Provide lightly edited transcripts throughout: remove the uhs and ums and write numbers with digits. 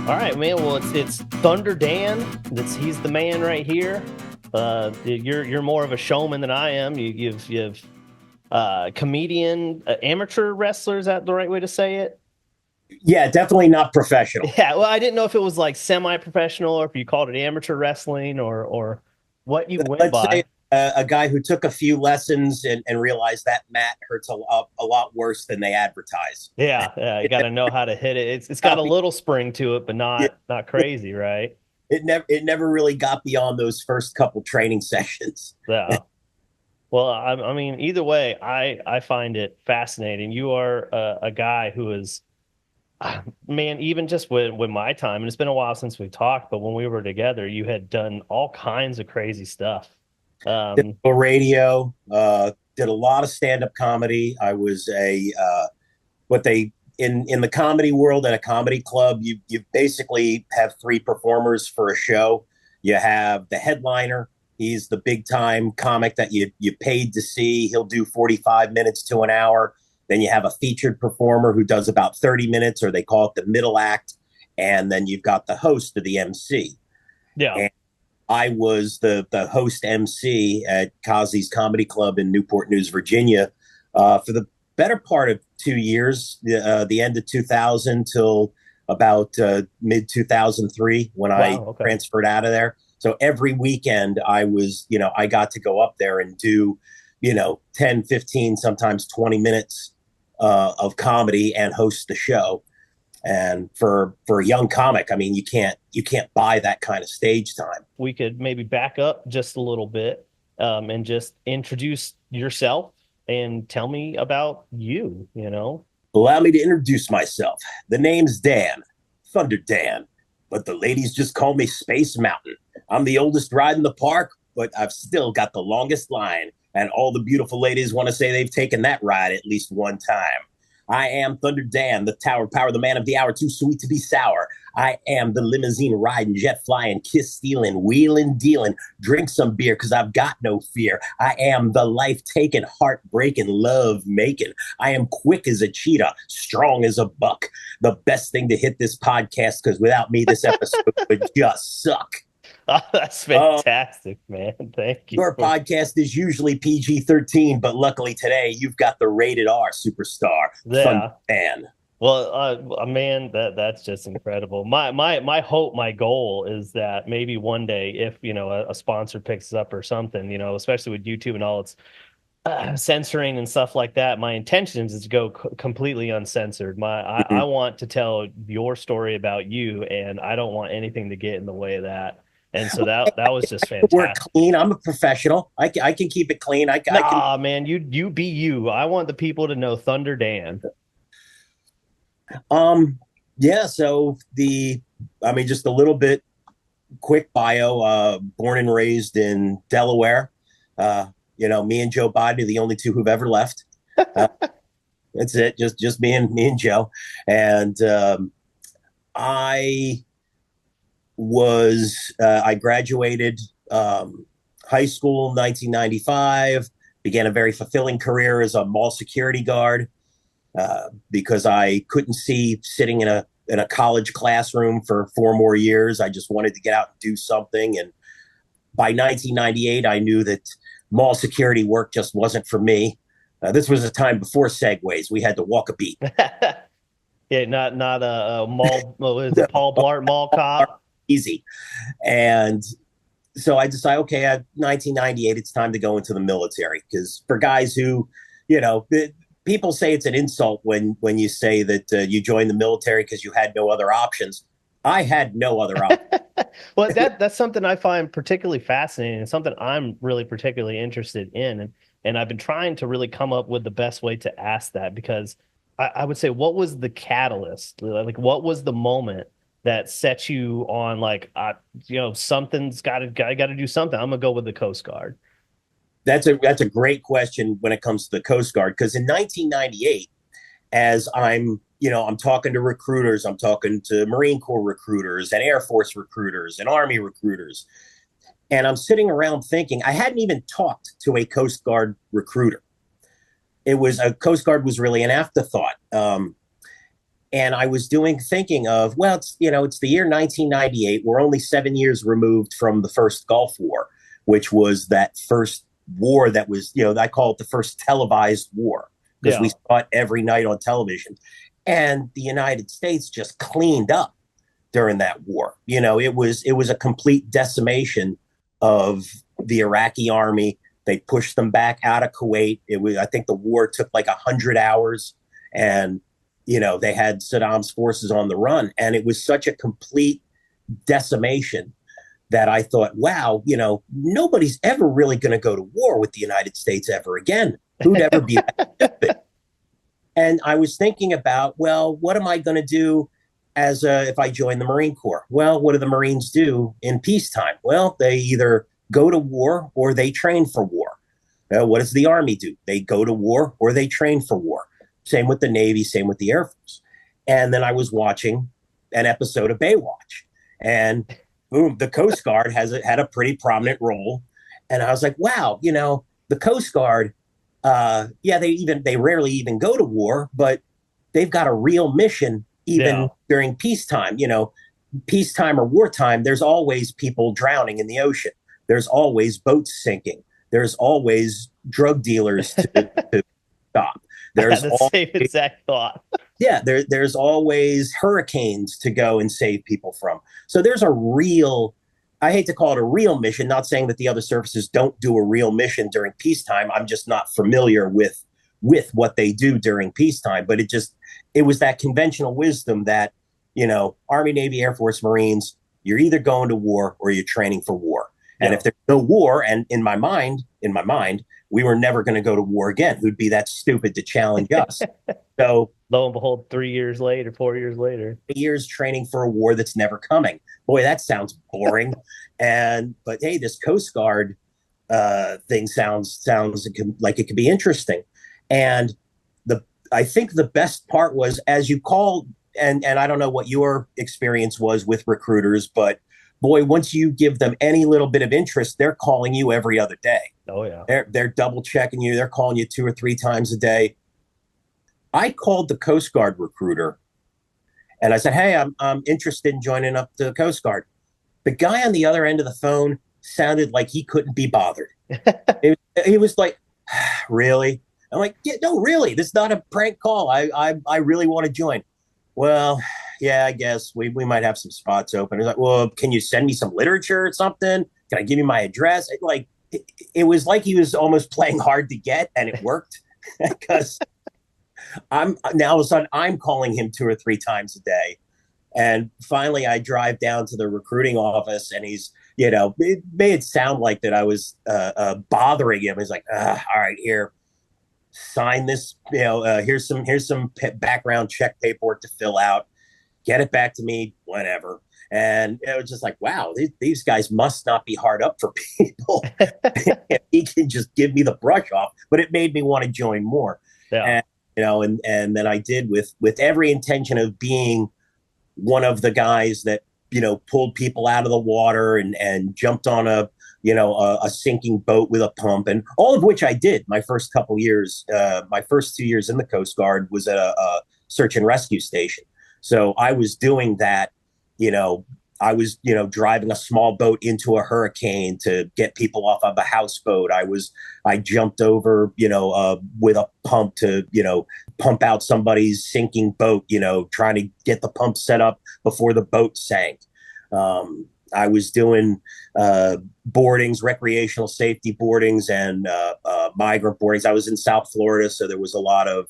All right, man. Well, it's Thunder Dan. He's the man right here. You're more of a showman than I am. You've comedian, amateur wrestler. Is that the right way to say it? Yeah, definitely not professional. Yeah. Well, I didn't know if it was like semi-professional or if you called it amateur wrestling or what you went Let's say by. a guy who took a few lessons and realized that mat hurts a lot worse than they advertise. Yeah, yeah. You got to know how to hit it. It's got a Uh, little spring to it, but yeah, not crazy, right? it never really got beyond those first couple training sessions. Yeah. Well, I mean, either way, I find it fascinating. You are a guy who is, man, even just with my time, and it's been a while since we talked, but when we were together, you had done all kinds of crazy stuff. Did Um, a radio, did a lot of stand up comedy. I was a what they in the comedy world at a comedy club. You basically have three performers for a show. You have the headliner. He's the big time comic that you paid to see. He'll do 45 minutes to an hour. Then you have a featured performer who does about 30 minutes, or they call it the middle act. And then you've got the host of the MC. yeah. And I was the host MC at Costy's Comedy Club in Newport News, Virginia, for the better part of 2 years, the end of 2000 till about mid 2003 when I Wow. Okay. transferred out of there. So every weekend I got to go up there and do, 10, 15, sometimes 20 minutes of comedy and host the show. And for a young comic, I mean, you can't buy that kind of stage time. We could maybe back up just a little bit, and just introduce yourself and tell me about you, you know? Allow me to introduce myself. The name's Dan, Thunder Dan, but the ladies just call me Space Mountain. I'm the oldest ride in the park, but I've still got the longest line, and all the beautiful ladies want to say they've taken that ride at least one time. I am Thunder Dan, the tower power, the man of the hour, too sweet to be sour. I am the limousine riding, jet flying, kiss stealing, wheeling, dealing. Drink some beer because I've got no fear. I am the life taking, heartbreaking, love making. I am quick as a cheetah, strong as a buck. The best thing to hit this podcast because without me, this episode would just suck. Oh, that's Uh, fantastic, man. Thank you. your podcast is usually PG-13, but luckily today you've got the rated R superstar, Thunder Yeah. Dan. Well, man, that's just incredible. My hope, my goal is that maybe one day, if a sponsor picks us up or something, especially with YouTube and all its censoring and stuff like that, my intentions is to go completely uncensored. I want to tell your story about you, and I don't want anything to get in the way of that. And so that was just We're fantastic. clean. I'm a professional. I can keep it clean. I can. Nah, man, you be you. I want the people to know Thunder Dan. Um, yeah. So I mean, just a little bit quick bio. Born and raised in Delaware. Me and Joe Biden are the only two who've ever left. Uh, that's it. Just me and Joe. And I I graduated high school in 1995. Began a very fulfilling career as a mall security guard. Because I couldn't see sitting in a college classroom for 4 more years. I just wanted to get out and do something. And by 1998, I knew that mall security work just wasn't for me. This was a time before segways. We had to walk a beat. Yeah, not a mall. What is it, Paul Blart Mall Cop? Easy. And so I decided, okay, at 1998, it's time to go into the military. Because for guys who, you know, people say it's an insult when you say that you joined the military because you had no other options. I had no other option. Well, that's something I find particularly fascinating and something I'm really particularly interested in. And I've been trying to really come up with the best way to ask that because I would say, what was the catalyst? Like, what was the moment that set you on like, something's got to do something. I'm gonna go with the Coast Guard. That's a great question when it comes to the Coast Guard because in 1998, as I'm talking to recruiters, I'm talking to Marine Corps recruiters and Air Force recruiters and Army recruiters, and I'm sitting around thinking I hadn't even talked to a Coast Guard recruiter. It was a Coast Guard was really an afterthought. And I was thinking of, well, it's the year 1998. We're only 7 years removed from the first Gulf War, which was that first war that was, I call it the first televised war because we Yeah. saw it every night on television. And the United States just cleaned up during that war. It was a complete decimation of the Iraqi army. They pushed them back out of Kuwait. I think the war took like 100 hours, and they had Saddam's forces on the run, and it was such a complete decimation that I thought, wow, nobody's ever really going to go to war with the United States ever again. Who'd ever be that stupid? And I was thinking about, well, what am I going to do if I join the Marine Corps? Well, what do the Marines do in peacetime? Well, they either go to war or they train for war. What does the Army do? They go to war or they train for war. Same with the Navy, same with the Air Force. And then I was watching an episode of Baywatch, and boom, the Coast Guard had a pretty prominent role. And I was like, wow, the Coast Guard, yeah, they rarely even go to war, but they've got a real mission even during peacetime. Peacetime or wartime, there's always people drowning in the ocean. There's always boats sinking. There's always drug dealers to stop. There's I had the same exact thought. Yeah, there's always hurricanes to go and save people from. So there's a real, I hate to call it a real mission, not saying that the other services don't do a real mission during peacetime. I'm just not familiar with what they do during peacetime. But it was that conventional wisdom that, Army, Navy, Air Force, Marines, you're either going to war or you're training for war. And if there's no war, and in my mind, we were never going to go to war again. Who'd be that stupid to challenge us? So lo and behold, 3 years later, 4 years later, years training for a war that's never coming. Boy, that sounds boring. But hey, this Coast Guard thing sounds like it could be interesting. And I think the best part was, as you call, and I don't know what your experience was with recruiters, but boy, once you give them any little bit of interest, they're calling you every other day. Oh yeah, they're double checking you. They're calling you 2 or 3 times a day. I called the Coast Guard recruiter and I said, hey, I'm interested in joining up the Coast Guard. The guy on the other end of the phone sounded like he couldn't be bothered. He was like, really? I'm like, yeah, no, really. This is not a prank call. I really want to join. Well, yeah, I guess we might have some spots open. He's like, well, can you send me some literature or something? Can I give you my address? It was like he was almost playing hard to get, and it worked because now all of a sudden I'm calling him 2 or 3 times a day. And finally I drive down to the recruiting office, and he's, it made it sound like that I was bothering him. He's like, all right, here, sign this, here's some background check paperwork to fill out, get it back to me, whatever. And it was just like, wow, these guys must not be hard up for people. He can just give me the brush off, but it made me want to join more. yeah. And then I did with every intention of being one of the guys that, pulled people out of the water and jumped on a sinking boat with a pump, and all of which I did my first couple years. My first 2 years in the Coast Guard was at a search and rescue station. So I was doing that, I was, driving a small boat into a hurricane to get people off of a houseboat. I jumped over, with a pump to, pump out somebody's sinking boat, trying to get the pump set up before the boat sank. I was doing boardings, recreational safety boardings, and migrant boardings. I was in South Florida, so there was a lot of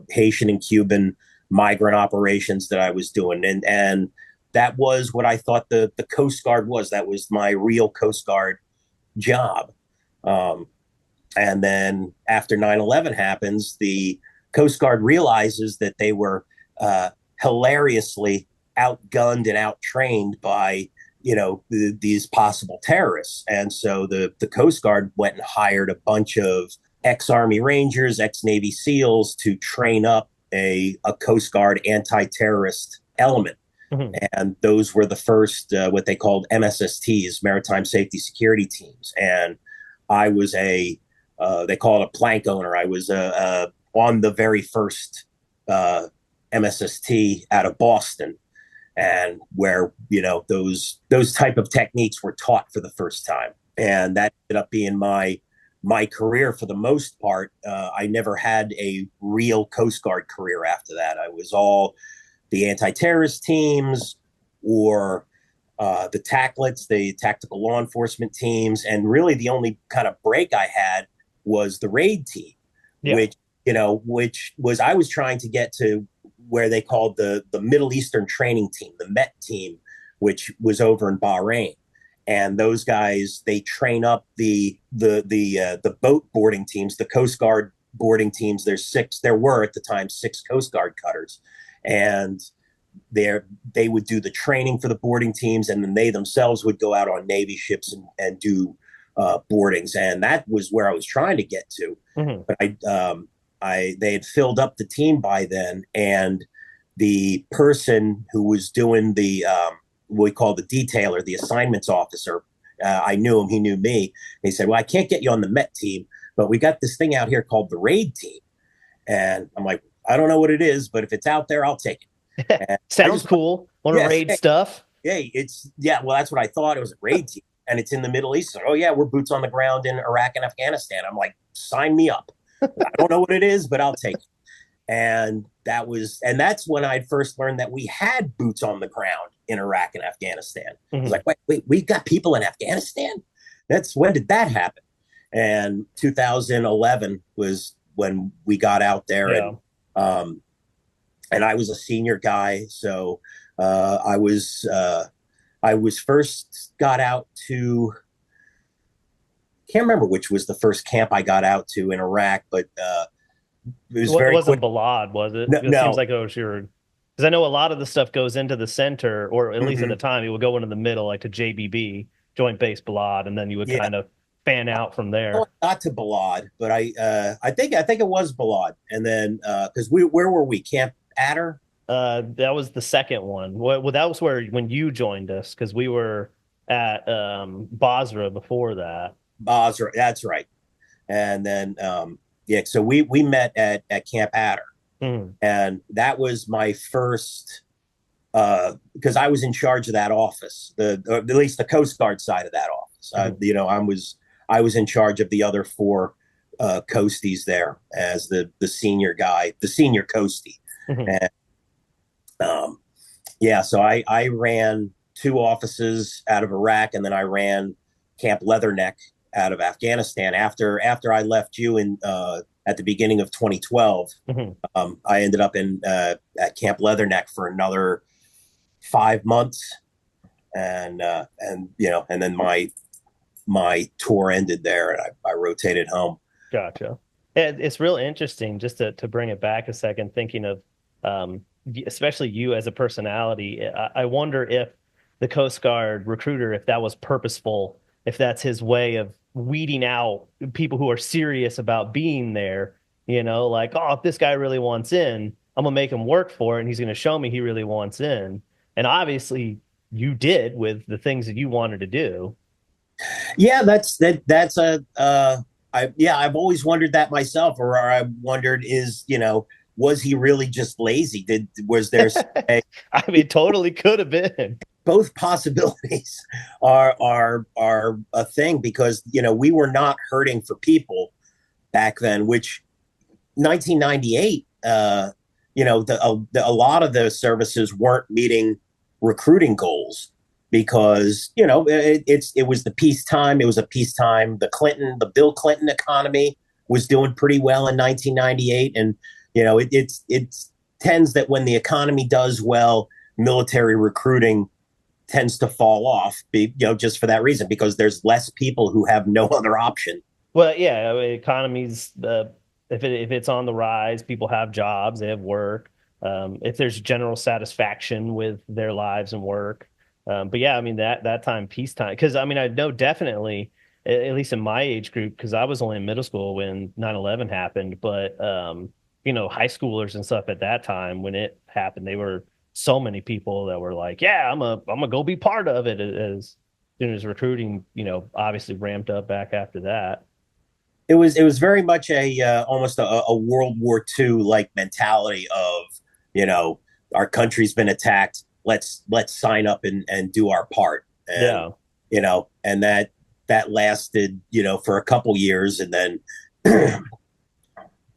Haitian and Cuban migrant operations that I was doing. And that was what I thought the Coast Guard was. That was my real Coast Guard job. And then after 9/11 happens, the Coast Guard realizes that they were hilariously outgunned and outtrained by, these possible terrorists. And so the Coast Guard went and hired a bunch of ex-Army Rangers, ex-Navy SEALs to train up a Coast Guard anti-terrorist element. Mm-hmm. And those were the first, what they called MSSTs, Maritime Safety Security Teams. And I was they call it a plank owner. I was on the very first MSST out of Boston, and where those type of techniques were taught for the first time, and that ended up being my career for the most part. I never had a real Coast Guard career after that. I was all the anti-terrorist teams or the TACLETs, the tactical law enforcement teams, and really the only kind of break I had was the raid team, Yeah. which was I was trying to get to where they called the Middle Eastern training team, the MET team, which was over in Bahrain. And those guys, they train up the boat boarding teams, the Coast Guard boarding teams. There were at the time 6 Coast Guard cutters, and they would do the training for the boarding teams, and then they themselves would go out on Navy ships and do boardings. And that was where I was trying to get to. Mm-hmm. But they had filled up the team by then, and the person who was doing the what we call the detailer, the assignments officer, I knew him, he knew me. He said, well, I can't get you on the Met team, but we got this thing out here called the raid team. And I'm like, I don't know what it is, but if it's out there, I'll take it. And Sounds cool. Want to raid stuff? Yeah, well, that's what I thought. It was a raid team, and it's in the Middle East. So, oh yeah, we're boots on the ground in Iraq and Afghanistan. I'm like, sign me up. I don't know what it is, but I'll take it. And that's when I first learned that we had boots on the ground in Iraq and Afghanistan. Mm-hmm. I was like, wait, we've got people in Afghanistan? When did that happen? And 2011 was when we got out there. Yeah. And I was a senior guy, so I was first got out to, can't remember which was the first camp I got out to in Iraq, but it wasn't Balad, was it? No, it seems like it was your, because I know a lot of the stuff goes into the center, or at least at the time, it would go into the middle, like to JBB, Joint Base Balad, and then you would kind of fan out from there. Well, not to Balad, but I think it was Balad, and then because where were we? Camp Adder. That was the second one. Well, that was when you joined us, because we were at Basra before that. Basra, that's right. And then so we met at Camp Adder, and that was my first because I was in charge of that office, at least the Coast Guard side of that office. I was in charge of the other 4 Coasties there as the senior guy, the senior Coasty. And so I ran 2 offices out of Iraq, and then I ran Camp Leatherneck out of Afghanistan. After I left you in at the beginning of 2012, I ended up at Camp Leatherneck for another 5 months, and then my tour ended there, and I rotated home. Gotcha. It's real interesting just to bring it back a second, thinking of especially you as a personality. I wonder if the Coast Guard recruiter, if that was purposeful, if that's his way of weeding out people who are serious about being there, like, oh, if this guy really wants in, I'm gonna make him work for it, and he's gonna show me he really wants in. And obviously you did with the things that you wanted to do. Yeah, I've always wondered that myself, or I wondered was he really just lazy? Was there I mean, totally could have been. Both possibilities are a thing, because we were not hurting for people back then, which 1998 a lot of the services weren't meeting recruiting goals, because it was the peacetime. It was a peacetime. The Bill Clinton economy was doing pretty well in 1998, and it tends that when the economy does well, military recruiting tends to fall off, just for that reason, because there's less people who have no other option. Well, yeah, I mean, economies, if it's on the rise, people have jobs, they have work. If there's general satisfaction with their lives and work. But yeah, I mean, that time, peacetime, because I mean, I know definitely, at least in my age group, because I was only in middle school when 9/11 happened, but high schoolers and stuff at that time when it happened, they were so many people that were like, yeah, I'm gonna go be part of it, as soon as recruiting, obviously ramped up back after that. It was very much almost a World War II like mentality of you know, our country's been attacked. Let's sign up and do our part. And Yeah. and that lasted, for a couple years, and then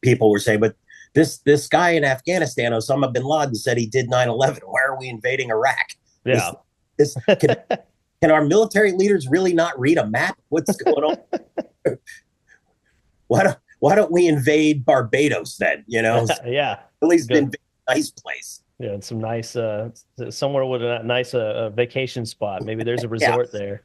people were saying, but this guy in Afghanistan, Osama bin Laden, said he did 9/11. Why are we invading Iraq? This Yeah. this can our military leaders really not read a map? What's going on? Why don't we invade Barbados then? Yeah. At least Good. invade a nice place. Yeah, and some nice somewhere with a nice vacation spot. Maybe there's a Yeah. resort there.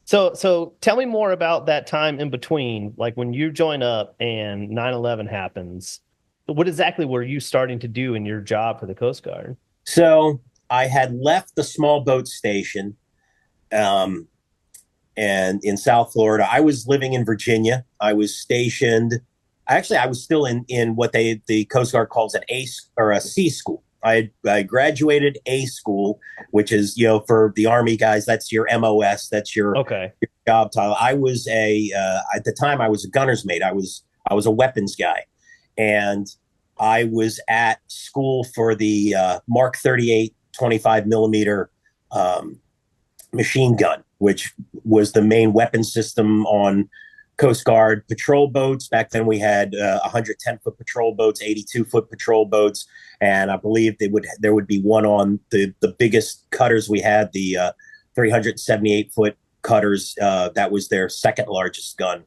So tell me more about that time in between, like when you join up and 9/11 happens. What exactly were you starting to do in your job for the Coast Guard? So I had left the small boat station, um, and in South Florida. I was living in Virginia. I was stationed. Actually, I was still in what the Coast Guard calls an A or a C school. I graduated A school, which is, for the Army guys, that's your MOS, that's Okay. your job title. I was at the time I was a gunner's mate. I was a weapons guy, and I was at school for the Mark 38 25 millimeter machine gun, which was the main weapon system on Coast Guard patrol boats. Back then, we had 110-foot patrol boats, 82-foot patrol boats, and I believe there would be one on the biggest cutters we had, the 378-foot cutters. That was their second largest gun.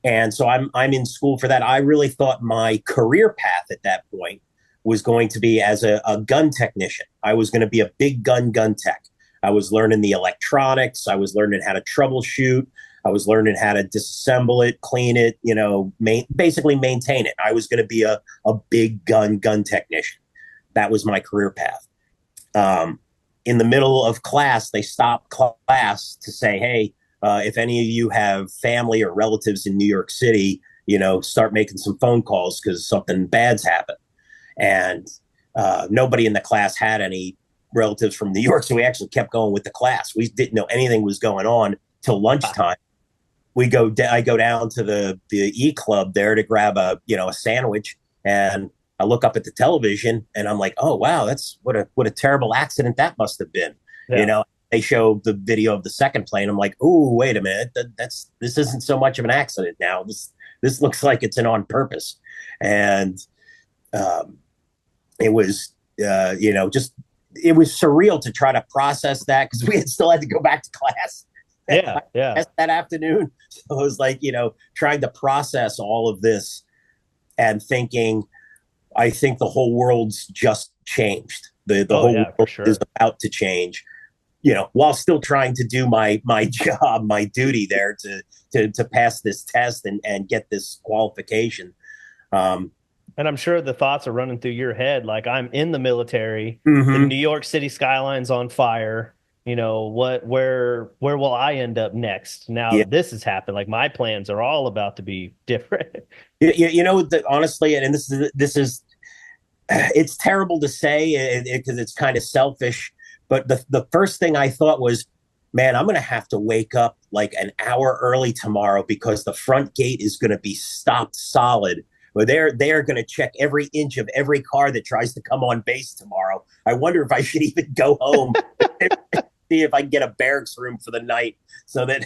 And so I'm in school for that. I really thought my career path at that point was going to be as a gun technician. I was going to be a big gun tech. I was learning the electronics. I was learning how to troubleshoot. I was learning how to disassemble it, clean it, basically maintain it. I was going to be a big gun technician. That was my career path. In the middle of class, they stopped class to say, hey, if any of you have family or relatives in New York City, start making some phone calls because something bad's happened. And nobody in the class had any relatives from New York, so we actually kept going with the class. We didn't know anything was going on till lunchtime. I go down to the E Club there to grab a sandwich, and I look up at the television and I'm like, oh wow, that's what a terrible accident that must have been. Yeah. They show the video of the second plane. I'm like, oh wait a minute, this isn't so much of an accident now. This looks like it's an on purpose, and it was just it was surreal to try to process that because we still had to go back to class. Yeah. Yeah. That afternoon. So it was like, trying to process all of this and thinking, I think the whole world's just changed. The whole world sure. is about to change, while still trying to do my job, my duty there to pass this test and get this qualification. And I'm sure the thoughts are running through your head, like I'm in the military, the Mm-hmm. New York City skyline's on fire. Where will I end up next? Now Yeah. that this has happened, like my plans are all about to be different. Honestly, and this is it's terrible to say because it's kind of selfish, but the first thing I thought was, man, I'm going to have to wake up like an hour early tomorrow because the front gate is going to be stopped solid. Well, they're going to check every inch of every car that tries to come on base tomorrow. I wonder if I should even go home, see if I can get a barracks room for the night, so that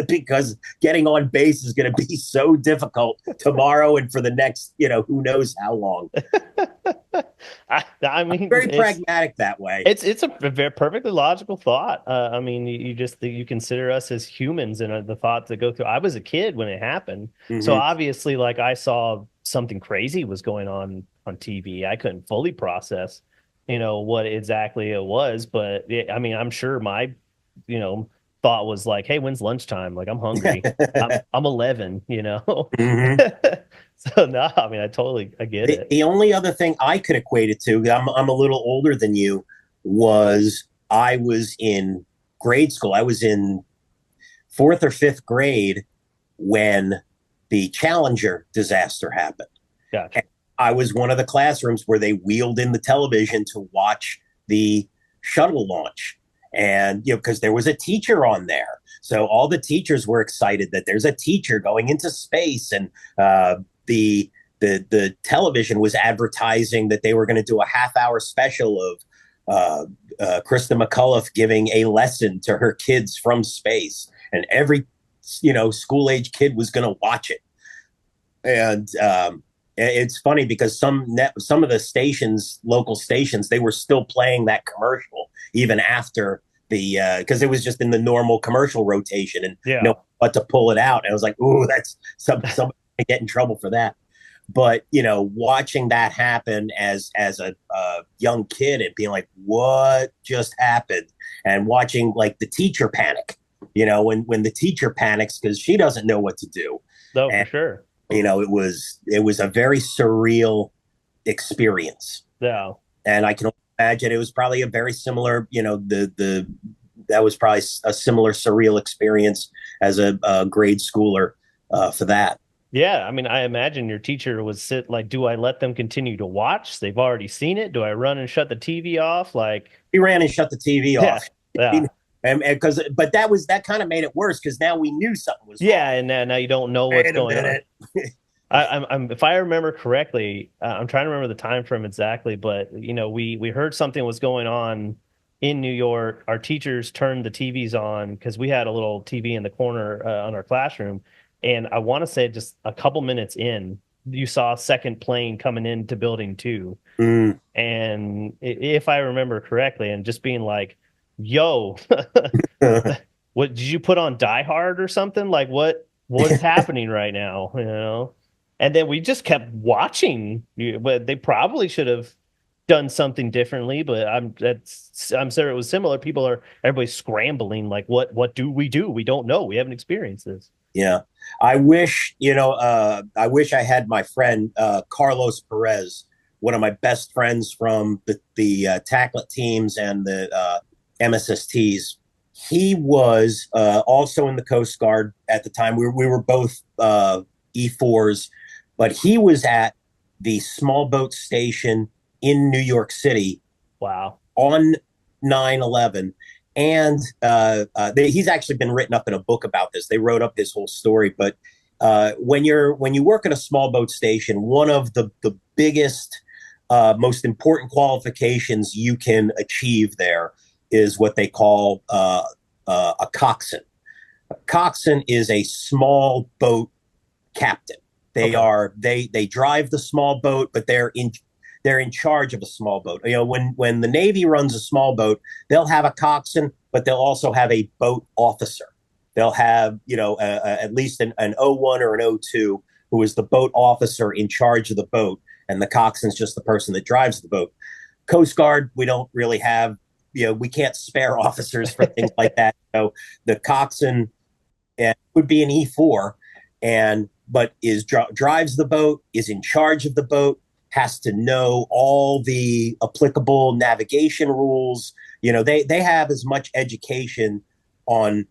because getting on base is going to be so difficult tomorrow and for the next, who knows how long. I mean, I'm very pragmatic that way. It's a very perfectly logical thought. I mean, you consider us as humans and the thoughts that go through. I was a kid when it happened, so obviously, like I saw something crazy was going on TV. I couldn't fully process, what exactly it was, but I mean, I'm sure my, thought was like, hey, when's lunchtime? Like, I'm hungry. I'm 11, So no, I mean, I get it. The only other thing I could equate it to, I'm a little older than you, was I was in grade school. I was in fourth or fifth grade when the Challenger disaster happened. Gotcha. And I was one of the classrooms where they wheeled in the television to watch the shuttle launch. And, because there was a teacher on there. So all the teachers were excited that there's a teacher going into space. And the the television was advertising that they were going to do a half-hour special of Krista McCullough giving a lesson to her kids from space, and every school-age kid was going to watch it. And it's funny because some of the stations, local stations, they were still playing that commercial even after the because it was just in the normal commercial rotation, and Yeah. but to pull it out, and I was like, "Ooh, that's somebody get in trouble for that." But watching that happen as a young kid and being like, "What just happened?" and watching like the teacher panic, when the teacher panics because she doesn't know what to do, No, for and sure. it was a very surreal experience, Yeah. and I can imagine it was probably a very similar, the that was probably a similar surreal experience as a grade schooler for that. Yeah, I mean, I imagine your teacher would sit like, do I let them continue to watch? They've already seen it. Do I run and shut the TV off? Like, He ran and shut the TV yeah, off. yeah, And because, but that kind of made it worse because now we knew something was wrong. yeah, and now you don't know what's Wait a going on. minute. If I remember correctly, I'm trying to remember the time frame exactly, but we heard something was going on in New York. Our teachers turned the TVs on because we had a little TV in the corner on our classroom, and I want to say just a couple minutes in, you saw a second plane coming into building two, Mm. and if I remember correctly, and just being like, "Yo, what did you put on Die Hard or something? Like what is happening right now?" And then we just kept watching. But they probably should have done something differently. But I'm sure it was similar. Everybody's scrambling. Like, what do? We don't know. We haven't experienced this. Yeah. I wish I had my friend, Carlos Perez, one of my best friends from the tacklet teams and the MSSTs. He was also in the Coast Guard at the time. We were both E4s, but he was at the small boat station in New York City Wow. on 9/11, and he's actually been written up in a book about this. They wrote up his whole story. But when you work at a small boat station, one of the biggest, most important qualifications you can achieve there is what they call a coxswain. A coxswain is a small boat captain. They drive the small boat, but they're in charge of a small boat. When the Navy runs a small boat, they'll have a coxswain, but they'll also have a boat officer. They'll have at least an O1 or an O2 who is the boat officer in charge of the boat, and the coxswain's just the person that drives the boat. Coast Guard, we don't really have. We can't spare officers for things like that. The coxswain would be an E4, but drives the boat, is in charge of the boat, has to know all the applicable navigation rules. They have as much education on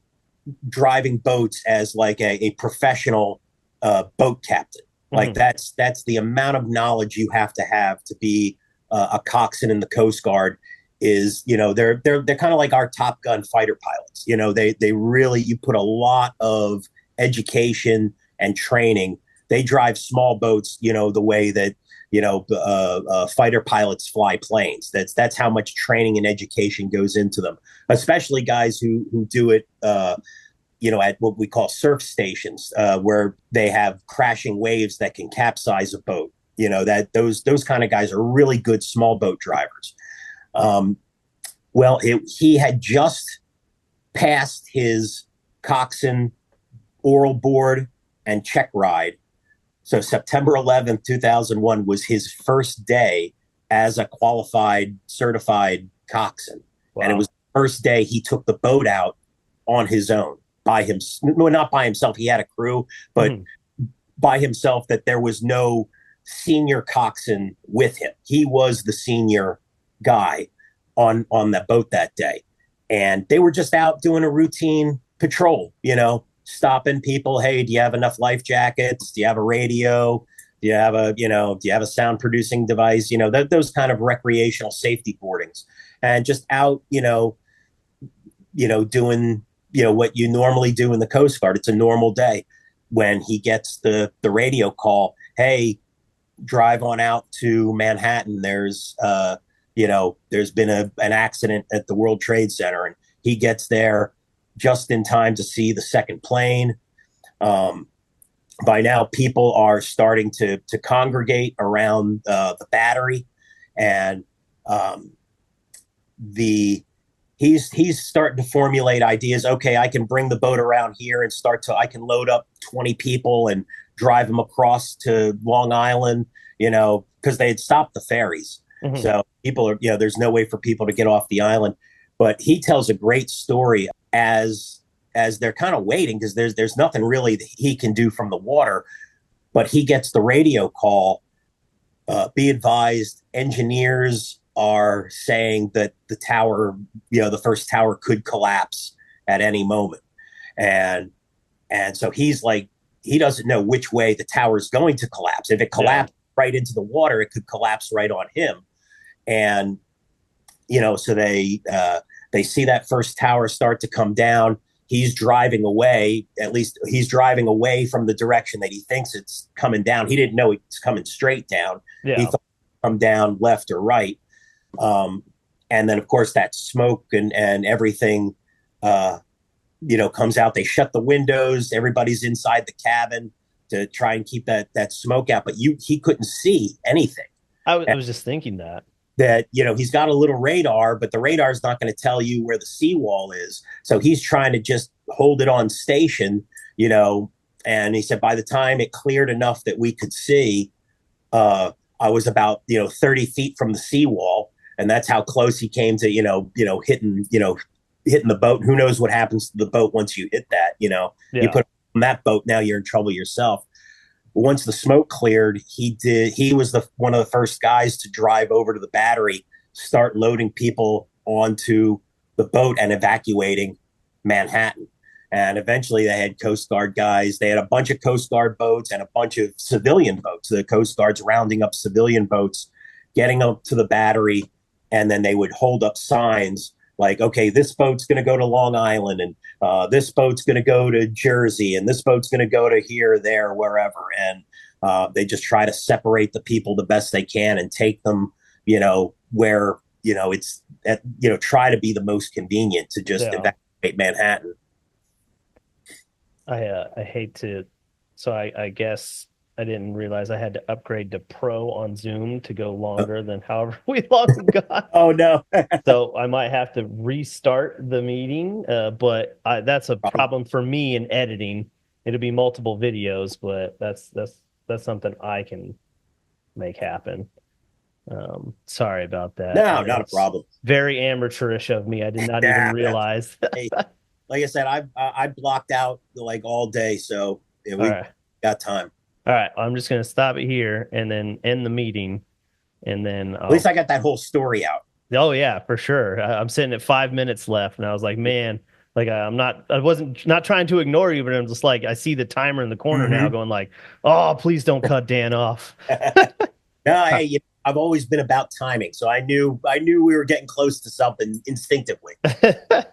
driving boats as like a professional boat captain. Like that's the amount of knowledge you have to be a coxswain in the Coast Guard. They're kind of like our Top Gun fighter pilots. They really, you put a lot of education and training. They drive small boats, the way that fighter pilots fly planes. That's how much training and education goes into them, especially guys who do it at what we call surf stations, where they have crashing waves that can capsize a boat. Those kind of guys are really good small boat drivers. He had just passed his coxswain oral board and check ride. So September 11th, 2001 was his first day as a qualified, certified coxswain. Wow. And it was the first day he took the boat out on his own, by himself. Well, not by himself. He had a crew, but by himself, that there was no senior coxswain with him. He was the senior guy on that boat that day. And they were just out doing a routine patrol, stopping people. Hey, do you have enough life jackets? Do you have a radio? Do you have a sound producing device? Those kind of recreational safety boardings, and just out, doing, what you normally do in the Coast Guard. It's a normal day when he gets the radio call. Hey, drive on out to Manhattan. There's been an accident at the World Trade Center, and he gets there just in time to see the second plane. Um, by now, people are starting to congregate around the battery, and um, the he's starting to formulate ideas. Okay, I can bring the boat around here and I can load up 20 people and drive them across to Long Island, because they had stopped the ferries. Hmm. So people are, there's no way for people to get off the island. But he tells a great story as they're kind of waiting, because there's nothing really that he can do from the water. But he gets the radio call. Be advised, engineers are saying that the tower, the first tower could collapse at any moment. And so he's like, he doesn't know which way the tower is going to collapse. If it Yeah. collapsed right into the water, it could collapse right on him. And so they see that first tower start to come down. He's driving away. At least he's driving away from the direction that he thinks it's coming down. He didn't know it's coming straight down. He Yeah. thought it would come down left or right. Um, and then, of course, that smoke and everything, comes out. They shut the windows. Everybody's inside the cabin to try and keep that smoke out. But he couldn't see anything. I was just thinking that. That he's got a little radar, but the radar is not going to tell you where the seawall is. So he's trying to just hold it on station. And he said by the time it cleared enough that we could see, I was about 30 feet from the seawall, and that's how close he came to hitting the boat. Who knows what happens to the boat once you hit that? You Yeah. put on that boat, now you're in trouble yourself. Once the smoke cleared, he was one of the first guys to drive over to the battery, start loading people onto the boat and evacuating Manhattan. And eventually they had Coast Guard guys. They had a bunch of Coast Guard boats and a bunch of civilian boats. The Coast Guard's rounding up civilian boats, getting up to the battery, and then they would hold up signs like, okay, this boat's going to go to Long Island, and this boat's going to go to Jersey, and this boat's going to go to here, there, wherever. And they just try to separate the people the best they can and take them, where, it's try to be the most convenient to just Yeah. evacuate Manhattan. I hate to, so I guess I didn't realize I had to upgrade to Pro on Zoom to go longer than however we long we got. Oh, no. So I might have to restart the meeting, but that's a problem for me in editing. It'll be multiple videos, but that's something I can make happen. Sorry about that. No, not a It's problem. very amateurish of me. I did not even Yeah. realize. Hey, like I said, I blocked out like all day, so yeah, All we right. got time. All right. I'm just going to stop it here and then end the meeting. And then At least I got that whole story out. oh, yeah, for sure. I'm sitting at 5 minutes left. And I was like, man, like I wasn't not trying to ignore you, but I'm just like, I see the timer in the corner now Mm-hmm. going like, oh, please don't cut Dan off. No, hey, I've always been about timing, so I knew we were getting close to something instinctively. All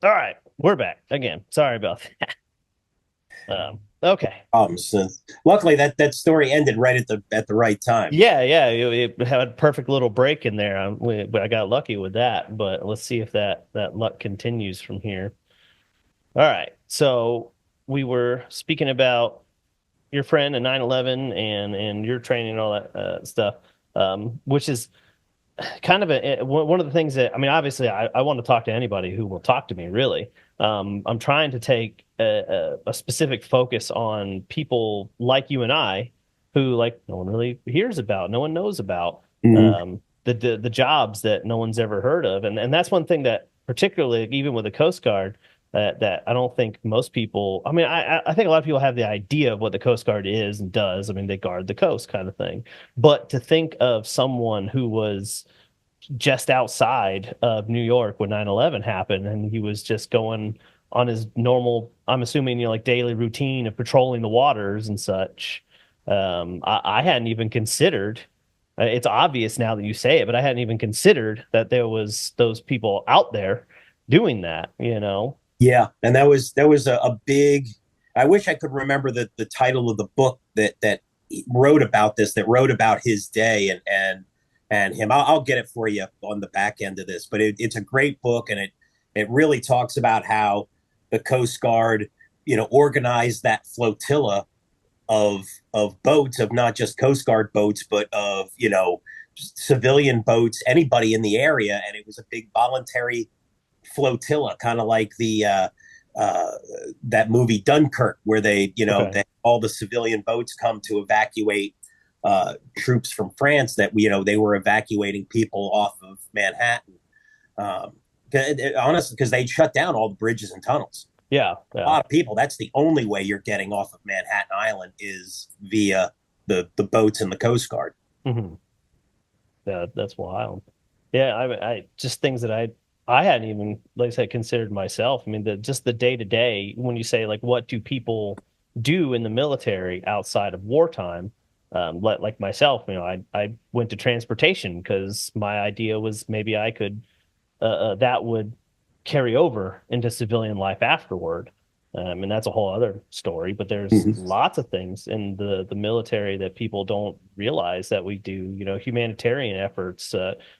right. We're back again. Sorry about that. Okay. So luckily that story ended right at the right time. Yeah, yeah, it had a perfect little break in there. I got lucky with that, but let's see if that luck continues from here. All right. So we were speaking about your friend and 9/11 and your training and all that stuff, which is kind of one of the things that I mean. Obviously, I want to talk to anybody who will talk to me. Really, I'm trying to take a specific focus on people like you and I, who like no one really hears about, no one knows about, Mm-hmm. the jobs that no one's ever heard of, and that's one thing that particularly even with the Coast Guard. That I don't think most people. I mean, I think a lot of people have the idea of what the Coast Guard is and does. I mean, they guard the coast, kind of thing. But to think of someone who was just outside of New York when 9/11 happened and he was just going on his normal, I'm assuming, like daily routine of patrolling the waters and such. I hadn't even considered, it's obvious now that you say it, but I hadn't even considered that there was those people out there doing that. Yeah, and that was a big. I wish I could remember the title of the book that wrote about this, that wrote about his day and him. I'll get it for you on the back end of this, but it's a great book, and it really talks about how the Coast Guard, organized that flotilla of boats, of not just Coast Guard boats, but of civilian boats, anybody in the area, and it was a big voluntary flotilla, kind of like the that movie Dunkirk, where Okay. all the civilian boats come to evacuate troops from France. That they were evacuating people off of Manhattan. Um, Honestly, because they shut down all the bridges and tunnels. Yeah. A Yeah. lot of people. That's the only way you're getting off of Manhattan Island is via the boats and the Coast Guard. Hmm. Yeah, that's wild. Yeah, I just things that I hadn't even, like I said, considered myself. I mean, just the day to day, when you say like what do people do in the military outside of wartime? Like myself, I went to transportation because my idea was maybe I could that would carry over into civilian life afterward. And that's a whole other story. But there's Mm-hmm. lots of things in the military that people don't realize that we do. Humanitarian efforts,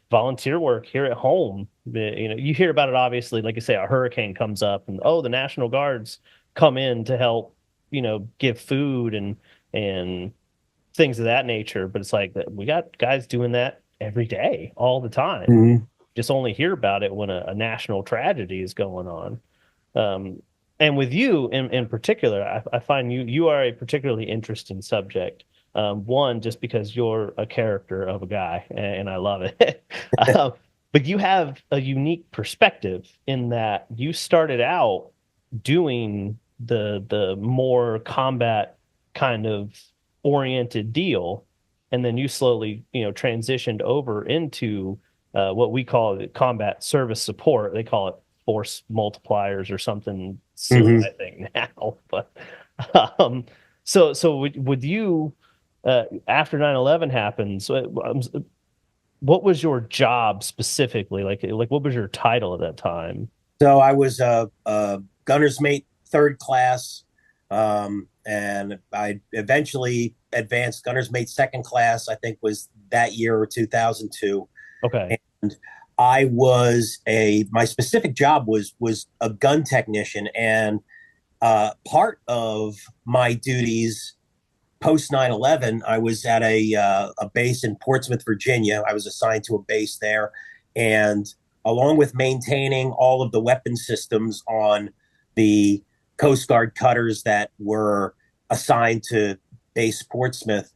volunteer work here at home. You hear about it obviously. Like you say, a hurricane comes up, and the National Guards come in to help. Give food and things of that nature. But it's like that we got guys doing that every day, all the time. Mm-hmm. Just only hear about it when a national tragedy is going on. Um, and with you in particular, I find you are a particularly interesting subject. One, just because you're a character of a guy, and I love it. But you have a unique perspective in that you started out doing the more combat kind of oriented deal, and then you slowly transitioned over into what we call combat service support. They call it force multipliers or something silly, Mm-hmm. I think now. But um, so with you, after 9/11 happened, what was your job specifically? Like what was your title at that time? So I was a gunner's mate, third class, and I eventually advanced gunner's mate, second class. I think was that year or 2002, Okay. and I was a my specific job was a gun technician, and part of my duties post 9/11, I was at a base in Portsmouth, Virginia. I was assigned to a base there, and along with maintaining all of the weapon systems on the Coast Guard cutters that were assigned to base Portsmouth,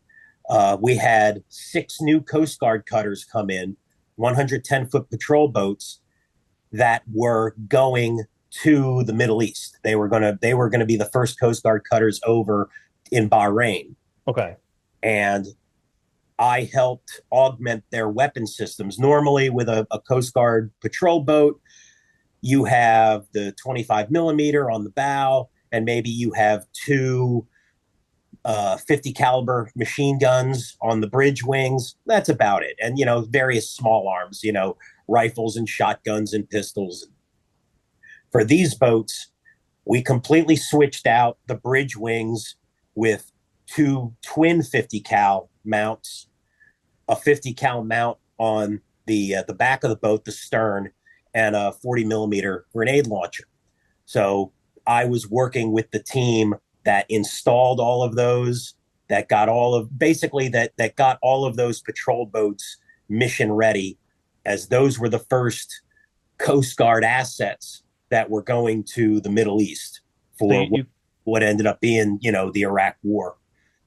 we had 6 new Coast Guard cutters come in, 110-foot patrol boats that were going to the Middle East. They were gonna be the first Coast Guard cutters over in Bahrain, Okay. and I helped augment their weapon systems. Normally, with a Coast Guard patrol boat, you have the 25 millimeter on the bow, and maybe you have two 50 caliber machine guns on the bridge wings. That's about it. And, various small arms, rifles and shotguns and pistols. For these boats, we completely switched out the bridge wings with two twin 50 cal mounts, a 50 cal mount on the back of the boat, the stern, and a 40 millimeter grenade launcher. So I was working with the team that installed all of those, that got all of basically that got all of those patrol boats mission ready, as those were the first Coast Guard assets that were going to the Middle East So for you what ended up being, the Iraq War.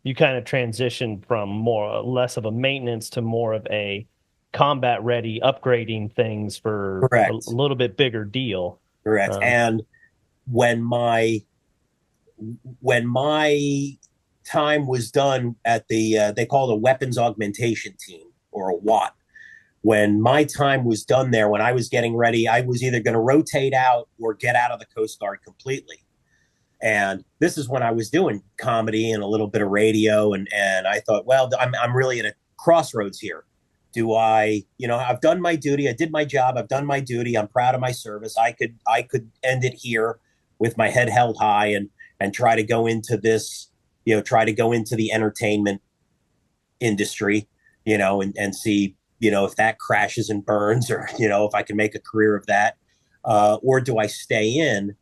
you kind of transitioned from more less of a maintenance to more of a combat ready upgrading things for a Correct. little bit bigger deal. Correct. Um, And when my when my time was done at they call it a weapons augmentation team, or a WAT. When my time was done there, when I was getting ready, I was either going to rotate out or get out of the Coast Guard completely. And this is when I was doing comedy and a little bit of radio, and I thought, well, I'm really at a crossroads here. Do I, I've done my duty, I did my job, I've done my duty, I'm proud of my service. I could end it here with my head held high and try to go into this, try to go into the entertainment industry, and see, if that crashes and burns, or, if I can make a career of that, or do I stay in?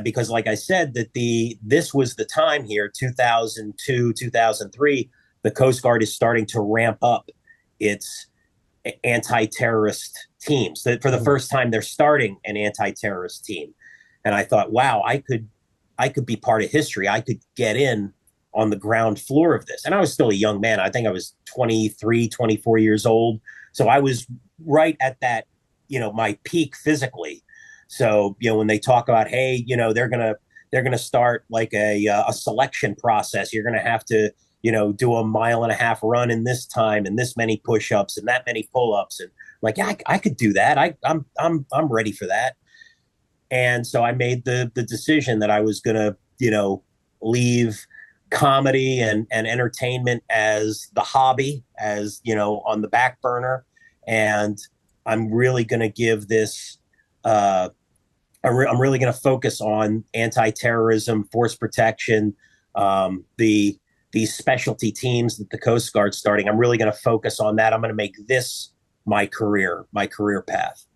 Because, like I said, this was the time here, 2002, 2003, the Coast Guard is starting to ramp up its anti-terrorist teams. For the first time, they're starting an anti-terrorist team, and I thought, wow, I could be part of history. I could get in on the ground floor of this. And I was still a young man. I think I was 23, 24 years old. So I was right at that, my peak physically. So, when they talk about, hey, they're going to start like a selection process. You're going to have to, do a 1.5 mile run in this time, and this many push-ups and that many pull-ups. And like, yeah, I could do that. I'm ready for that. And so I made the decision that I was going to, leave comedy and entertainment as the hobby, as, on the back burner. And I'm really going to give this, I'm really going to focus on anti-terrorism, force protection, these specialty teams that the Coast Guard's starting. I'm really going to focus on that. I'm going to make this my career path.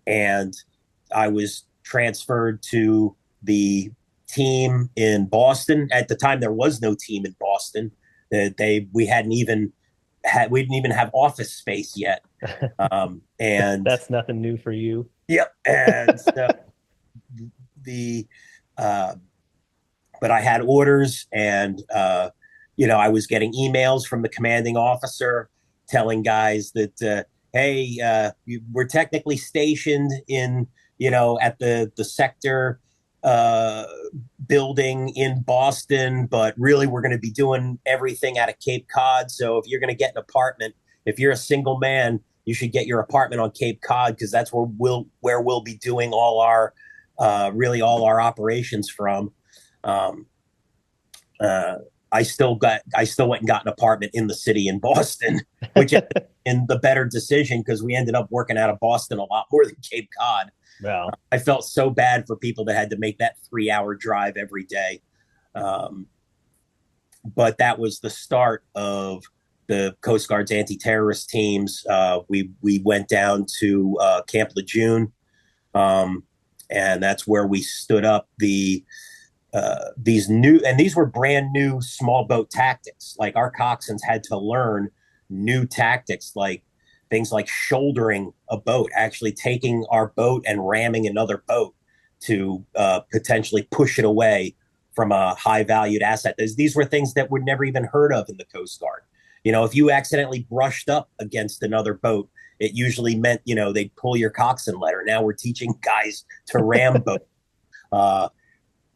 And I was transferred to the team in Boston. At the time, there was no team in Boston. We didn't even have office space yet. And that's nothing new for you. Yep. And but I had orders, and I was getting emails from the commanding officer telling guys that, hey, we're technically stationed in, at the sector building in Boston, but really we're going to be doing everything out of Cape Cod. So if you're going to get an apartment, if you're a single man, you should get your apartment on Cape Cod, because that's where we'll be doing all our operations from. I still went and got an apartment in the city in Boston, which in the better decision, because we ended up working out of Boston a lot more than Cape Cod. Wow. I felt so bad for people that had to make that 3-hour drive every day. But that was the start of the Coast Guard's anti-terrorist teams. We went down to Camp Lejeune, and that's where we stood up these were brand new small boat tactics. Like, our coxswains had to learn new tactics, like things like shouldering a boat, actually taking our boat and ramming another boat to potentially push it away from a high valued asset. These were things that were never even heard of in the Coast Guard. If you accidentally brushed up against another boat, it usually meant, they'd pull your coxswain letter. Now we're teaching guys to ram boat.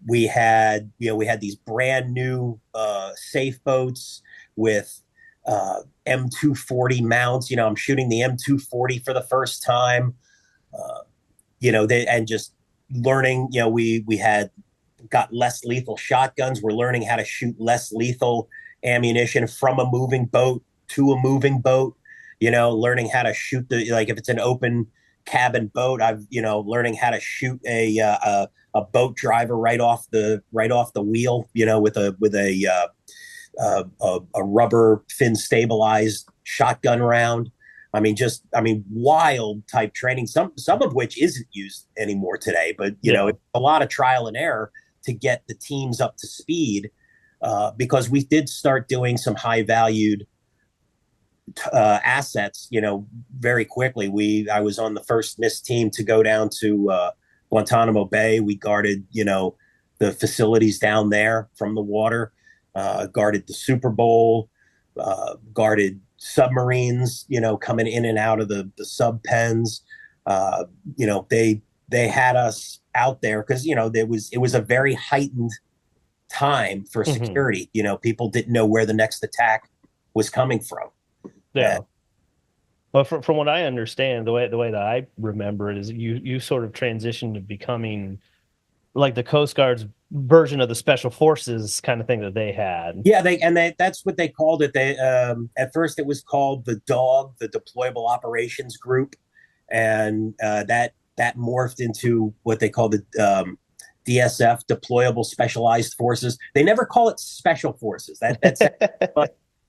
We had these brand new safe boats with M240 mounts. I'm shooting the M240 for the first time. And just learning. We had got less lethal shotguns. We're learning how to shoot less lethal ammunition from a moving boat to a moving boat. Learning how to shoot if it's an open cabin boat, learning how to shoot a boat driver right off the wheel, with a rubber fin stabilized shotgun round. Wild type training, some of which isn't used anymore today, but it's a lot of trial and error to get the teams up to speed, because we did start doing some high valued assets, very quickly. I was on the first MISS team to go down to Guantanamo Bay. We guarded, the facilities down there from the water, guarded the Super Bowl, guarded submarines, coming in and out of the sub pens. They had us out there because, it was a very heightened time for security. People didn't know where the next attack was coming from. Yeah. Well, from what I understand, the way that I remember it is you sort of transitioned to becoming like the Coast Guard's version of the Special Forces kind of thing that they had. Yeah, that's what they called it. They at first it was called the DOG, the Deployable Operations Group, and that morphed into what they called the DSF, Deployable Specialized Forces. They never call it Special Forces. That's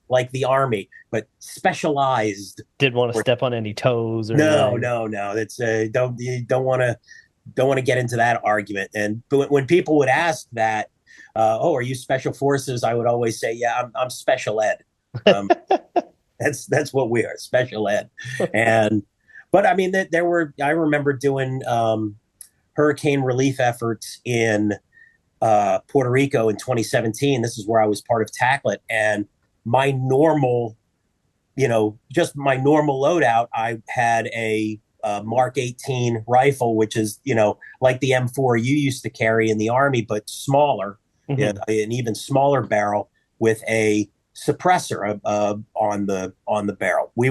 like the Army, but specialized. Didn't want to step on any toes or No, anything. no, no. That's don't you don't want to get into that argument. And but when people would ask that, oh, are you special forces? I would always say, yeah, I'm special ed. Um, that's what we are, special ed. And but I mean, there were I remember doing hurricane relief efforts in Puerto Rico in 2017. This is where I was part of Tacklet, and my normal, just my normal loadout. I had a Mark 18 rifle, which is like the M4 you used to carry in the Army, but smaller, Hmm. an even smaller barrel with a suppressor on the barrel. We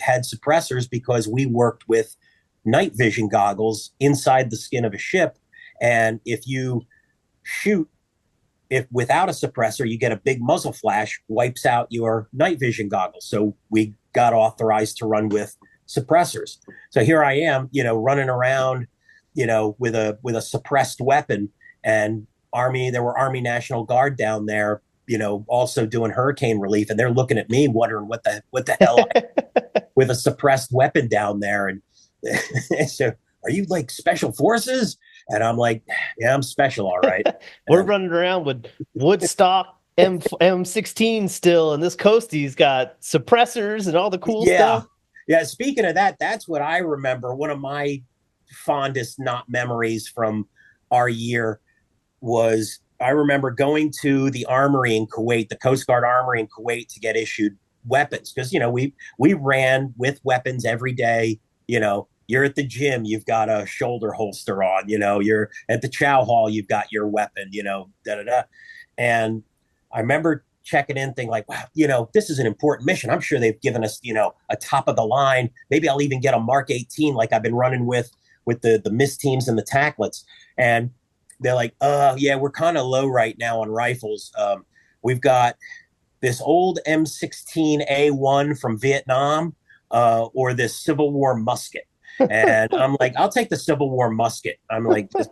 had suppressors because we worked with night vision goggles inside the skin of a ship, and if you shoot if without a suppressor you get a big muzzle flash, wipes out your night vision goggles. So we got authorized to run with suppressors. So here I am, running around, with a suppressed weapon. And there were Army National Guard down there, also doing hurricane relief, and they're looking at me wondering what the hell with a suppressed weapon down there. And so, are you like special forces? And I'm like, yeah, I'm special, all right. We're And running around with Woodstock M16 still, and this Coasty's got suppressors and all the cool yeah, stuff. yeah. Speaking of that, that's what I remember. One of my fondest not memories from our year was I remember going to the armory in Kuwait, the Coast Guard armory in Kuwait, to get issued weapons because we ran with weapons every day. You're at the gym, you've got a shoulder holster on. You're at the chow hall, you've got your weapon. Da da da. And I remember checking in, thinking like, wow, this is an important mission. I'm sure they've given us, a top of the line. Maybe I'll even get a Mark 18 like I've been running with the MIS teams and the tacklets. And they're like, yeah, we're kind of low right now on rifles. We've got this old M16A1 from Vietnam, or this Civil War musket. And I'm like, I'll take the Civil War musket. I'm like, just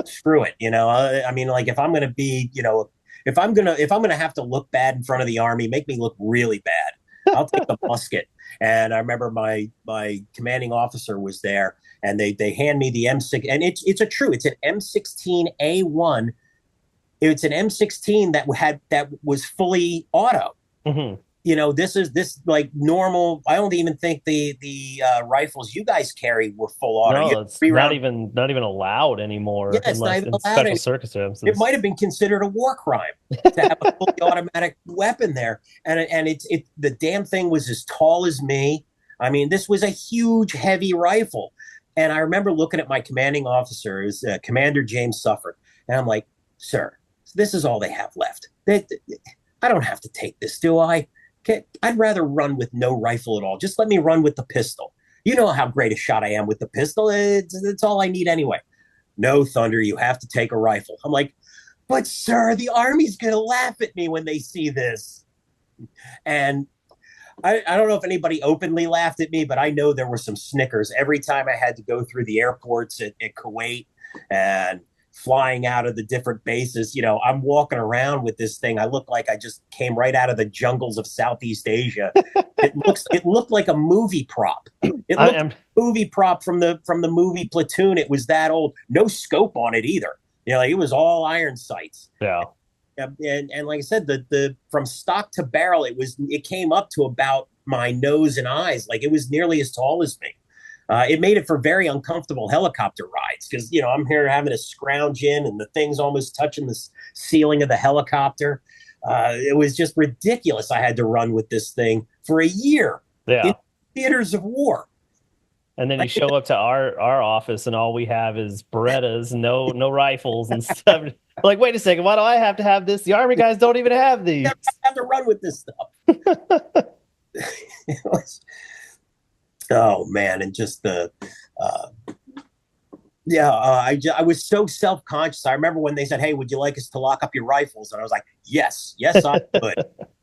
screw it. I mean, like if I'm going to be, if I'm gonna have to look bad in front of the Army, make me look really bad. I'll take the musket. And I remember my commanding officer was there, and they hand me the M6, and it's an M16A1. It's an M16 that was fully auto. Hmm. This like normal. I don't even think the rifles you guys carry were full auto. You No, had it's three not round. even not even allowed Yeah, anymore it's not unless even in allowed. special It circumstances. might have been considered a war crime to have a fully automatic weapon there. And the damn thing was as tall as me. I mean, this was a huge, heavy rifle. And I remember looking at my commanding officer, it was Commander James Sufford, and I'm like, sir, this is all they have left. I don't have to take this, do I? Okay, I'd rather run with no rifle at all. Just let me run with the pistol. You know how great a shot I am with the pistol. It's all I need anyway. No, Thunder, you have to take a rifle. I'm like, but sir, the Army's going to laugh at me when they see this. And I don't know if anybody openly laughed at me, but I know there were some snickers every time I had to go through the airports at Kuwait and flying out of the different bases. I'm walking around with this thing. I look like I just came right out of the jungles of Southeast Asia. It looked like a movie prop. It I looked am like a movie prop from the movie Platoon. It was that old. No scope on it either. Like it was all iron sights. yeah. And like I said, the from stock to barrel, it came up to about my nose and eyes. Like it was nearly as tall as me. It made it for very uncomfortable helicopter rides because I'm here having to scrounge in, and the thing's almost touching the ceiling of the helicopter. It was just ridiculous. I had to run with this thing for a year in Yeah. theaters of war. And then you show up to our office and all we have is Berettas, no rifles and stuff. Like, wait a second, why do I have to have this? The Army guys don't even have I these. have to run with this stuff. Oh man, and just uh, I was so self conscious. I remember when they said, "Hey, would you like us to lock up your rifles?" And I was like, "Yes, yes, I would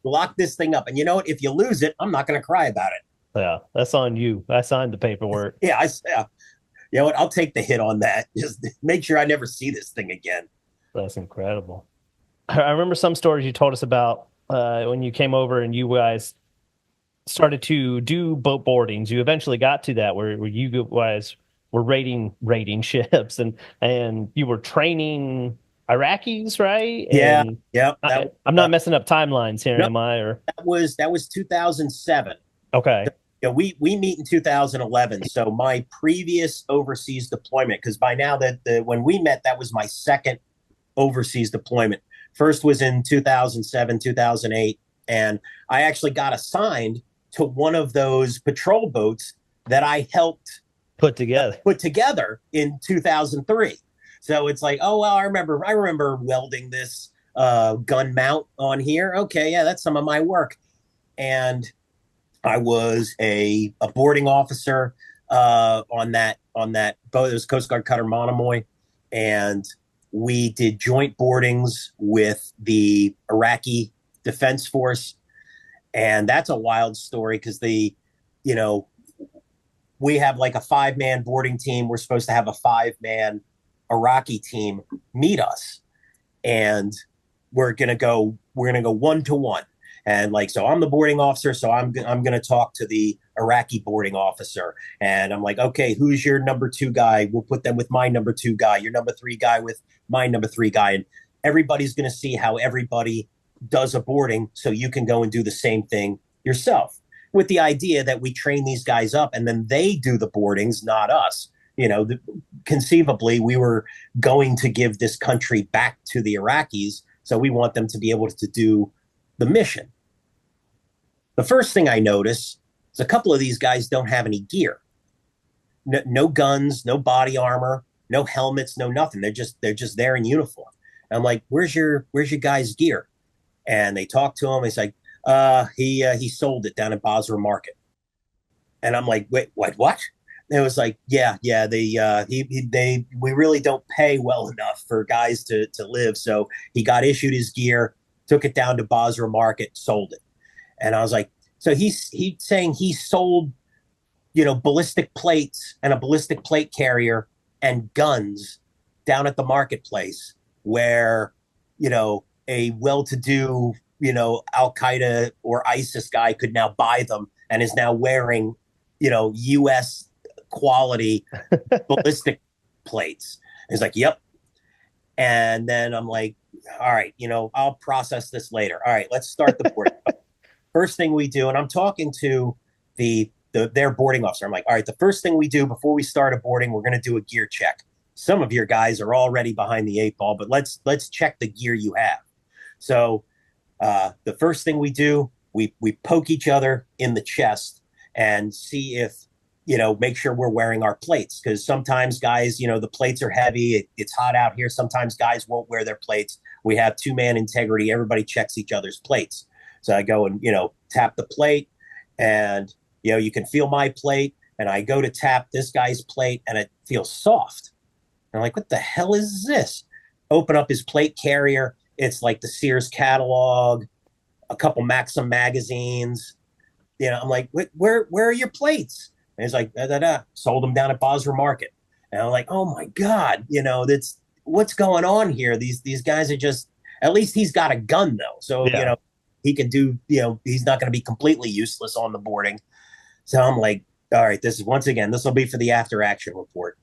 lock this thing up." And you know what? If you lose it, I'm not going to cry about it. Yeah, that's on you. I signed the paperwork. Yeah, you know what? I'll take the hit on that. Just make sure I never see this thing again. That's incredible. I remember some stories you told us about. when you came over and you guys started to do boat boardings. You eventually got to that where you guys were raiding ships and you were training Iraqis, right? Yeah, And yeah, I'm not messing up timelines here, no, am I? Or that was 2007. okay, Yeah, we meet in 2011. So my previous overseas deployment, because by now that the when we met, that was my second overseas deployment. First was in 2007, 2008, and I actually got assigned to one of those patrol boats that I helped put together. put together in 2003. So it's like, oh well, I remember welding this gun mount on here. Okay, yeah, that's some of my work. And I was a boarding officer on that boat. It was Coast Guard cutter Monomoy, and we did joint boardings with the Iraqi Defense Force, and that's a wild story because you know, we have like a 5-man boarding team. We're supposed to have a 5-man Iraqi team meet us, and we're gonna go 1-to-1. And like, so I'm the boarding officer, so I'm gonna talk to the Iraqi boarding officer, and I'm like, okay, who's your number 2 guy? We'll put them with my number 2 guy. Your number 3 guy with my number 3 guy, and everybody's gonna see how everybody does a boarding, so you can go and do the same thing yourself. With the idea that we train these guys up, and then they do the boardings, not us. Conceivably, we were going to give this country back to the Iraqis, so we want them to be able to do the mission. The first thing I notice is a couple of these guys don't have any gear. No guns, no body armor, no helmets, no nothing. They're just there in uniform. And I'm like, where's your guy's gear? And they talk to him. He's like, he sold it down at Basra Market. And I'm like, wait, what? And it was like, yeah, we really don't pay well enough for guys to live. So he got issued his gear, took it down to Basra Market, sold it. And I was like, so he's saying he sold, ballistic plates and a ballistic plate carrier and guns down at the marketplace where, a well-to-do, Al Qaeda or ISIS guy could now buy them and is now wearing, U.S. quality ballistic plates. He's like, yep. And then I'm like, all right, I'll process this later. All right, let's start the board. First thing we do, and I'm talking to their boarding officer. I'm like, all right, the first thing we do before we start a boarding, we're going to do a gear check. Some of your guys are already behind the 8 ball, but let's check the gear you have. So the first thing we do, we poke each other in the chest and see if, make sure we're wearing our plates. Because sometimes guys, the plates are heavy. It's hot out here. Sometimes guys won't wear their plates. We have 2-man integrity. Everybody checks each other's plates. So I go and, tap the plate, and, you can feel my plate. And I go to tap this guy's plate, and it feels soft. And I'm like, what the hell is this? Open up his plate carrier. It's like the Sears catalog, a couple Maxim magazines. I'm like, where are your plates? And he's like, sold them down at Basra Market. And I'm like, oh my God, that's what's going on here. These guys are just, at least he's got a gun though. So, Yeah. he can do, he's not going to be completely useless on the boarding. So I'm like, all right, this will be for the after action report.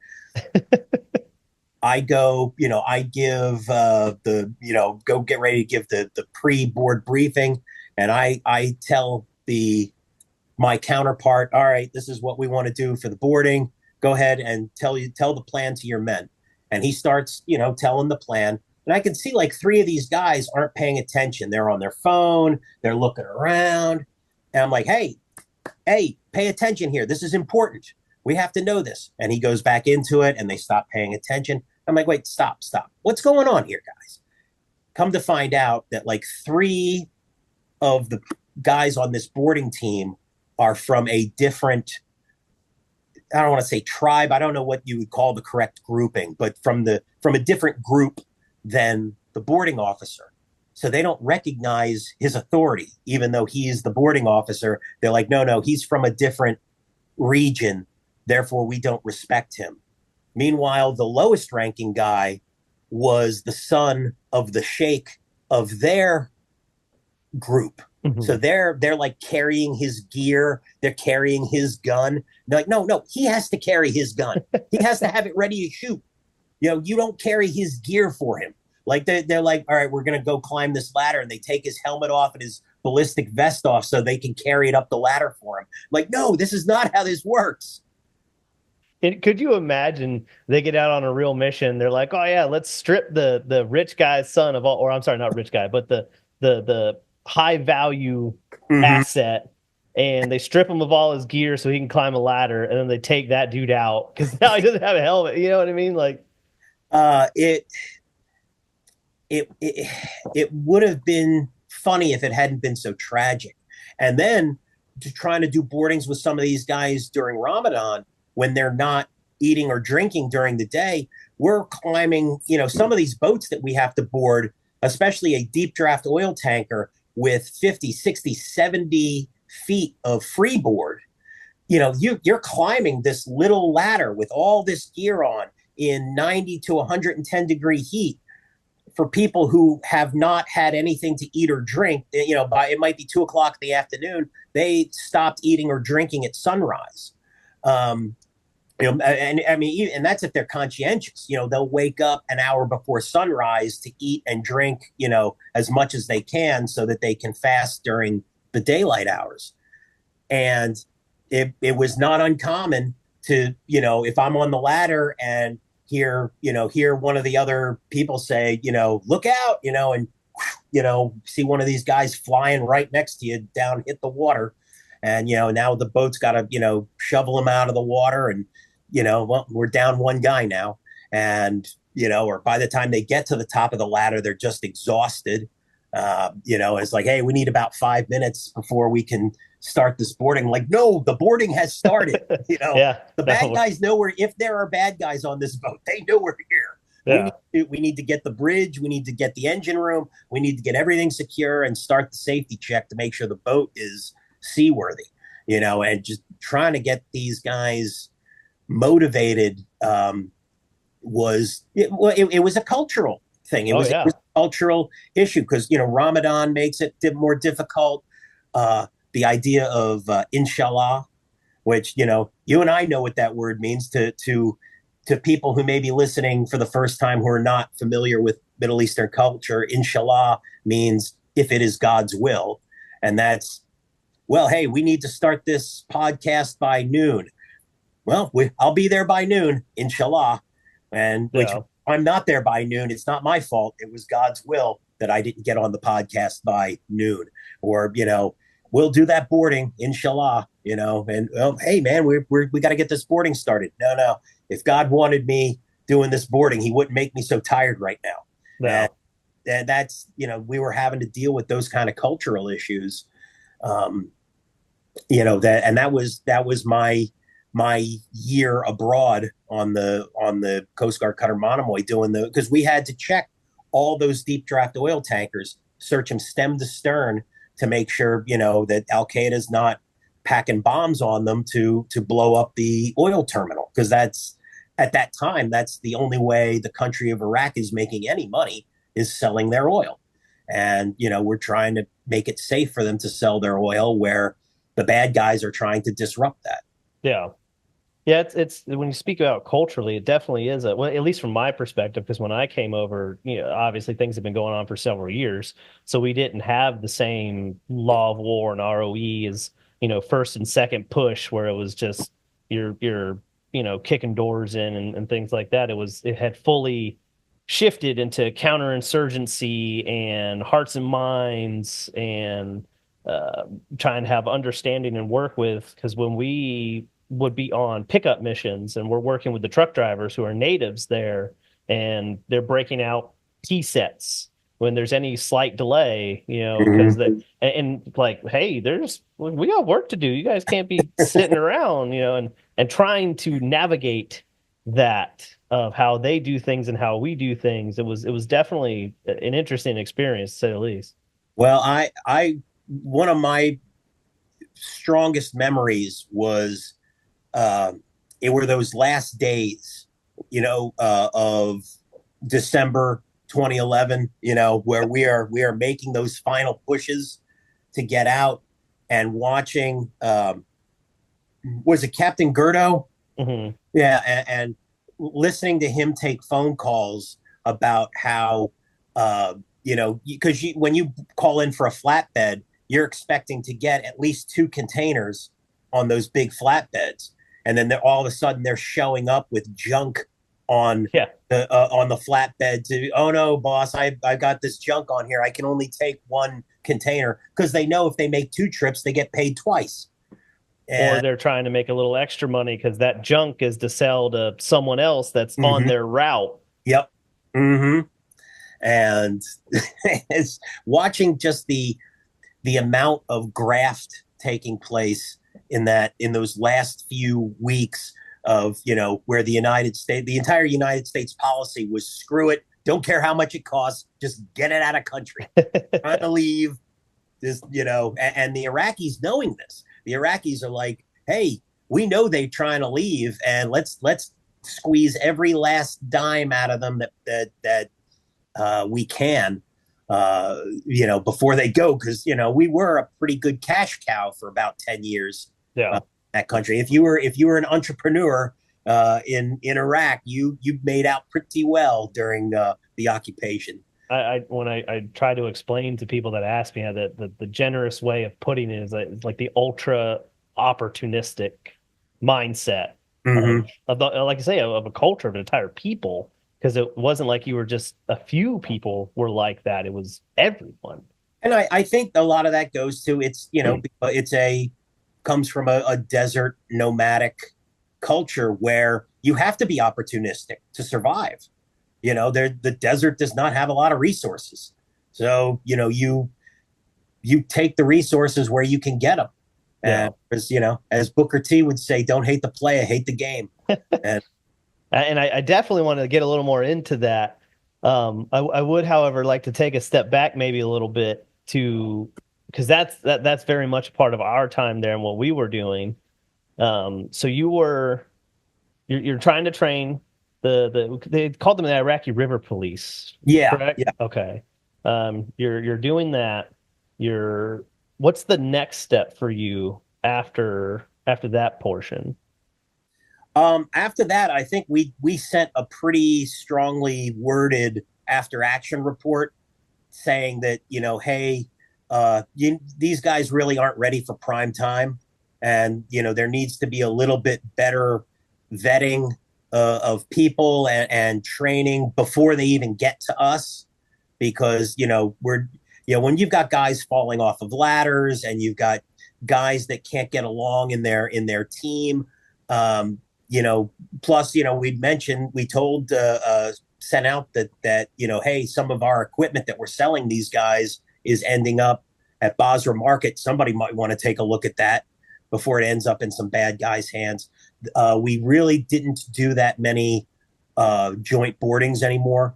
I go, I give go get ready to give the pre-board briefing. And I tell my counterpart, all right, this is what we want to do for the boarding. Go ahead and tell the plan to your men. And he starts, telling the plan. And I can see like 3 of these guys aren't paying attention. They're on their phone. They're looking around. And I'm like, hey, pay attention here. This is important. We have to know this. And he goes back into it, and they stop paying attention. I'm like, wait, stop. What's going on here, guys? Come to find out that like 3 of the guys on this boarding team are from a different, I don't want to say tribe. I don't know what you would call the correct grouping, but from a different group than the boarding officer. So they don't recognize his authority, even though he's the boarding officer. They're like, no, he's from a different region. Therefore, we don't respect him. Meanwhile, the lowest ranking guy was the son of the sheikh of their group. So Mhm. they're like carrying his gear, they're carrying his gun. They're like, no, he has to carry his gun. He has to have it ready to shoot. You don't carry his gear for him. Like they're like, all right, we're gonna go climb this ladder, and they take his helmet off and his ballistic vest off so they can carry it up the ladder for him. Like, no, this is not how this works. Could you imagine they get out on a real mission? They're like, "Oh yeah, let's strip the rich guy's son of all," or I'm sorry, not rich guy, but the high value Mm-hmm. asset, and they strip him of all his gear so he can climb a ladder, and then they take that dude out because now he doesn't have a helmet. You know what I mean? Like, Uh, it it it, it would have been funny if it hadn't been so tragic. And then trying to do boardings with some of these guys during Ramadan when they're not eating or drinking during the day, we're climbing, some of these boats that we have to board, especially a deep draft oil tanker with 50, 60, 70 feet of freeboard. You're climbing this little ladder with all this gear on in 90 to 110-degree heat for people who have not had anything to eat or drink. By it might be 2 o'clock in the afternoon, they stopped eating or drinking at sunrise. um, and I mean, and that's if they're conscientious. They'll wake up an hour before sunrise to eat and drink, as much as they can so that they can fast during the daylight hours. And it was not uncommon to, if I'm on the ladder and hear one of the other people say, look out, and see one of these guys flying right next to you down, hit the water. And, now the boat's got to, shovel them out of the water. And, well, we're down one guy now. And, or by the time they get to the top of the ladder, they're just exhausted. It's like, hey, we need about 5 minutes before we can start this boarding. Like, no, the boarding has started. yeah, The bad no, guys know if there are bad guys on this boat, they know we're here. yeah, We need to get the bridge. We need to get the engine room. We need to get everything secure and start the safety check to make sure the boat is seaworthy, and just trying to get these guys motivated. It was a cultural thing. It oh was, it yeah, was a cultural issue because, Ramadan makes it more difficult. The idea of inshallah, which, you and I know what that word means to people who may be listening for the first time who are not familiar with Middle Eastern culture. Inshallah means if it is God's will. And that's, well, hey, we need to start this podcast by noon. Well, I'll be there by noon, inshallah. And which yeah. I'm not there by noon. It's not my fault. It was God's will that I didn't get on the podcast by noon. Or, we'll do that boarding, inshallah, and hey, man, we got to get this boarding started. No. If God wanted me doing this boarding, he wouldn't make me so tired right now. And, No. and that's, we were having to deal with those kind of cultural issues. Um, that was my year abroad on the Coast Guard cutter Monomoy because we had to check all those deep draft oil tankers, search them stem to stern to make sure, that Al Qaeda's not packing bombs on them to blow up the oil terminal. Because at that time, that's the only way the country of Iraq is making any money, is selling their oil. And, we're trying to make it safe for them to sell their oil where the bad guys are trying to disrupt that. Yeah. Yeah, it's when you speak about culturally, it definitely is well, at least from my perspective, because when I came over, obviously things have been going on for several years, so we didn't have the same law of war and ROE as, first and second push, where it was just you're kicking doors in and things like that. It had fully shifted into counterinsurgency and hearts and minds and uh, trying to have understanding and work with, because when we would be on pickup missions and we're working with the truck drivers who are natives there, and they're breaking out T sets when there's any slight delay, because Mm-hmm. they and like, hey, we got work to do. You guys can't be sitting around, and trying to navigate that of how they do things and how we do things. It was definitely an interesting experience, to say the least. Well, I one of my strongest memories was uh, it were those last days, of December 2011, where we are making those final pushes. to get out and watching. Was it Captain Gerdo? Hmm. Yeah, and listening to him take phone calls about how, because when you call in for a flatbed, you're expecting to get at least two containers on those big flatbeds, and then all of a sudden they're showing up with junk on Yeah. the flatbed. To, oh no, boss, I got this junk on here. I can only take one container because they know if they make two trips, they get paid twice. Or And they're trying to make a little extra money because that junk is to sell to someone else that's on mm-hmm, their route. yep, mm-hmm. And it's watching just the amount of graft taking place in those last few weeks of where the entire United States policy was screw it, don't care how much it costs, just get it out of country, trying to leave this, and the Iraqis knowing this, the Iraqis are like, hey, we know they're trying to leave, and let's squeeze every last dime out of them that we can, before they go, because we were a pretty good cash cow for about 10 years. Yeah. That country, if you were an entrepreneur in Iraq, you made out pretty well during the occupation. When I try to explain to people that ask me that the generous way of putting it is that it's like the ultra opportunistic mindset Mm-hmm. of the, like I say, of a culture of an entire people, because it wasn't like you were just a few people were like that. It was everyone. And I think a lot of that goes to it's a comes from a desert nomadic culture where you have to be opportunistic to survive. The desert does not have a lot of resources, so you take the resources where you can get them. Yeah. And as Booker T would say, "Don't hate the play, hate the game." And And I definitely want to get a little more into that. I would, however, like to take a step back maybe a little bit to, because that's very much part of our time there and what we were doing. So you're trying to train they called them the Iraqi River Police, yeah, correct? yeah. Okay. You're doing that. You're What's the next step for you after that portion? After that, I think we sent a pretty strongly worded after action report saying that hey, these guys really aren't ready for prime time, and there needs to be a little bit better vetting of people and training before they even get to us, because we're when you've got guys falling off of ladders and you've got guys that can't get along in their team. um, Plus, we told, sent out that hey, some of our equipment that we're selling these guys is ending up at Basra Market. Somebody might want to take a look at that before it ends up in some bad guys' hands. We really didn't do that many joint boardings anymore.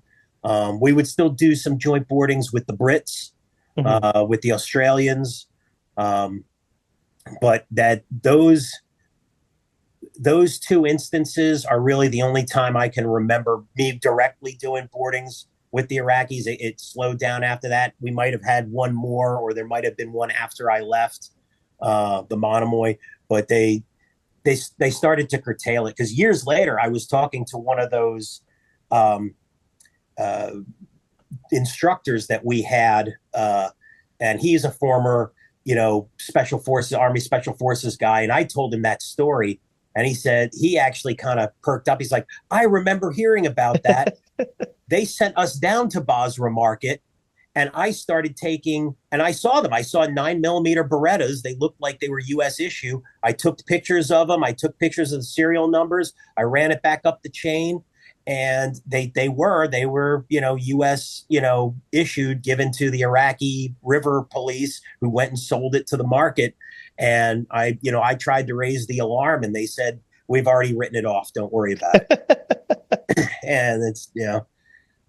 We would still do some joint boardings with the Brits, Mhm. with the Australians, um, but those two instances are really the only time I can remember me directly doing boardings with the Iraqis. It slowed down after that. We might have had one more, or there might have been one after I left the Monomoy, but they started to curtail it, because years later I was talking to one of those um, uh, instructors that we had, and he's a former special forces, Army special forces guy, and I told him that story, and he said he actually kind of perked up. He's like, I remember hearing about that. They sent us down to Basra Market, and I started taking, and I saw them. I saw 9mm Berettas. They looked like they were U.S. issue. I took pictures of them. I took pictures of the serial numbers. I ran it back up the chain, and they were U.S. issued, given to the Iraqi River Police, who went and sold it to the market. And I tried to raise the alarm, and they said, we've already written it off. Don't worry about it. And it's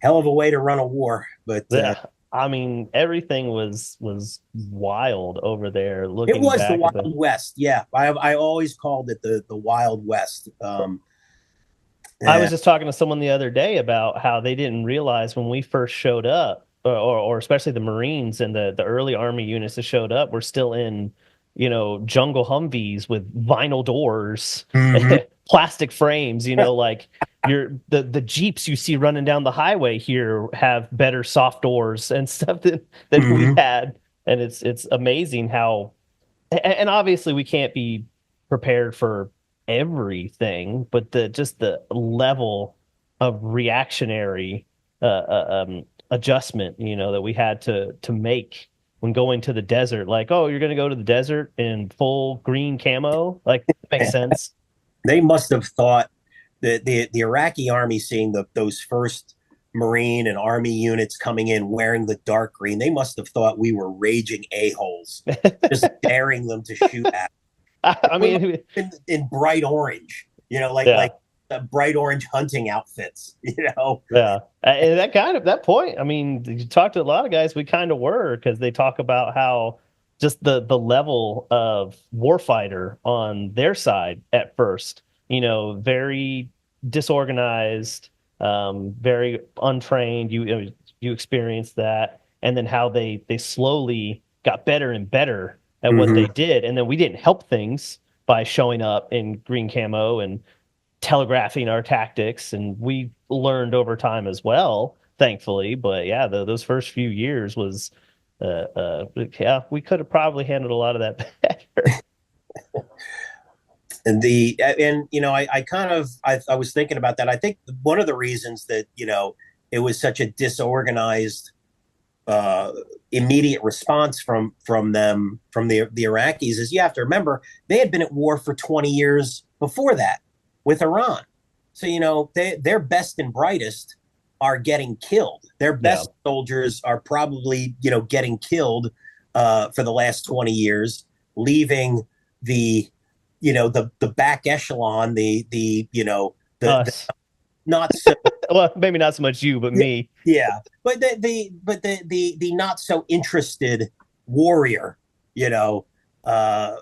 hell of a way to run a war, but Yeah, I mean, everything was wild over there. it Looking was the back at Wild the, West. Yeah, I always called it the Wild West. I was And just talking to someone the other day about how they didn't realize when we first showed up. or especially the Marines and the early Army units that showed up were still in, jungle Humvees with vinyl doors, Hmm. plastic frames, like the Jeeps you see running down the highway here have better soft doors and stuff than we Hmm. had. And it's amazing how, and obviously we can't be prepared for everything, but just the level of reactionary adjustment, that we had to make when going to the desert. Like, oh, you're going to go to the desert in full green camo? Like, that makes sense. They must have thought that the Iraqi army, seeing those first Marine and Army units coming in wearing the dark green, they must have thought we were raging a-holes, just daring them to shoot at. I We must mean, have been in bright orange, yeah. like bright orange hunting outfits, Yeah. And that kind of that point, I mean, you talk to a lot of guys, we kind of were because they talk about how just the level of warfighter on their side at first, very disorganized, very untrained. You experienced that, and then how they slowly got better and better at what Hmm. they did, and then we didn't help things by showing up in green camo and telegraphing our tactics, and we learned over time as well, thankfully. But yeah, those first few years was, yeah, we could have probably handled a lot of that better. I kind of I was thinking about that. I think one of the reasons that it was such a disorganized uh, immediate response from them, from the Iraqis, is you have to remember they had been at war for 20 years before that with Iran. So their best and brightest are getting killed. Their Yeah. best soldiers are probably getting killed for the last 20 years, leaving the the back echelon, the Us. not so. Well, maybe not so much you, but Yeah, me. yeah. But the not so interested warrior, you know, uh,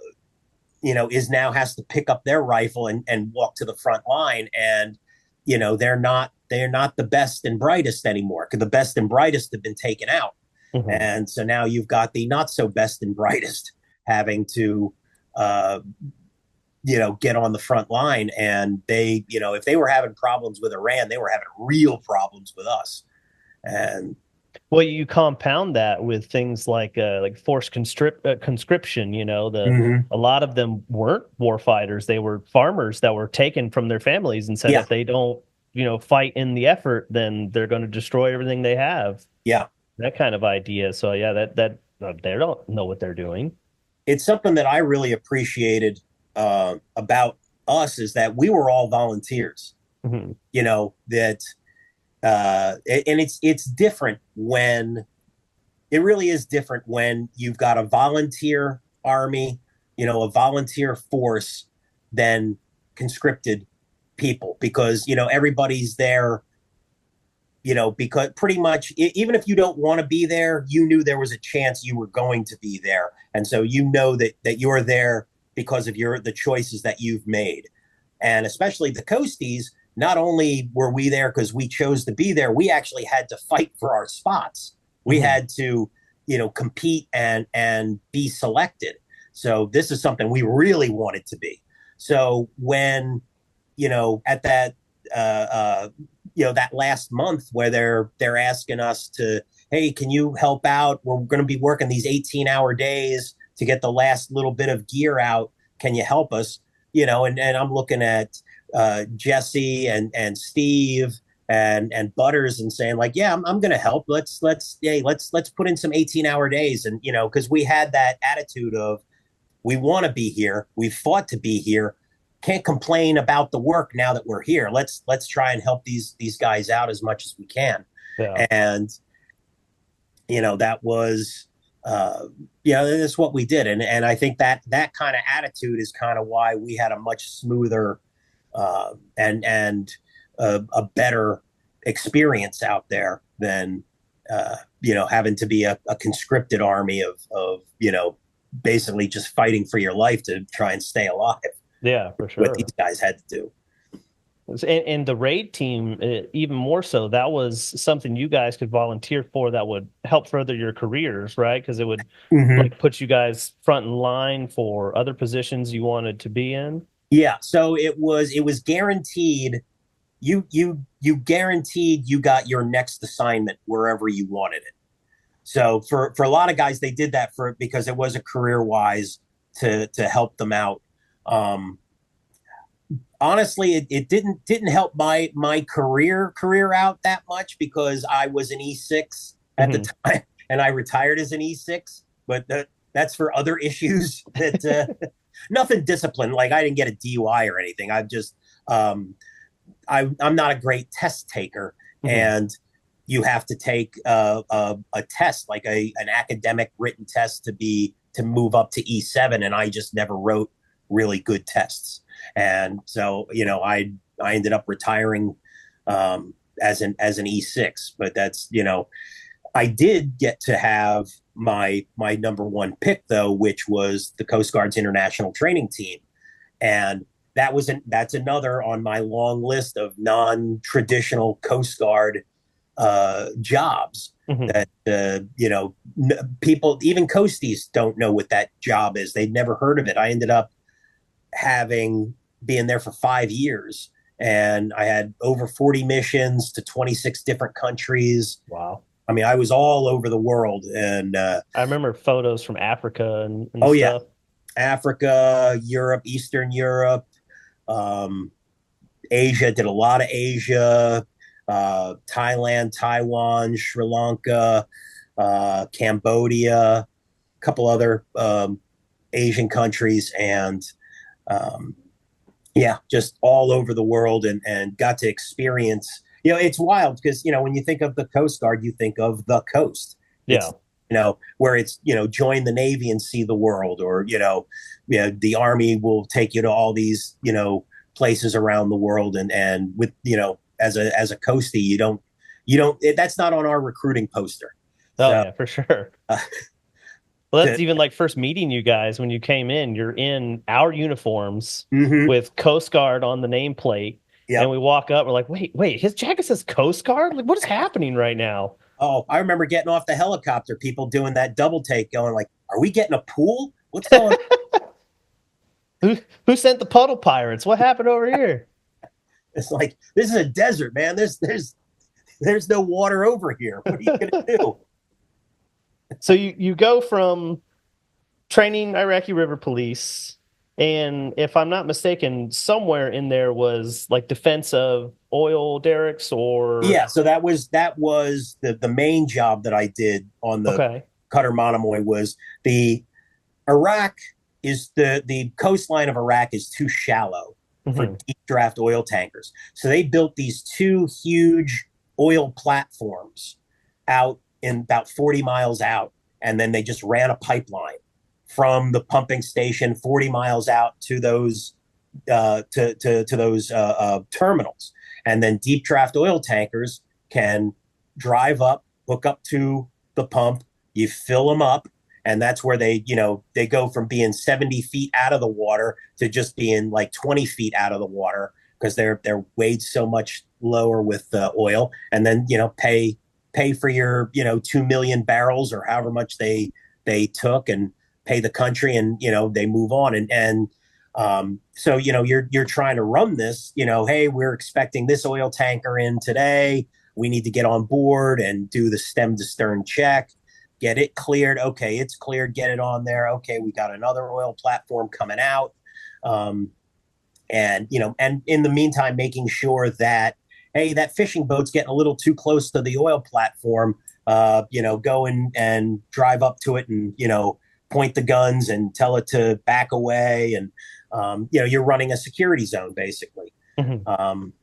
is now has to pick up their rifle and walk to the front line, and they're not the best and brightest anymore because the best and brightest have been taken out, Mhm. and so now you've got the not so best and brightest having to uh, get on the front line. And if they were having problems with Iran, they were having real problems with us. And Well, you compound that with things like forced conscription. The mm-hmm. a lot of them weren't war fighters; they were farmers that were taken from their families and said Yeah, if they don't, fight in the effort, then they're going to destroy everything they have. yeah. That kind of idea. So yeah, that they don't know what they're doing. It's something that I really appreciated about us, is that we were all volunteers. Hmm. That and it's different when it really is different when you've got a volunteer army, a volunteer force, than conscripted people, because everybody's there, because pretty much even if you don't want to be there, you knew there was a chance you were going to be there, and so that you're there because of the choices that you've made. And especially the Coasties, not only were we there because we chose to be there, we actually had to fight for our spots. We Hmm. had to compete and be selected. So this is something we really wanted to be. So when at that uh, uh, that last month where they're asking us to, hey, can you help out? We're going to be working these 18-hour days to get the last little bit of gear out. Can you help us? And I'm looking at Jesse and Steve and Butters and saying like, yeah, I'm going to help. Let's put in some 18-hour days. And because we had that attitude of, we want to be here, we've fought to be here, can't complain about the work now that we're here. Let's try and help these guys out as much as we can. Yeah. And that was that's what we did. And I think that kind of attitude is kind of why we had a much smoother and a better experience out there than having to be a conscripted army of basically just fighting for your life to try and stay alive, Yeah, for what these sure. guys had to do. And the raid team, even more so, that was something you guys could volunteer for that would help further your careers, right? Because it would Mhm. like put you guys front in line for other positions you wanted to be in. Yeah, so it was guaranteed. You guaranteed you got your next assignment wherever you wanted it. So for a lot of guys, they did that for because it was a career wise to help them out. Um, Honestly, it didn't help my career out that much because I was an E6 at the Hmm. time and I retired as an E6. But that's for other issues that nothing discipline. Like I didn't get a DUI or anything. I've just I'm not a great test taker, Hmm. and you have to take a test like an academic written test to move up to E7, and I just never wrote really good tests, and so I ended up retiring as an E6, but that's I did get to have my number one pick though, which was the Coast Guard's international training team, and that's another on my long list of non-traditional Coast Guard jobs Hmm. that people, even coasties, don't know what that job is. They'd never heard of it. I ended up having being there for 5 years, and I had over 40 missions to 26 different countries. Wow. I mean, I was all over the world, and I remember photos from Africa and oh yeah, stuff. Africa, Europe, Eastern Europe, um, Asia, did a lot of Asia, Thailand, Taiwan, Sri Lanka, Cambodia, a couple other Asian countries, and um, yeah, just all over the world, and got to experience. It's wild because when you think of the Coast Guard, you think of the coast. Yeah. It's where it's join the Navy and see the world, or the Army will take you to all these places around the world, and with as a coastie, you don't that's not on our recruiting poster. Oh So yeah, for sure. uh, Well, that's to, even like first meeting you guys when you came in. You're in our uniforms mm-hmm, with Coast Guard on the nameplate, and yep. we walk up. We're like, wait, his jacket says Coast Guard. Like, what is happening right now? Oh, I remember getting off the helicopter, people doing that double take, going like, "Are we getting a pool? What's going on?" Who who sent the puddle pirates? What happened over here? It's like this is a desert, man. There's no water over here. What are you gonna do? So you go from training Iraqi River Police, and if I'm not mistaken, somewhere in there was like defense of oil derricks or Yeah, so that was the main job that I did on the okay. Cutter Monomoy. Was the Iraq is the coastline of Iraq is too shallow for Hmm. deep draft oil tankers. So they built these two huge oil platforms out in about 40 miles out, and then they just ran a pipeline from the pumping station 40 miles out to those to those terminals, and then deep draft oil tankers can drive up, hook up to the pump, you fill them up, and that's where they go from being 70 feet out of the water to just being like 20 feet out of the water because they're weighed so much lower with oil, and then pay for your 2 million barrels or however much they took, and pay the country, and they move on, so you're trying to run this. Hey, we're expecting this oil tanker in today. We need to get on board and do the stem to stern check, get it cleared. Okay, it's cleared. Get it on there. Okay, we got another oil platform coming out, and in the meantime, making sure that hey, that fishing boat's getting a little too close to the oil platform. Go and drive up to it, and point the guns and tell it to back away, and you're running a security zone basically. Hmm. Um,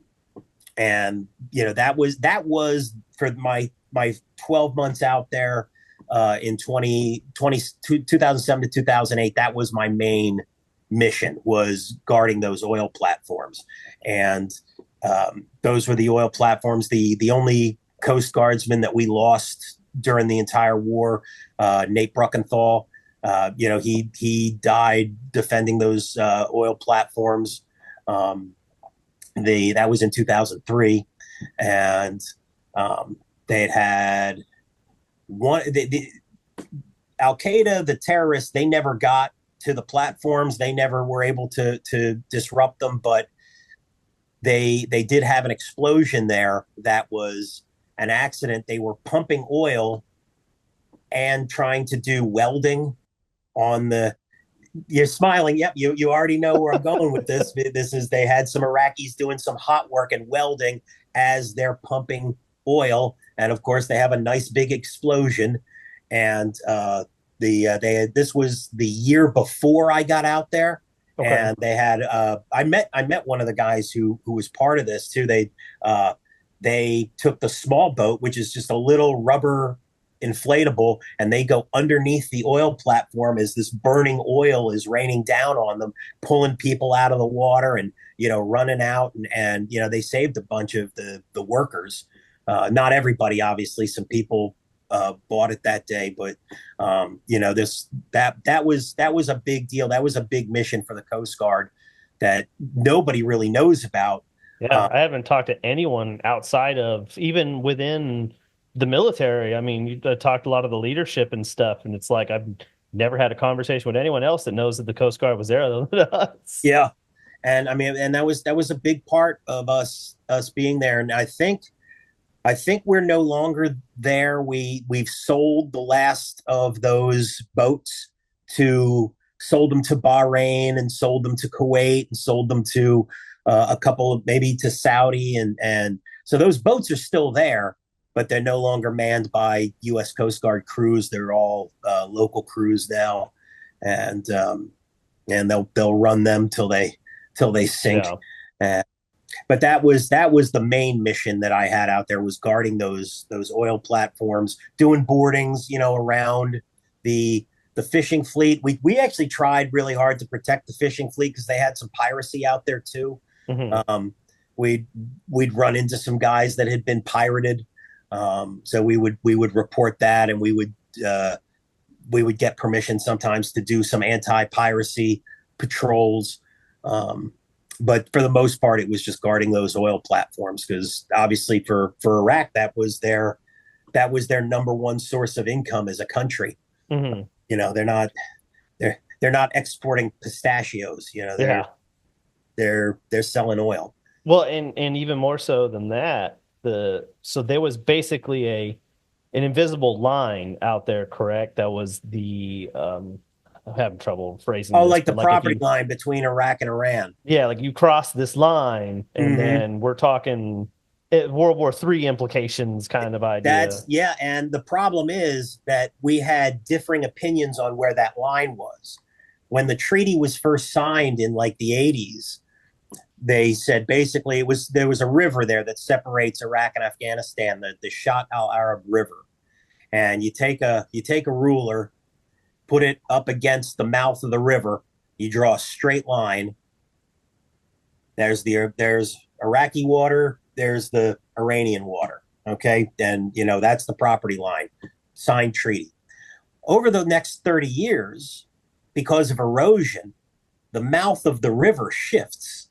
and that was for my 12 months out there in 2007 to 2008. That was my main mission, was guarding those oil platforms, and those were the oil platforms. The only Coast Guardsman that we lost during the entire war, Nate Bruckenthal. He died defending those oil platforms. Um, That was in 2003, and they had one. Al Qaeda, the terrorists, they never got to the platforms. They never were able to disrupt them, but they did have an explosion there that was an accident. They were pumping oil and trying to do welding on the. You're smiling. Yep, you already know where I'm going with this. This is they had some Iraqis doing some hot work and welding as they're pumping oil, and of course they have a nice big explosion. And they had, this was the year before I got out there, Okay. and they had I met one of the guys who was part of this too. They took the small boat, which is just a little rubber inflatable, and they go underneath the oil platform as this burning oil is raining down on them, pulling people out of the water and running out, and they saved a bunch of the workers. Not everybody, obviously. Some people bought it that day, but this that was a big deal. That was a big mission for the Coast Guard that nobody really knows about. Yeah, Uh, I haven't talked to anyone outside of even within the military. I mean, you talked to a lot of the leadership and stuff, and it's like I've never had a conversation with anyone else that knows that the Coast Guard was there other than us. yeah, and I mean, and that was a big part of us being there. And I think we're no longer there. We've sold the last of those boats to sold them to Bahrain and sold them to Kuwait and sold them to a couple of maybe to Saudi, and so those boats are still there, but they're no longer manned by U.S. Coast Guard crews. They're all local crews now, and they'll run them till they sink. Yeah. Uh, but that was the main mission that I had out there, was guarding those oil platforms, doing boardings, around the the fishing fleet. We actually tried really hard to protect the fishing fleet because they had some piracy out there too. Hmm. Um, we'd we'd run into some guys that had been pirated, so we would report that, and uh, we would get permission sometimes to do some anti-piracy patrols. Um, but for the most part, it was just guarding those oil platforms because obviously for Iraq that was their number one source of income as a country. Hmm. They're not exporting pistachios. They're Yeah. they're selling oil. Well, and even more so than that, so there was basically an invisible line out there, correct? That was I'm having trouble phrasing Oh, this, like the but like if property you, line between Iraq and Iran. yeah, like you cross this line, and Mm-hmm. then we're talking World War III implications kind of idea. Yeah, and the problem is that we had differing opinions on where that line was. When the treaty was first signed in like the 80s, they said basically there was a river there that separates Iraq and Afghanistan, the Shat al Arab River. And you take a ruler, put it up against the mouth of the river, you draw a straight line. There's Iraqi water, there's the Iranian water. Okay, and that's the property line. Signed treaty. Over the next 30 years, because of erosion, the mouth of the river shifts.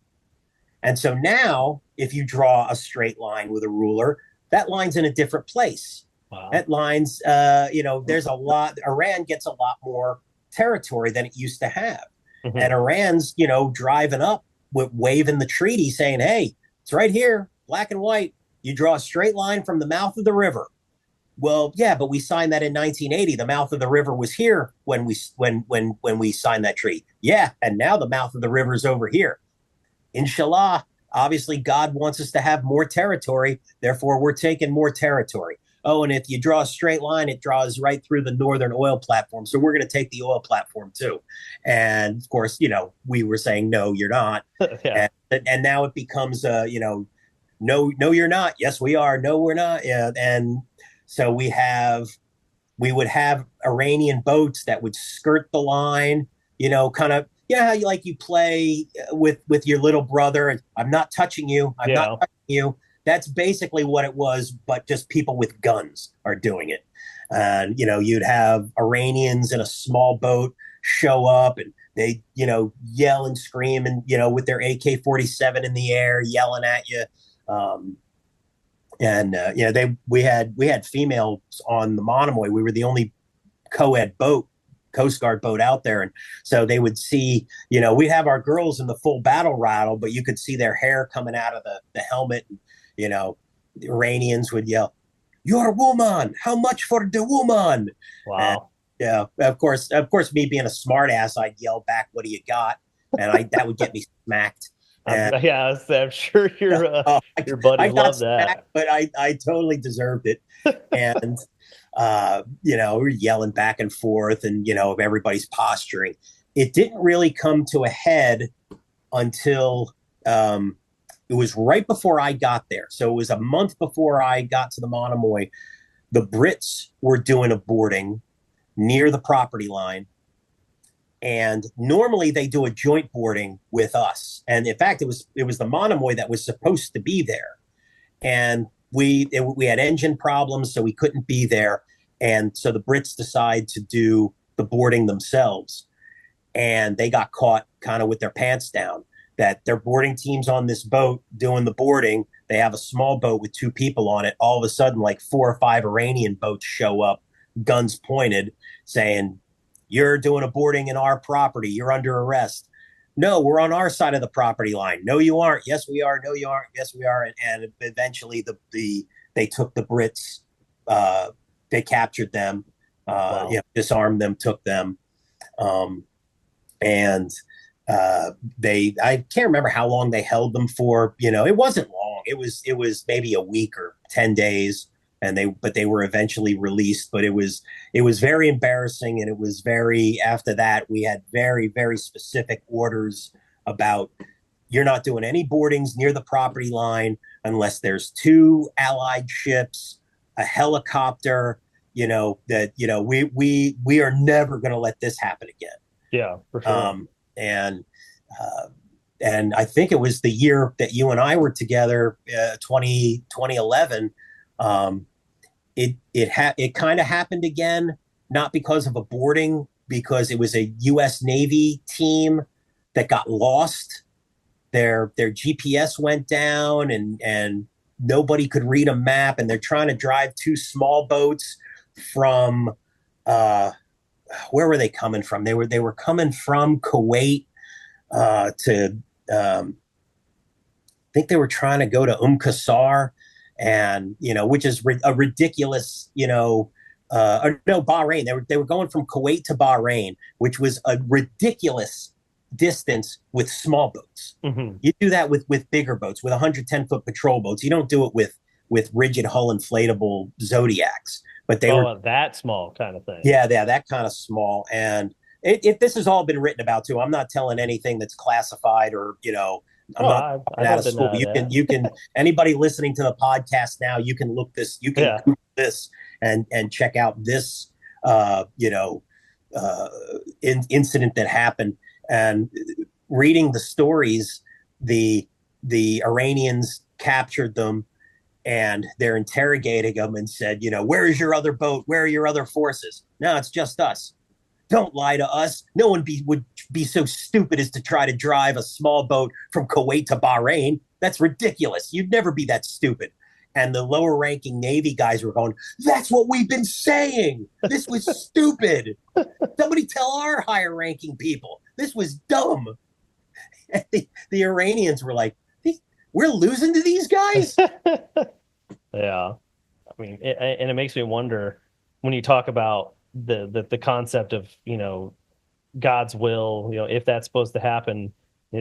And so now, if you draw a straight line with a ruler, that line's in a different place. Wow. That line's, there's a lot, Iran gets a lot more territory than it used to have. Hmm. And Iran's, driving up with waving the treaty saying, hey, it's right here, black and white. You draw a straight line from the mouth of the river. Well, yeah, but we signed that in 1980. The mouth of the river was here when we signed that treaty. Yeah, and now the mouth of the river is over here. Inshallah, obviously God wants us to have more territory. Therefore, we're taking more territory. Oh, and if you draw a straight line, it draws right through the northern oil platform. So we're going to take the oil platform too. And of course, we were saying, no, you're not. Yeah. And now it becomes, no, no, you're not. Yes, we are. No, we're not. Yeah. And so we would have Iranian boats that would skirt the line, kind of, how you play with your little brother. I'm not touching you. I'm not Yeah. touching you. That's basically what it was, but just people with guns are doing it. And you'd have Iranians in a small boat show up, and they yell and scream, and with their AK-47 in the air yelling at you. Um, and they we had females on the Monomoy. We were the only co-ed boat, Coast Guard boat out there, and so they would see, we have our girls in the full battle rattle, but you could see their hair coming out of the helmet. And, the Iranians would yell, "You're a woman. How much for the woman?" And Wow. yeah, of course, me being a smartass, I'd yell back, "What do you got?" And that would get me smacked. And Yeah, I'm sure oh, your I buddies got love smacked, that. but I totally deserved it. And we're yelling back and forth, and everybody's posturing. It didn't really come to a head until it was right before I got there. So it was a month before I got to the Monomoy. The Brits were doing a boarding near the property line, and normally they do a joint boarding with us. And in fact, it was the Monomoy that was supposed to be there, and we had engine problems, so we couldn't be there. And so the Brits decide to do the boarding themselves, and they got caught kind of with their pants down. That their boarding team's on this boat doing the boarding. They have a small boat with two people on it. All of a sudden, like 4 or 5 Iranian boats show up, guns pointed, saying, "You're doing a boarding in our property. You're under arrest." "No, we're on our side of the property line." "No, you aren't." "Yes, we are." "No, you aren't." "Yes, we are." And eventually, they took the Brits. They captured them. Wow. Disarmed them, took them, um, and I can't remember how long they held them for. It wasn't long. It was maybe a week or 10 days, and they were eventually released. But it was very embarrassing, and it was very. After that, we had very, very specific orders about, you're not doing any boardings near the property line unless there's two Allied ships, a helicopter. We are never going to let this happen again. Yeah, for sure. Um, and uh, and I think it was the year that you and I were together, 2011. Um, it kind of happened again, not because of a boarding, because it was a U.S. Navy team that got lost. Their GPS went down, and nobody could read a map, and they're trying to drive two small boats from where were they coming from? They were coming from Kuwait to I think they were trying to go to Qasar, and which is a ridiculous, or no, Bahrain. They were going from Kuwait to Bahrain, which was a ridiculous distance with small boats. Hmm. You do that with bigger boats, with 110-foot patrol boats. You don't do it with rigid hull inflatable Zodiacs. But they were, Oh, that small kind of thing. yeah, that kind of small. And this has all been written about too. I'm not telling anything that's classified, or I'm Oh, not I out don't of school. deny that. You can anybody listening to the podcast now, you can look this, you can Yeah. Google this, and check out this uh, incident that happened. And reading the stories, the Iranians captured them, and they're interrogating them and said, "Where is your other boat? Where are your other forces?" "No, it's just us." "Don't lie to us. No one would be so stupid as to try to drive a small boat from Kuwait to Bahrain. That's ridiculous. You'd never be that stupid." And the lower ranking Navy guys were going, "That's what we've been saying. This was stupid. Somebody tell our higher ranking people. This was dumb." And the Iranians were like, "We're losing to these guys?" Yeah. I mean, and it makes me wonder when you talk about the concept of, God's will, if that's supposed to happen,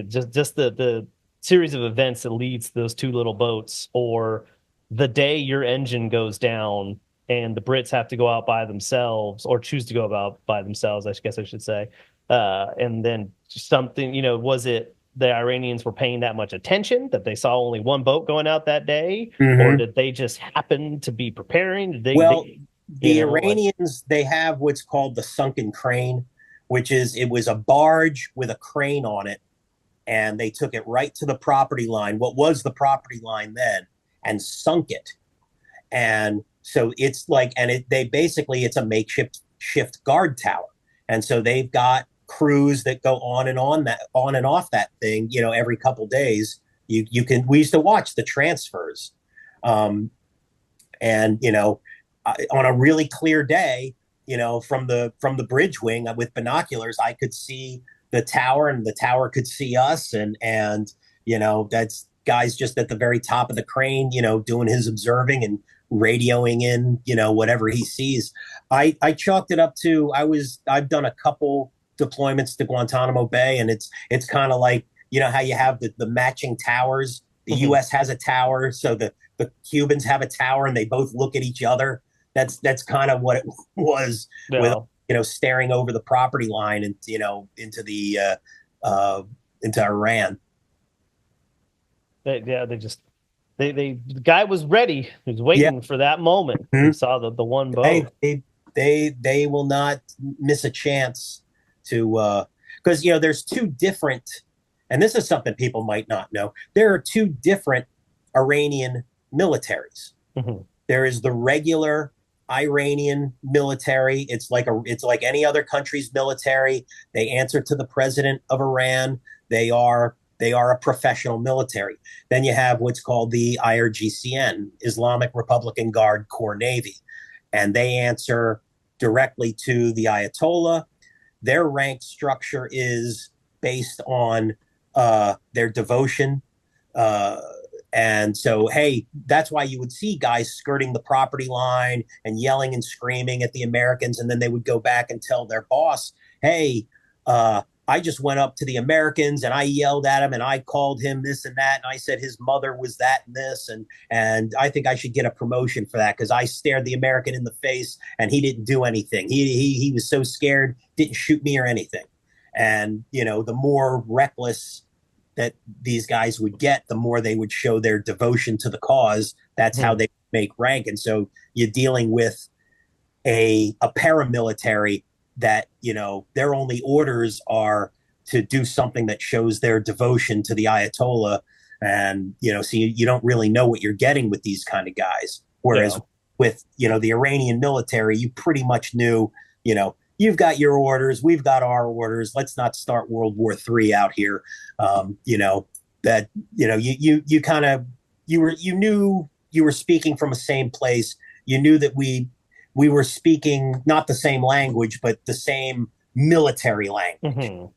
just the series of events that leads to those two little boats, or the day your engine goes down and the Brits have to go out by themselves, or choose to go out by themselves, I guess I should say. And then something, was it the Iranians were paying that much attention that they saw only one boat going out that day, or Mm-hmm. did they just happen to be preparing? Did Well, they the like, Iranians, they have what's called the sunken crane, which is, it was a barge with a crane on it, and they took it right to the property line, what was the property line then, and sunk it. And so it's like, and they basically, it's a makeshift shift guard tower. And so they've got crews that go on and off that thing, every couple days. We used to watch the transfers. Um, and on a really clear day, from the bridge wing with binoculars, I could see the tower, and the tower could see us, and that's guys just at the very top of the crane, doing his observing and radioing in, whatever he sees. I chalked it up to I've done a couple deployments to Guantanamo Bay, and it's kind of like, how you have the matching towers. The Mhm. U.S. has a tower, so the Cubans have a tower, and they both look at each other. That's kind of what it was, with Yeah. staring over the property line and uh, into Iran. They just the guy was ready. He was Yeah, waiting for that moment. He mm-hmm. saw the one they, boat. they they will not miss a chance to, because there's two different, and this is something people might not know. There are two different Iranian militaries. Mhm. There is the regular Iranian military. It's like any other country's military. They answer to the president of Iran. They are a professional military. Then you have what's called the IRGCN, Islamic Republican Guard Corps Navy, and they answer directly to the Ayatollah. Their rank structure is based on their devotion. Uh, and so, hey, that's why you would see guys skirting the property line and yelling and screaming at the Americans. And then they would go back and tell their boss, hey, I just went up to the Americans and I yelled at him and I called him this and that. And I said his mother was that and this. And I think I should get a promotion for that because I stared the American in the face and he didn't do anything. He was so scared, didn't shoot me or anything. And, the more reckless that these guys would get, the more they would show their devotion to the cause. That's how Mhm. they make rank. And so you're dealing with a paramilitary that, their only orders are to do something that shows their devotion to the Ayatollah. And, so you don't really know what you're getting with these kind of guys. Whereas Yeah. with, the Iranian military, you pretty much knew, you've got your orders, we've got our orders. Let's not start World War III out here. That you kind of you knew you were speaking from a same place. You knew that we were speaking not the same language, but the same military language. Mhm.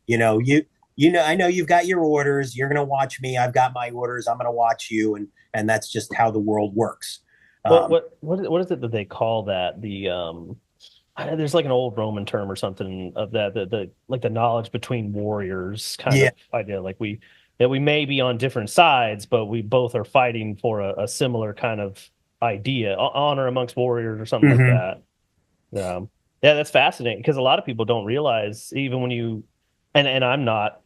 I know you've got your orders. You're going to watch me. I've got my orders. I'm going to watch you, and that's just how the world works. What Um, what is it that they call that? There's like an old Roman term or something of that, the like the knowledge between warriors kind yeah, of idea, like we may be on different sides, but we both are fighting for a similar kind of idea, honor amongst warriors or something like mm-hmm. that. Yeah, that's fascinating because a lot of people don't realize, even when and I'm not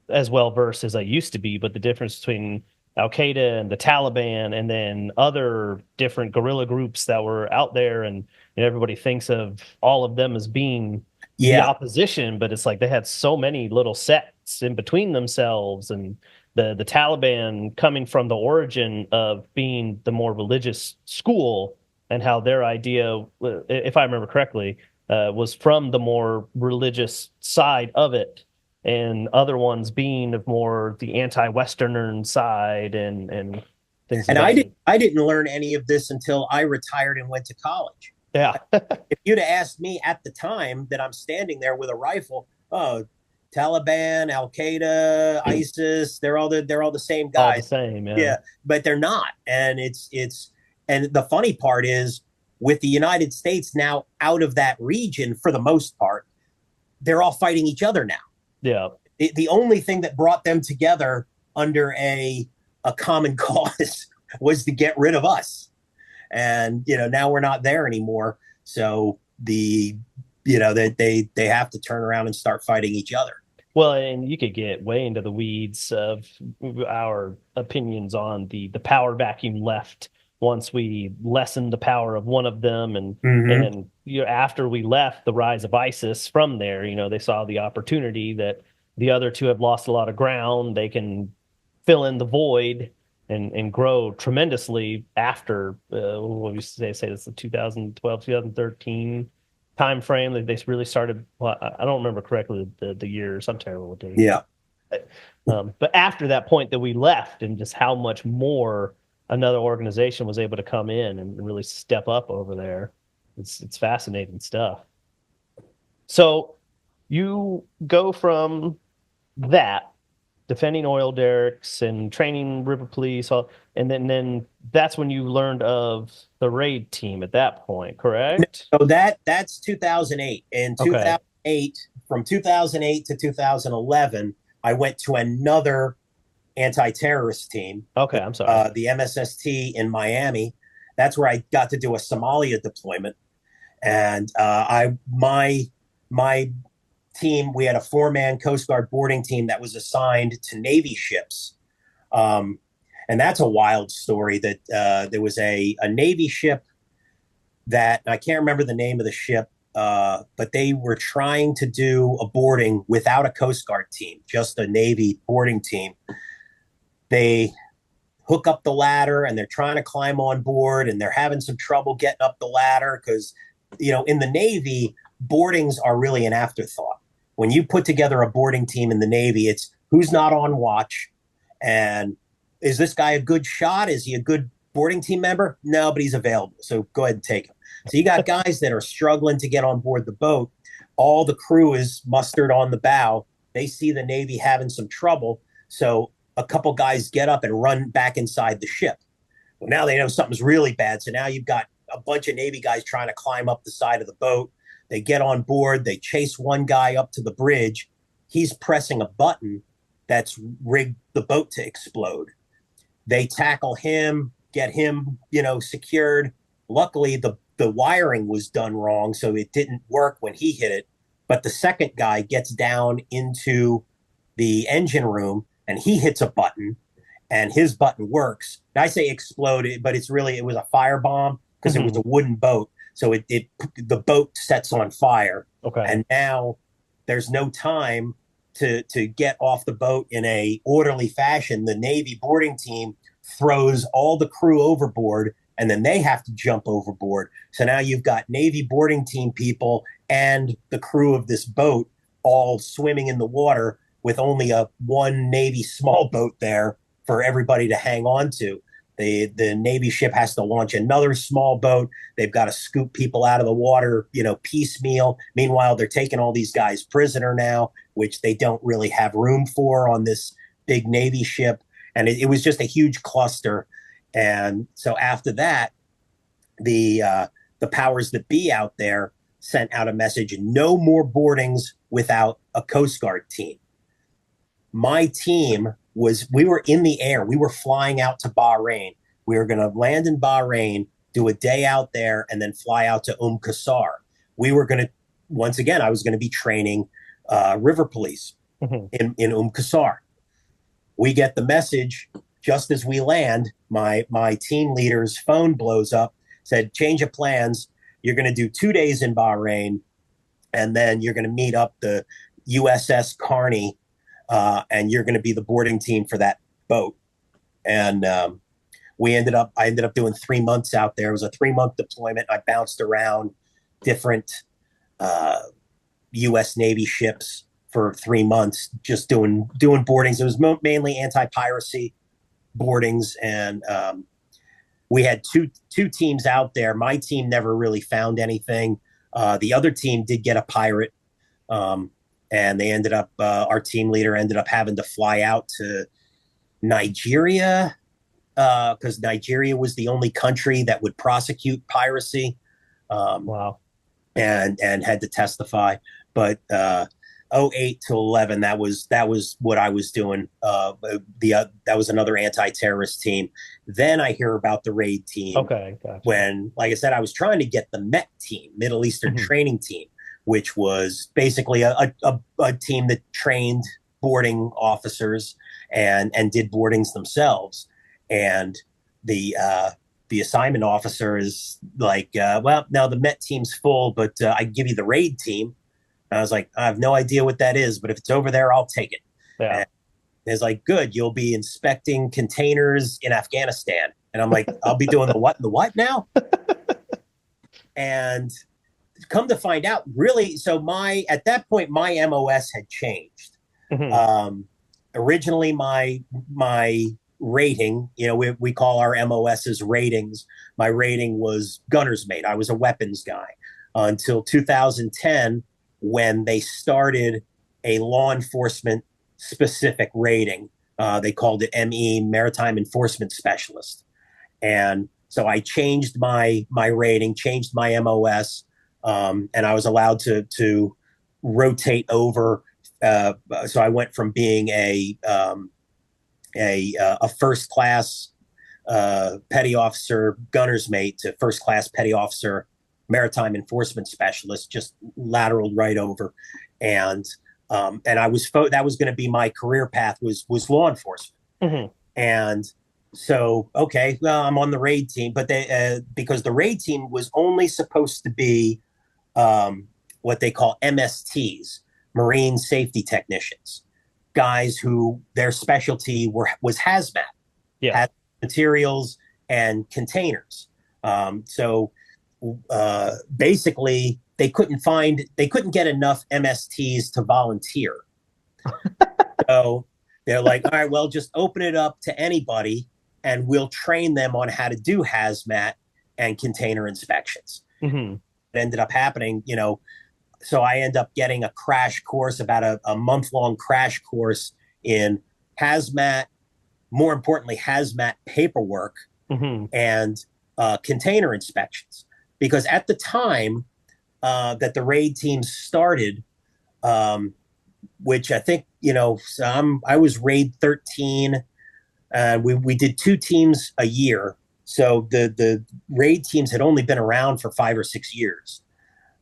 as well versed as I used to be, but the difference between Al Qaeda and the Taliban, and then other different guerrilla groups that were out there, and everybody thinks of all of them as being the Yeah, opposition, but it's like they had so many little sects in between themselves, and the Taliban coming from the origin of being the more religious school, and how their idea, if I remember correctly, was from the more religious side of it, and other ones being of more the anti-Western side, and things of and that. I didn't learn any of this until I retired and went to college. Yeah. If you'd have asked me at the time that I'm standing there with a rifle, oh, Taliban, Al Qaeda, ISIS, they're all the same All the guys. same, yeah. Yeah, but they're not. And and the funny part is, with the United States now out of that region for the most part, they're all fighting each other now. Yeah. The only thing that brought them together under a common cause was to get rid of us. And now we're not there anymore. So they have to turn around and start fighting each other. Well, and you could get way into the weeds of our opinions on the power vacuum left once we lessened the power of one of them, Mm-hmm. and after we left, the rise of ISIS from there, they saw the opportunity that the other two have lost a lot of ground. They can fill in the void and grow tremendously after what we say this is 2012, 2013 time frame that they really started? Well, I don't remember correctly the years. I'm terrible with dates. Yeah. But after that point that we left, and just how much more another organization was able to come in and really step up over there, it's fascinating stuff. So you go from that defending oil derricks and training river police, and then that's when you learned of the raid team at that point, correct? So that's 2008. In Okay. 2008, from 2008 to 2011, I went to another anti-terrorist team, Okay, I'm sorry. the MSST in Miami. That's where I got to do a Somalia deployment, and my team, we had a 4-man Coast Guard boarding team that was assigned to Navy ships. Um, and that's a wild story that there was a Navy ship that I can't remember the name of the ship, but they were trying to do a boarding without a Coast Guard team, just a Navy boarding team. They hook up the ladder and they're trying to climb on board and they're having some trouble getting up the ladder because, in the Navy, boardings are really an afterthought. When you put together a boarding team in the Navy, it's who's not on watch and is this guy a good shot? Is he a good boarding team member? No, but he's available. So go ahead and take him. So you got guys that are struggling to get on board the boat. All the crew is mustered on the bow. They see the Navy having some trouble. So a couple guys get up and run back inside the ship. Well, now they know something's really bad. So now you've got a bunch of Navy guys trying to climb up the side of the boat. They get on board. They chase one guy up to the bridge. He's pressing a button that's rigged the boat to explode. They tackle him, get him, secured. Luckily, the wiring was done wrong, so it didn't work when he hit it. But the second guy gets down into the engine room and he hits a button and his button works. I say exploded, but it was a firebomb because it was a wooden boat. So the boat sets on fire. Okay. And now there's no time to get off the boat in a orderly fashion. The Navy boarding team throws all the crew overboard and then they have to jump overboard. So now you've got Navy boarding team people and the crew of this boat all swimming in the water with only one Navy small boat there for everybody to hang on to. The Navy ship has to launch another small boat. They've got to scoop people out of the water, piecemeal. Meanwhile, they're taking all these guys prisoner now, which they don't really have room for on this big Navy ship. And it was just a huge cluster. And so after that, the powers that be out there sent out a message: no more boardings without a Coast Guard team. My team we were in the air. We were flying out to Bahrain. We were going to land in Bahrain, do a day out there, and then fly out to Qasr. We were going to, once again, I was going to be training river police in Qasr. We get the message just as we land. My team leader's phone blows up, said, change of plans. You're going to do 2 days in Bahrain, and then you're going to meet up the USS Carney, and you're going to be the boarding team for that boat. And I ended up doing 3 months out there. It was a 3-month deployment. I bounced around different U.S. Navy ships for 3 months, just doing boardings. It was mainly anti-piracy boardings, and we had two teams out there. My team never really found anything. The other team did get a pirate, and they ended up, our team leader ended up having to fly out to Nigeria, because Nigeria was the only country that would prosecute piracy. Wow. And had to testify. But 08 to 11, that was what I was doing. That was another anti-terrorist team. Then I hear about the raid team. Okay, gotcha. When, like I said, I was trying to get the MET team, Middle Eastern Training Team, which was basically a team that trained boarding officers and did boardings themselves. And the assignment officer is like, well, now the MET team's full, but I give you the raid team. And I was like, I have no idea what that is, but if it's over there, I'll take it. Yeah. And it's like, good, you'll be inspecting containers in Afghanistan. And I'm like, I'll be doing the what now? And come to find out, really, so my at that point my MOS had changed. Hmm. Um, Originally, my rating, we call our MOSs ratings. My rating was gunner's mate. I was a weapons guy until 2010 when they started a law enforcement specific rating. They called it ME, Maritime Enforcement Specialist. And so I changed my rating, changed my MOS, and I was allowed to rotate over. So I went from being a first class petty officer gunner's mate to first class petty officer maritime enforcement specialist, just lateraled right over, and I was that was going to be my career path was law enforcement. Hmm. And so, okay, well, I'm on the raid team, but because the raid team was only supposed to be what they call MSTs, Marine Safety Technicians, guys who their specialty was hazmat, Yeah. hazmat materials and containers. So basically, they couldn't get enough MSTs to volunteer. So they're like, all right, well, just open it up to anybody and we'll train them on how to do hazmat and container inspections. Hmm. It ended up happening, so I end up getting a crash course, about a month-long crash course in hazmat, more importantly, hazmat paperwork Hmm. and container inspections. Because at the time that the raid teams started, which I think, so I was raid 13. We did 2 teams a year. So the raid teams had only been around for 5 or 6 years.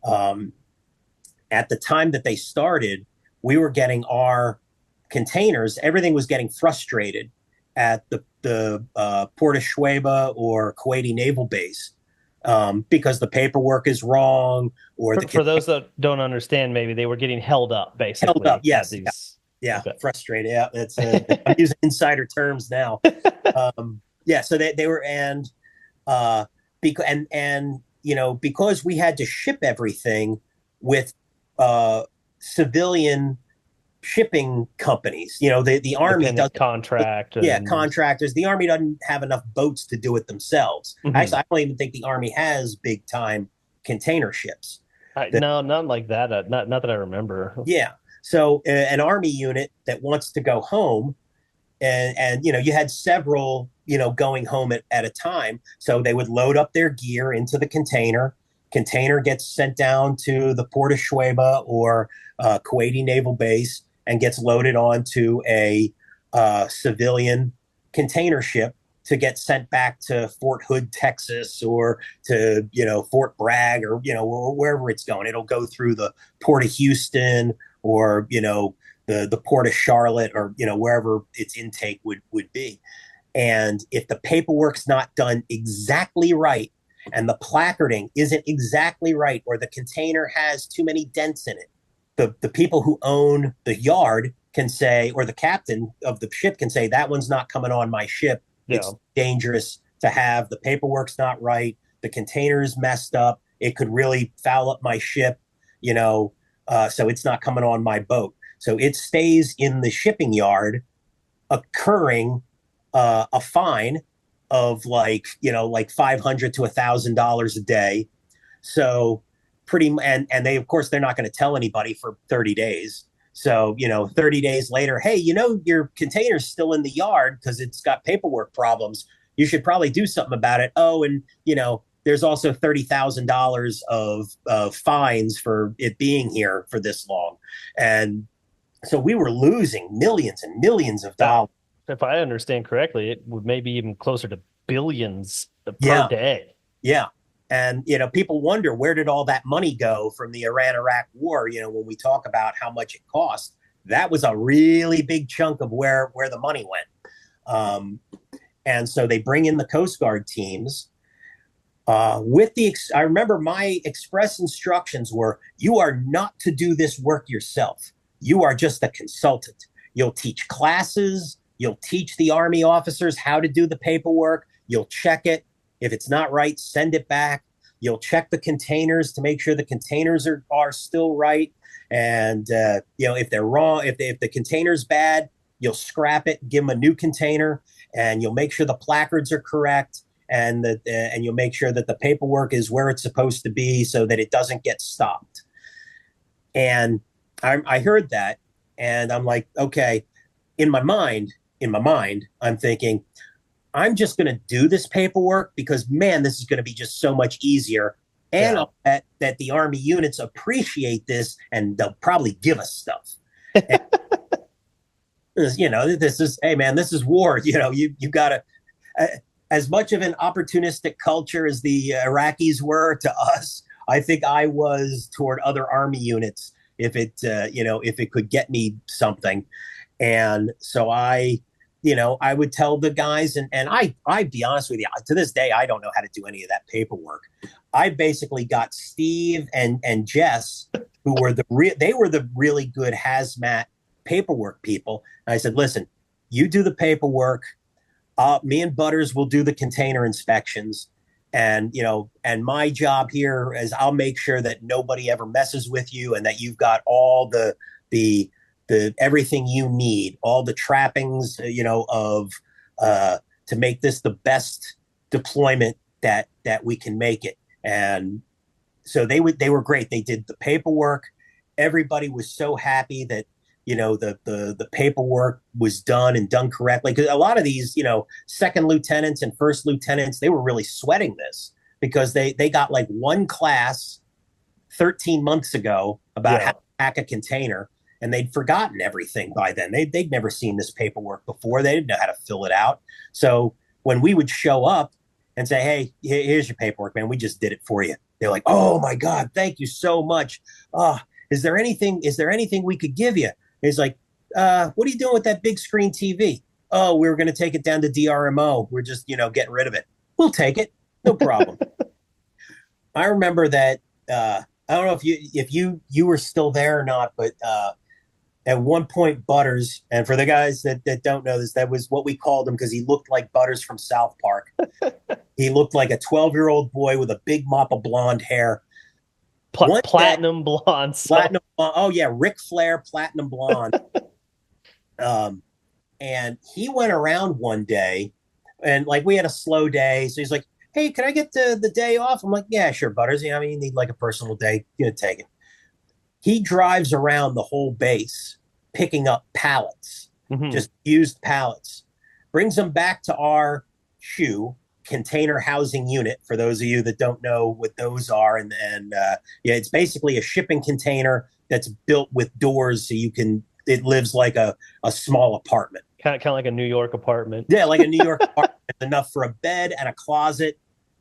At the time that they started, we were getting our containers. Everything was getting frustrated at the Port of Shueba or Kuwaiti Naval Base, because the paperwork is wrong, or For those that don't understand, maybe they were getting held up held up. basically at Yes, these. yeah, Okay. frustrated. Yeah, I'm using insider terms now. Yeah, so they were, and because because we had to ship everything with civilian shipping companies. The Army Independent doesn't. contract Yeah, and contractors. The Army doesn't have enough boats to do it themselves. Mhm. Actually, I don't even think the Army has big time container ships. No, none like that. Not that I remember. Yeah. So an Army unit that wants to go home, and you had several going home at a time, so they would load up their gear into the container gets sent down to the Port of Shueba or Kuwaiti Naval Base and gets loaded onto a civilian container ship to get sent back to Fort Hood, Texas, or to Fort Bragg, or wherever it's going. It'll go through the Port of Houston, or the Port of Charlotte, or wherever its intake would be. And if the paperwork's not done exactly right, and the placarding isn't exactly right, or the container has too many dents in it, the people who own the yard can say, or the captain of the ship can say, that one's not coming on my ship. Yeah. It's dangerous to have. The paperwork's not right. The container's messed up. It could really foul up my ship, so it's not coming on my boat. So it stays in the shipping yard, occurring a fine of like $500 to $1,000 a day. So and they, of course, they're not going to tell anybody for 30 days. So 30 days later, hey, your container's still in the yard because it's got paperwork problems. You should probably do something about it. Oh, and there's also $30,000 of fines for it being here for this long. And so we were losing millions and millions of That, dollars. if I understand correctly, it would maybe even closer to billions per Yeah, day. yeah. And people wonder, where did all that money go from the Iran-Iraq war? When we talk about how much it cost, that was a really big chunk of where the money went. And so they bring in the Coast Guard teams. I remember my express instructions were, you are not to do this work yourself. You are just a consultant. You'll teach classes. You'll teach the Army officers how to do the paperwork. You'll check it. If it's not right, send it back. You'll check the containers to make sure the containers are still right. And if they're wrong, if the container's bad, you'll scrap it, give them a new container, and you'll make sure the placards are correct, and and you'll make sure that the paperwork is where it's supposed to be so that it doesn't get stopped. And I heard that, and I'm like, okay. In my mind, I'm thinking, I'm just going to do this paperwork because, man, this is going to be just so much easier. And Yeah. I'll bet that the Army units appreciate this and they'll probably give us stuff. And, this is, hey, man, this is war. You got to, as much of an opportunistic culture as the Iraqis were to us, I think I was toward other Army units if it could get me something. And so I would tell the guys, and I'd be honest with you, to this day, I don't know how to do any of that paperwork. I basically got Steve and Jess, who were they were the really good hazmat paperwork people. And I said, listen, you do the paperwork. Me and Butters will do the container inspections. And, and my job here is I'll make sure that nobody ever messes with you and that you've got all the everything you need, all the trappings, to make this the best deployment that we can make it. And so they were great. They did the paperwork. Everybody was so happy that, the paperwork was done and done correctly. Because a lot of these, second lieutenants and first lieutenants, they were really sweating this because they got like one class 13 months ago about how to pack a container. And they'd forgotten everything by then. They'd never seen this paperwork before. They didn't know how to fill it out. So when we would show up and say, hey, here's your paperwork, man, we just did it for you. They're like, oh my God, thank you so much. Is there anything we could give you? He's like, what are you doing with that big screen TV? Oh, we were going to take it down to DRMO. We're just, getting rid of it. We'll take it. No problem. I remember that, I don't know if you were still there or not, but at one point, Butters, and for the guys that don't know this, that was what we called him because he looked like Butters from South Park. He looked like a 12-year-old boy with a big mop of blonde hair. Platinum blonde. Platinum blonde. Oh, yeah, Ric Flair, platinum blonde. And he went around one day, and like we had a slow day, so he's like, hey, can I get the day off? I'm like, yeah, sure, Butters. You need like a personal day. Take it. He drives around the whole base picking up pallets, just used pallets, brings them back to our SHU, container housing unit, for those of you that don't know what those are. And it's basically a shipping container that's built with doors so it lives like a small apartment. Kind of like a New York apartment. Yeah, like a New York apartment. Enough for a bed and a closet,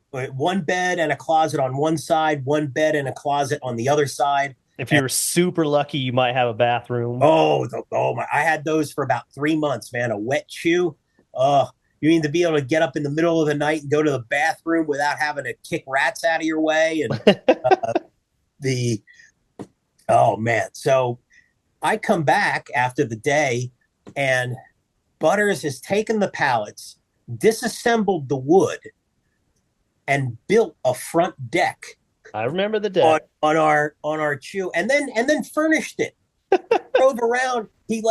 one bed and a closet on one side, one bed and a closet on the other side. If you're super lucky, you might have a bathroom. Oh my! I had those for about 3 months, man. A wet shoe. You need to be able to get up in the middle of the night and go to the bathroom without having to kick rats out of your way. And oh man! So I come back after the day, and Butters has taken the pallets, disassembled the wood, and built a front deck. I remember the deck on our chew, and then furnished it. Drove around. He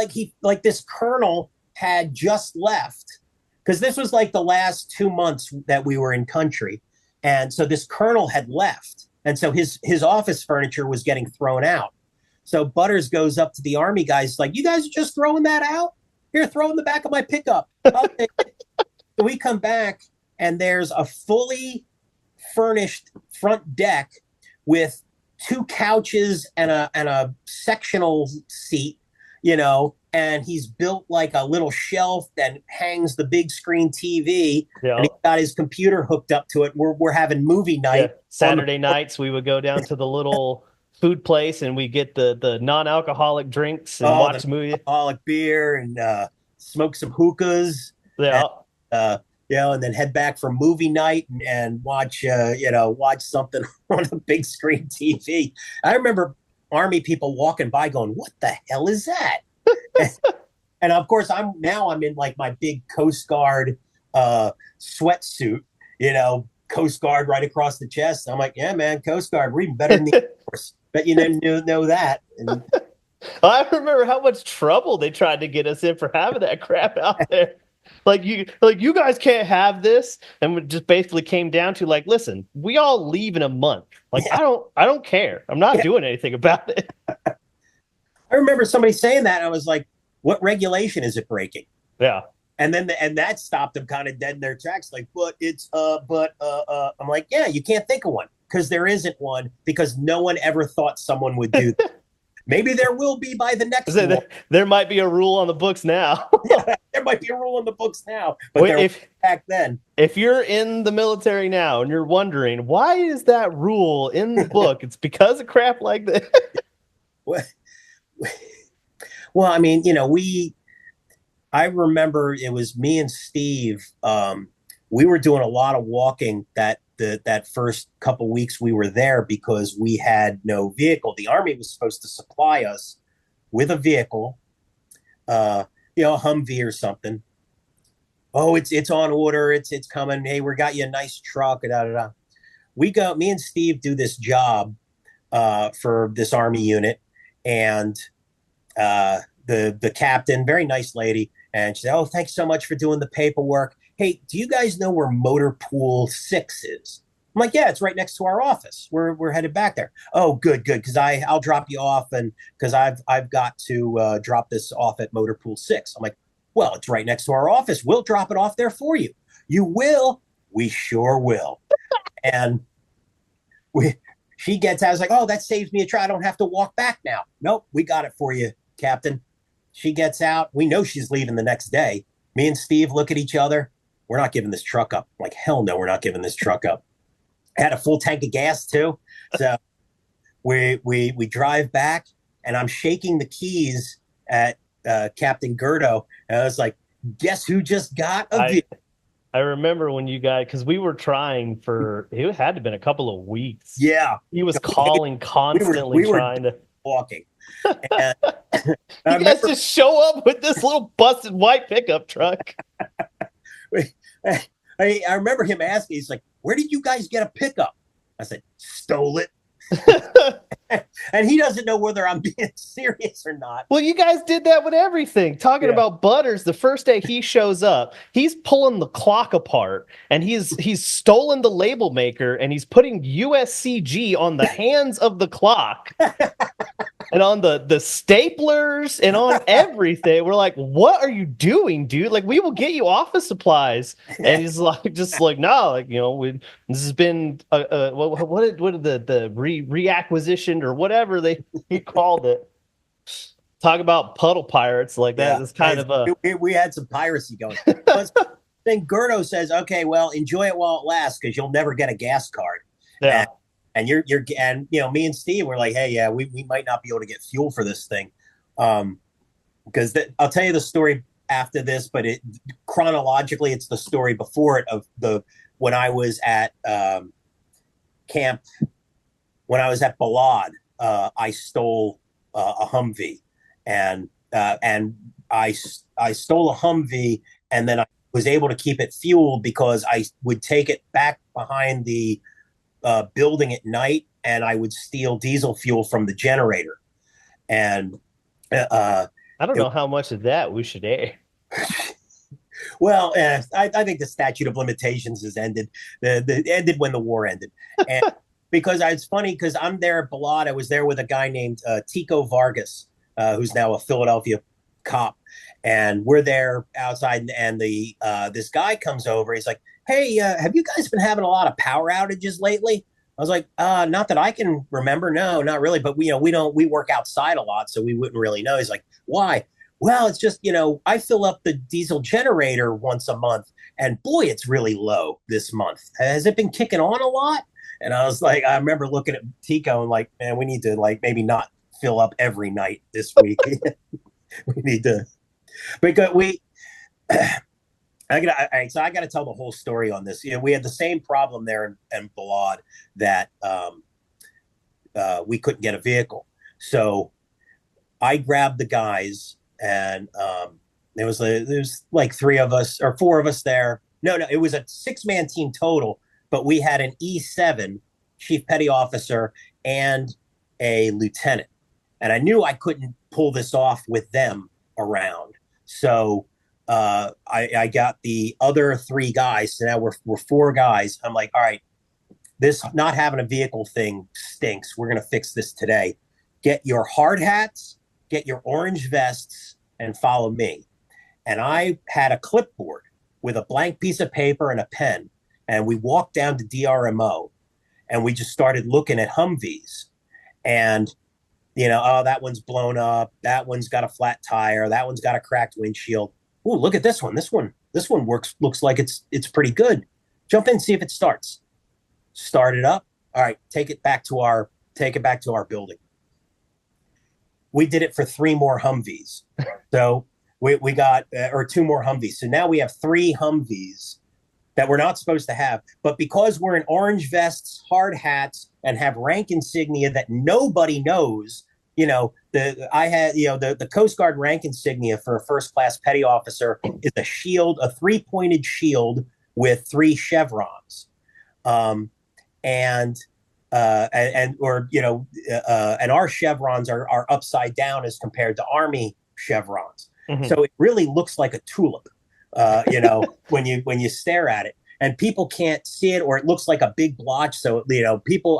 this colonel had just left because this was like the last 2 months that we were in country, and so this colonel had left, and so his office furniture was getting thrown out. So Butters goes up to the Army guys like, "You guys are just throwing that out? Here, throw it in the back of my pickup." So we come back, and there's a fully furnished front deck with 2 couches and a sectional seat, and he's built like a little shelf that hangs the big screen TV. Yeah. And he's got his computer hooked up to it. We're having movie night. Yeah. Saturday nights we would go down to the little food place and we get the non-alcoholic drinks and watch movies. Alcoholic beer and smoke some hookahs. Yeah. And, and then head back for movie night and watch something on a big screen TV. I remember Army people walking by going, "What the hell is that?" and of course, I'm in like my big Coast Guard sweatsuit, Coast Guard right across the chest. I'm like, yeah, man, Coast Guard, we're even better than the Air Force. Bet you didn't know that. And I remember how much trouble they tried to get us in for having that crap out there. Like you guys can't have this, and we just basically came down to like, listen, we all leave in a month. Like yeah, I don't care. I'm not yeah. doing anything about it. I remember somebody saying that. And I was like, what regulation is it breaking? Yeah. And then and that stopped them kind of dead in their tracks. Like, but it's I'm like, yeah, you can't think of one because there isn't one because no one ever thought someone would do that. Maybe there will be by the next So one. there might be a rule on the books now. Yeah, there might be a rule in the books now, but Wait, there was back then. if you're in the military now and you're wondering why is that rule in the book, it's because of crap like this. Well, I mean, I remember it was me and Steve. We were doing a lot of walking that first couple weeks we were there because we had no vehicle. The Army was supposed to supply us with a vehicle, a Humvee or something. Oh, it's on order. It's coming. Hey, we got you a nice truck. Da, da, da. Me and Steve do this job for this Army unit, and the captain, very nice lady, and she said, "Oh, thanks so much for doing the paperwork. Hey, do you guys know where Motor Pool 6 is?" I'm like, "Yeah, it's right next to our office. We're headed back there." "Oh, good, good, because I'll drop you off, and because I've got to drop this off at Motor Pool 6." I'm like, "Well, it's right next to our office. We'll drop it off there for you." "You will?" "We sure will." And we she gets out. I was like, "Oh, that saves me a try. I don't have to walk back now." "Nope, we got it for you, Captain." She gets out. We know she's leaving the next day. Me and Steve look at each other. We're not giving this truck up. I'm like, hell no, we're not giving this truck up. I had a full tank of gas too. So we drive back, and I'm shaking the keys at Captain Gerdo. And I was like, guess who just got a I vehicle? I remember when you guys, because we were trying for, it had to have been a couple of weeks. Yeah. He was calling constantly We were trying to. walking. And I You guys remember just show up with this little busted white pickup truck. I remember him asking, he's like, "Where did you guys get a pickup?" I said, "Stole it." And he doesn't know whether I'm being serious or not. Well, you guys did that with everything. Talking Yeah. about Butters, the first day he shows up, he's pulling the clock apart and he's stolen the label maker and he's putting USCG on the hands of the clock and on the staplers and on everything. We're like, what are you doing, dude? Like, we will get you office supplies. And he's like, just like, no, like, this has been what did the reacquisitioned or whatever he called it. Talk about puddle pirates like that. Yeah. It's kind of a we had some piracy going. Then Gerdo says, "Okay, well, enjoy it while it lasts because you'll never get a gas card." yeah. And you're me and Steve were like, "Hey, yeah, we might not be able to get fuel for this thing." Because I'll tell you the story after this, but chronologically it's the story before it of the when I was at camp, when I was at Balad. I stole a Humvee, and I stole a Humvee, and then I was able to keep it fueled because I would take it back behind the building at night, and I would steal diesel fuel from the generator. And I don't know how much of that we should air. well, I think the statute of limitations has ended. The ended when the war ended, and because it's funny because I'm there at Balad. I was there with a guy named Tico Vargas, who's now a Philadelphia cop, and we're there outside. And the this guy comes over. He's like, "Hey, have you guys been having a lot of power outages lately?" I was like, "Not that I can remember. No, not really. But we work outside a lot, so we wouldn't really know." He's like, "Why?" "Well, it's just, I fill up the diesel generator once a month, and boy, it's really low this month. Has it been kicking on a lot?" And I was like, I remember looking at Tico and like, man, we need to like maybe not fill up every night this week. We need to, because so I got to tell the whole story on this. We had the same problem there in Balad that we couldn't get a vehicle. So I grabbed the guys, and there was like three of us or four of us there. No, it was a 6-man team total. but we had an E7 chief petty officer and a lieutenant. And I knew I couldn't pull this off with them around. So I got the other three guys. So now we're four guys. I'm like, all right, this not having a vehicle thing stinks. We're going to fix this today. Get your hard hats, get your orange vests, and follow me. And I had a clipboard with a blank piece of paper and a pen. And we walked down to DRMO and we just started looking at Humvees. And, oh, that one's blown up. That one's got a flat tire. That one's got a cracked windshield. Oh, look at this one. This one looks like it's pretty good. Jump in, see if it starts. Start it up. All right, take it back to our building. We did it for three more Humvees. So we got or two more Humvees. So now we have three Humvees that we're not supposed to have. But because we're in orange vests, hard hats, and have rank insignia that nobody knows, the Coast Guard rank insignia for a first class petty officer is a shield, a 3-pointed shield with 3 chevrons. And our chevrons are upside down as compared to Army chevrons. Mm-hmm. So it really looks like a tulip, when you stare at it, and people can't see it, or it looks like a big blotch. So,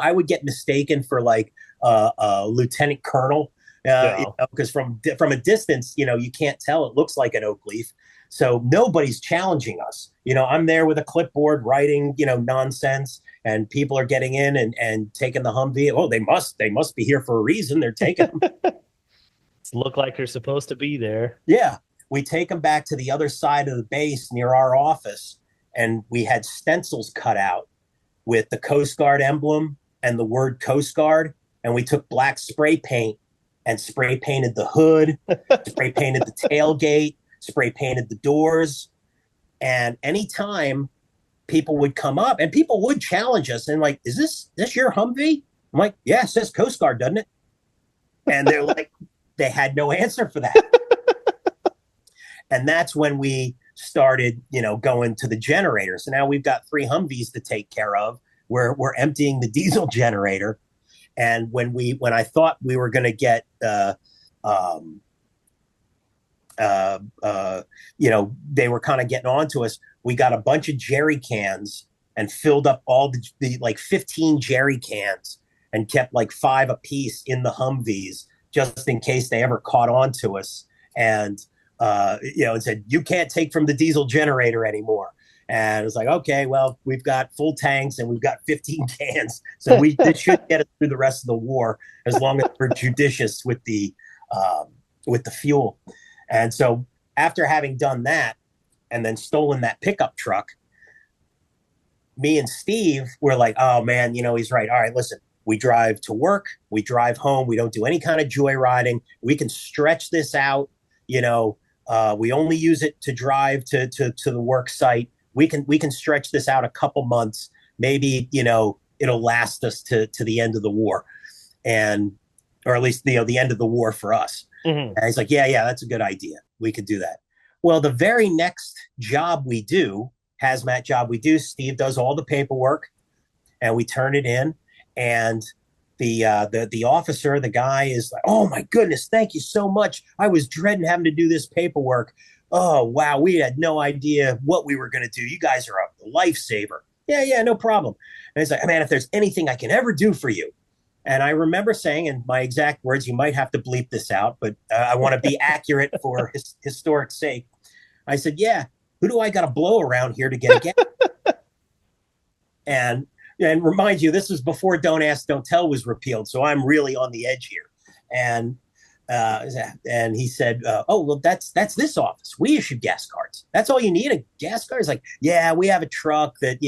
I would get mistaken for like a lieutenant colonel, because from a distance, you can't tell. It looks like an oak leaf. So nobody's challenging us. I'm there with a clipboard writing, nonsense, and people are getting in and taking the Humvee. Oh, they must be here for a reason. They're taking them. Look like they're supposed to be there. Yeah. We take them back to the other side of the base near our office, and we had stencils cut out with the Coast Guard emblem and the word Coast Guard. And we took black spray paint and spray painted the hood, spray painted the tailgate, spray painted the doors. And anytime people would come up, and people would challenge us and like, is this your Humvee? I'm like, yeah, it says Coast Guard, doesn't it? And they're like, they had no answer for that. And that's when we started, going to the generator. So now we've got 3 Humvees to take care of. We're emptying the diesel generator. And when I thought we were going to get, they were kind of getting on to us, we got a bunch of jerry cans and filled up all the like 15 jerry cans and kept like 5 apiece in the Humvees just in case they ever caught on to us. And, and said, you can't take from the diesel generator anymore. And it's like, okay, well, we've got full tanks and we've got 15 cans. So this should get us through the rest of the war as long as we're judicious with the fuel. And so after having done that and then stolen that pickup truck, me and Steve were like, oh man, he's right. All right, listen, we drive to work, we drive home, we don't do any kind of joyriding. We can stretch this out. We only use it to drive to the work site. We can stretch this out a couple months. Maybe, it'll last us to the end of the war, or at least, the end of the war for us. Mm-hmm. And he's like, yeah, that's a good idea. We could do that. Well, the very next job we do, hazmat job we do, Steve does all the paperwork and we turn it in. And the officer, the guy is like, oh my goodness, thank you so much. I was dreading having to do this paperwork. Oh, wow. We had no idea what we were going to do. You guys are a lifesaver. Yeah, no problem. And he's like, man, if there's anything I can ever do for you. And I remember saying, in my exact words, you might have to bleep this out, but I want to be accurate for historic sake. I said, yeah, who do I got to blow around here to get a gas? And remind you, this was before Don't Ask, Don't Tell was repealed. So I'm really on the edge here. And he said, oh, well, that's this office. We issue gas cards. That's all you need, a gas card? It's like, yeah, we have a truck that,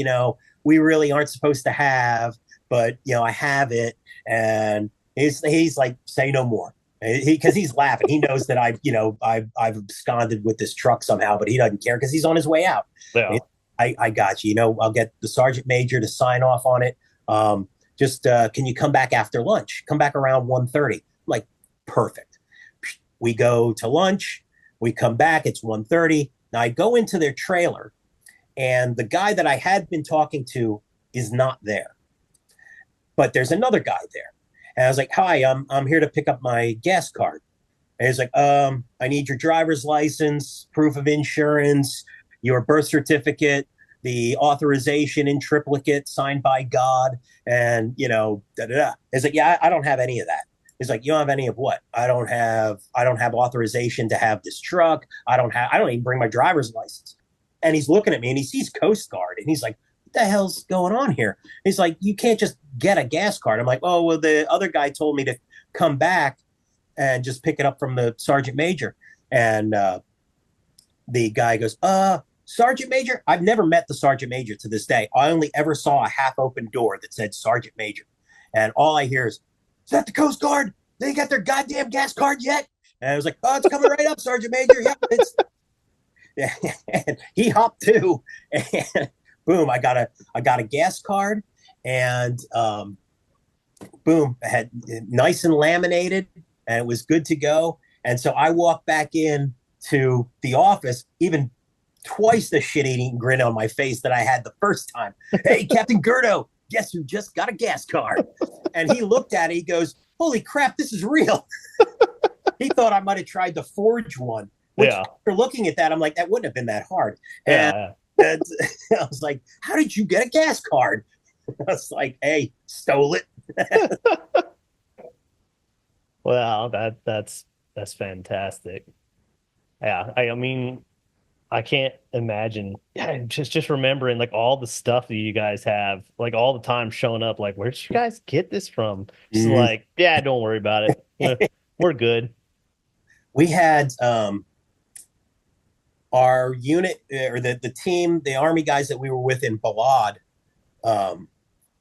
we really aren't supposed to have, but, I have it. And he's like, say no more. Because he's laughing. He knows that I've absconded with this truck somehow, but he doesn't care because he's on his way out. Yeah. I got you. I'll get the sergeant major to sign off on it. Can you come back after lunch? Come back around 1:30. I'm like, perfect. We go to lunch. We come back. It's 1:30. Now I go into their trailer, and the guy that I had been talking to is not there, but there's another guy there. And I was like, "Hi, I'm here to pick up my gas card." And he's like, I need your driver's license, proof of insurance, your birth certificate, the authorization in triplicate signed by God, and da da da. He's like, yeah, I don't have any of that. He's like, you don't have any of what? I don't have authorization to have this truck. I don't even bring my driver's license. And he's looking at me and he sees Coast Guard and he's like, what the hell's going on here? He's like, you can't just get a gas card. I'm like, oh, well, the other guy told me to come back and just pick it up from the sergeant major. And the guy goes, sergeant major? I've never met the sergeant major to this day. I only ever saw a half open door that said sergeant major. And all I hear is that the Coast Guard? They got their goddamn gas card yet? And I was like, oh, it's coming right up, sergeant major. Yeah, it's. And he hopped too. And boom, I got a gas card. And boom, I had nice and laminated, and it was good to go. And so I walked back in to the office, even twice the shit-eating grin on my face that I had the first time. Hey, Captain Gerdo, guess who just got a gas card? And he looked at it, he goes, holy crap, this is real. He thought I might have tried to forge one, which after looking at that, I'm like, that wouldn't have been that hard. And I was like, how did you get a gas card? I was like, hey, stole it. Well, that's fantastic. Yeah, I mean, I can't imagine. Yeah, just remembering like all the stuff that you guys have, like all the time showing up. Like, where'd you guys get this from? Just like, yeah, don't worry about it. We're good. We had our unit or the team, the Army guys that we were with in Balad.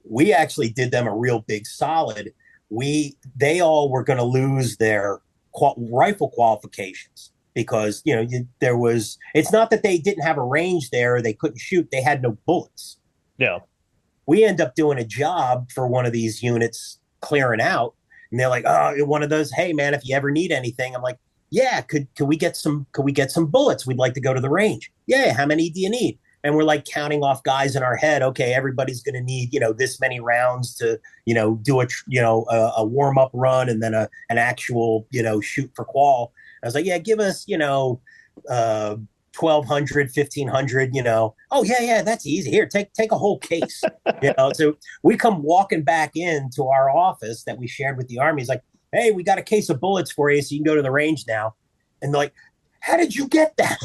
We actually did them a real big solid. They all were going to lose their rifle qualifications because there was. It's not that they didn't have a range there; or they couldn't shoot. They had no bullets. Yeah. We end up doing a job for one of these units clearing out, and they're like, "Oh, one of those. Hey, man, if you ever need anything," I'm like, "Yeah, could we get some? Could we get some bullets? We'd like to go to the range. Yeah, how many do you need?" And we're like counting off guys in our head. Okay, everybody's going to need this many rounds to do a warm up run and then an actual shoot for qual. I was like, yeah, give us 1,200, 1,500. Oh yeah, that's easy. Here, take a whole case. So we come walking back into our office that we shared with the Army. He's like, hey, we got a case of bullets for you, so you can go to the range now. And they're like, how did you get that?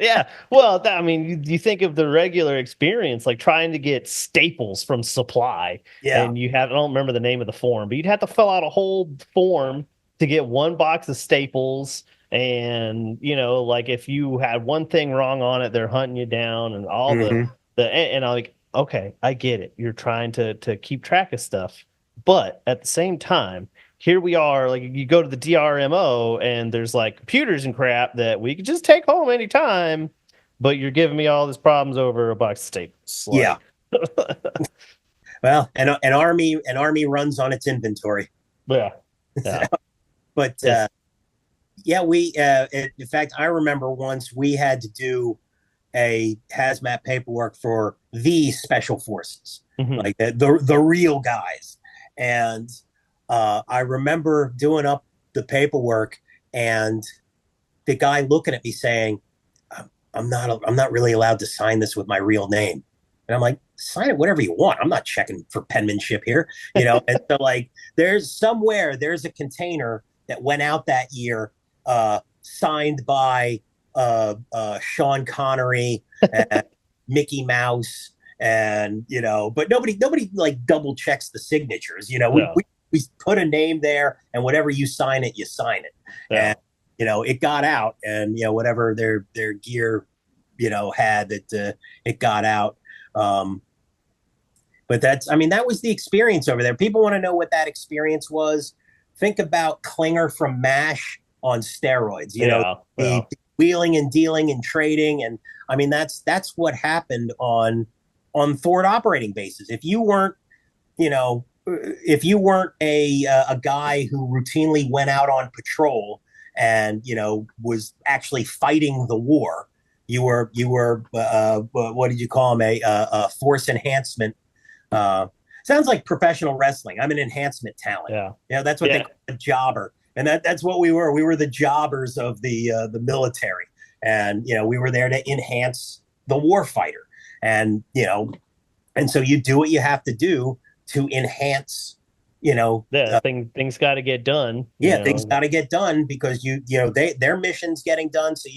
Yeah. Well, I mean, you think of the regular experience, like trying to get staples from supply. Yeah. And I don't remember the name of the form, but you'd have to fill out a whole form to get one box of staples. And, like if you had one thing wrong on it, they're hunting you down and all and I'm like, okay, I get it. You're trying to keep track of stuff. But at the same time, here we are, like you go to the DRMO and there's like computers and crap that we could just take home anytime, but you're giving me all these problems over a box of staples. Like, yeah. Well, an army runs on its inventory. Yeah. But yeah, we in fact, I remember once we had to do a hazmat paperwork for the special forces, like the real guys. And I remember doing up the paperwork and the guy looking at me saying, I'm not really allowed to sign this with my real name. And I'm like, sign it whatever you want. I'm not checking for penmanship here, And so like there's a container that went out that year, signed by Sean Connery and Mickey Mouse, and but nobody like double checks the signatures. We put a name there, and whatever you sign it, you sign it. Yeah. And it got out, and whatever their gear had that it got out. But that was the experience over there. People want to know what that experience was. Think about Klinger from MASH on steroids. The wheeling and dealing and trading, and that's what happened on forward operating bases. If you weren't a guy who routinely went out on patrol and was actually fighting the war, you were what did you call him, a force enhancement Uh, Sounds like professional wrestling. I'm an enhancement talent. Yeah. That's what they Yeah. call a jobber, and that's what we were. We were the jobbers of the military, and we were there to enhance the warfighter, and and so you do what you have to do to enhance. Yeah. Things got to get done, Yeah, things got to get done because their mission's getting done, so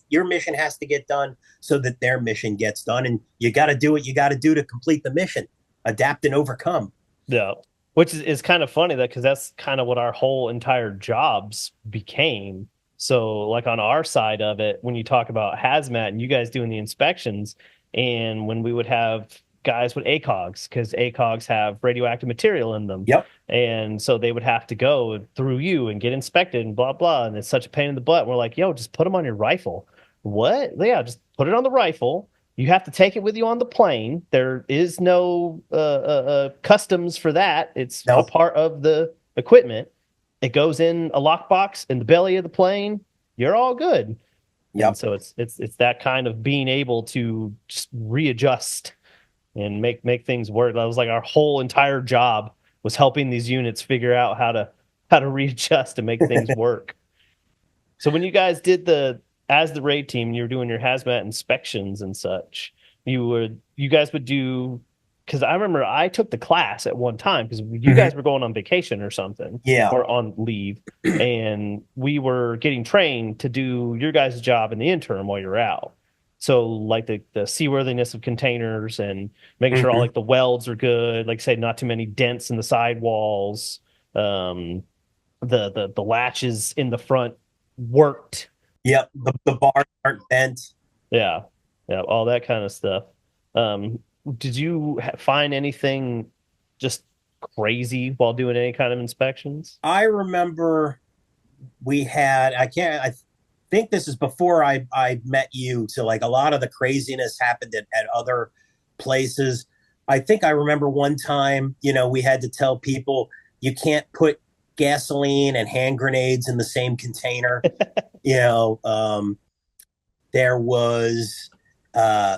your mission has to get done so that their mission gets done, and you got to do what you got to do to complete the mission, adapt and overcome. Yeah. Which is kind of funny that because that's kind of what our whole entire jobs became. So, like on our side of it, when you talk about hazmat and you guys doing the inspections, and when we would have guys with ACOGs, because ACOGs have radioactive material in them. Yep. And so they would have to go through you and get inspected and blah, blah. And it's such a pain in the butt. We're like, yo, just put them on your rifle. What? Yeah, just put it on the rifle. You have to take it with you on the plane. There is no customs for that. It's a Nope. part of the equipment. It goes in a lockbox in the belly of the plane. You're all good. And Yep. so it's that kind of being able to just readjust and make things work. That was like our whole entire job was helping these units figure out how to readjust and make things work. So when you guys did as the raid team, you were doing your hazmat inspections and such. You guys would do because I remember I took the class at one time because you Mhm. guys were going on vacation or something Yeah. or on leave, and we were getting trained to do your guys' job in the interim while you're out. So like the seaworthiness of containers and making sure all Mhm. like the welds are good, like say not too many dents in the sidewalls, um, the latches in the front worked. Yep. The bars aren't bent. Yeah, yeah, all that kind of stuff. Um, did you find anything just crazy while doing any kind of inspections? I remember we had. I think this is before I met you. So like a lot of the craziness happened at other places. I think I remember one time, we had to tell people you can't put gasoline and hand grenades in the same container. You know, there was uh,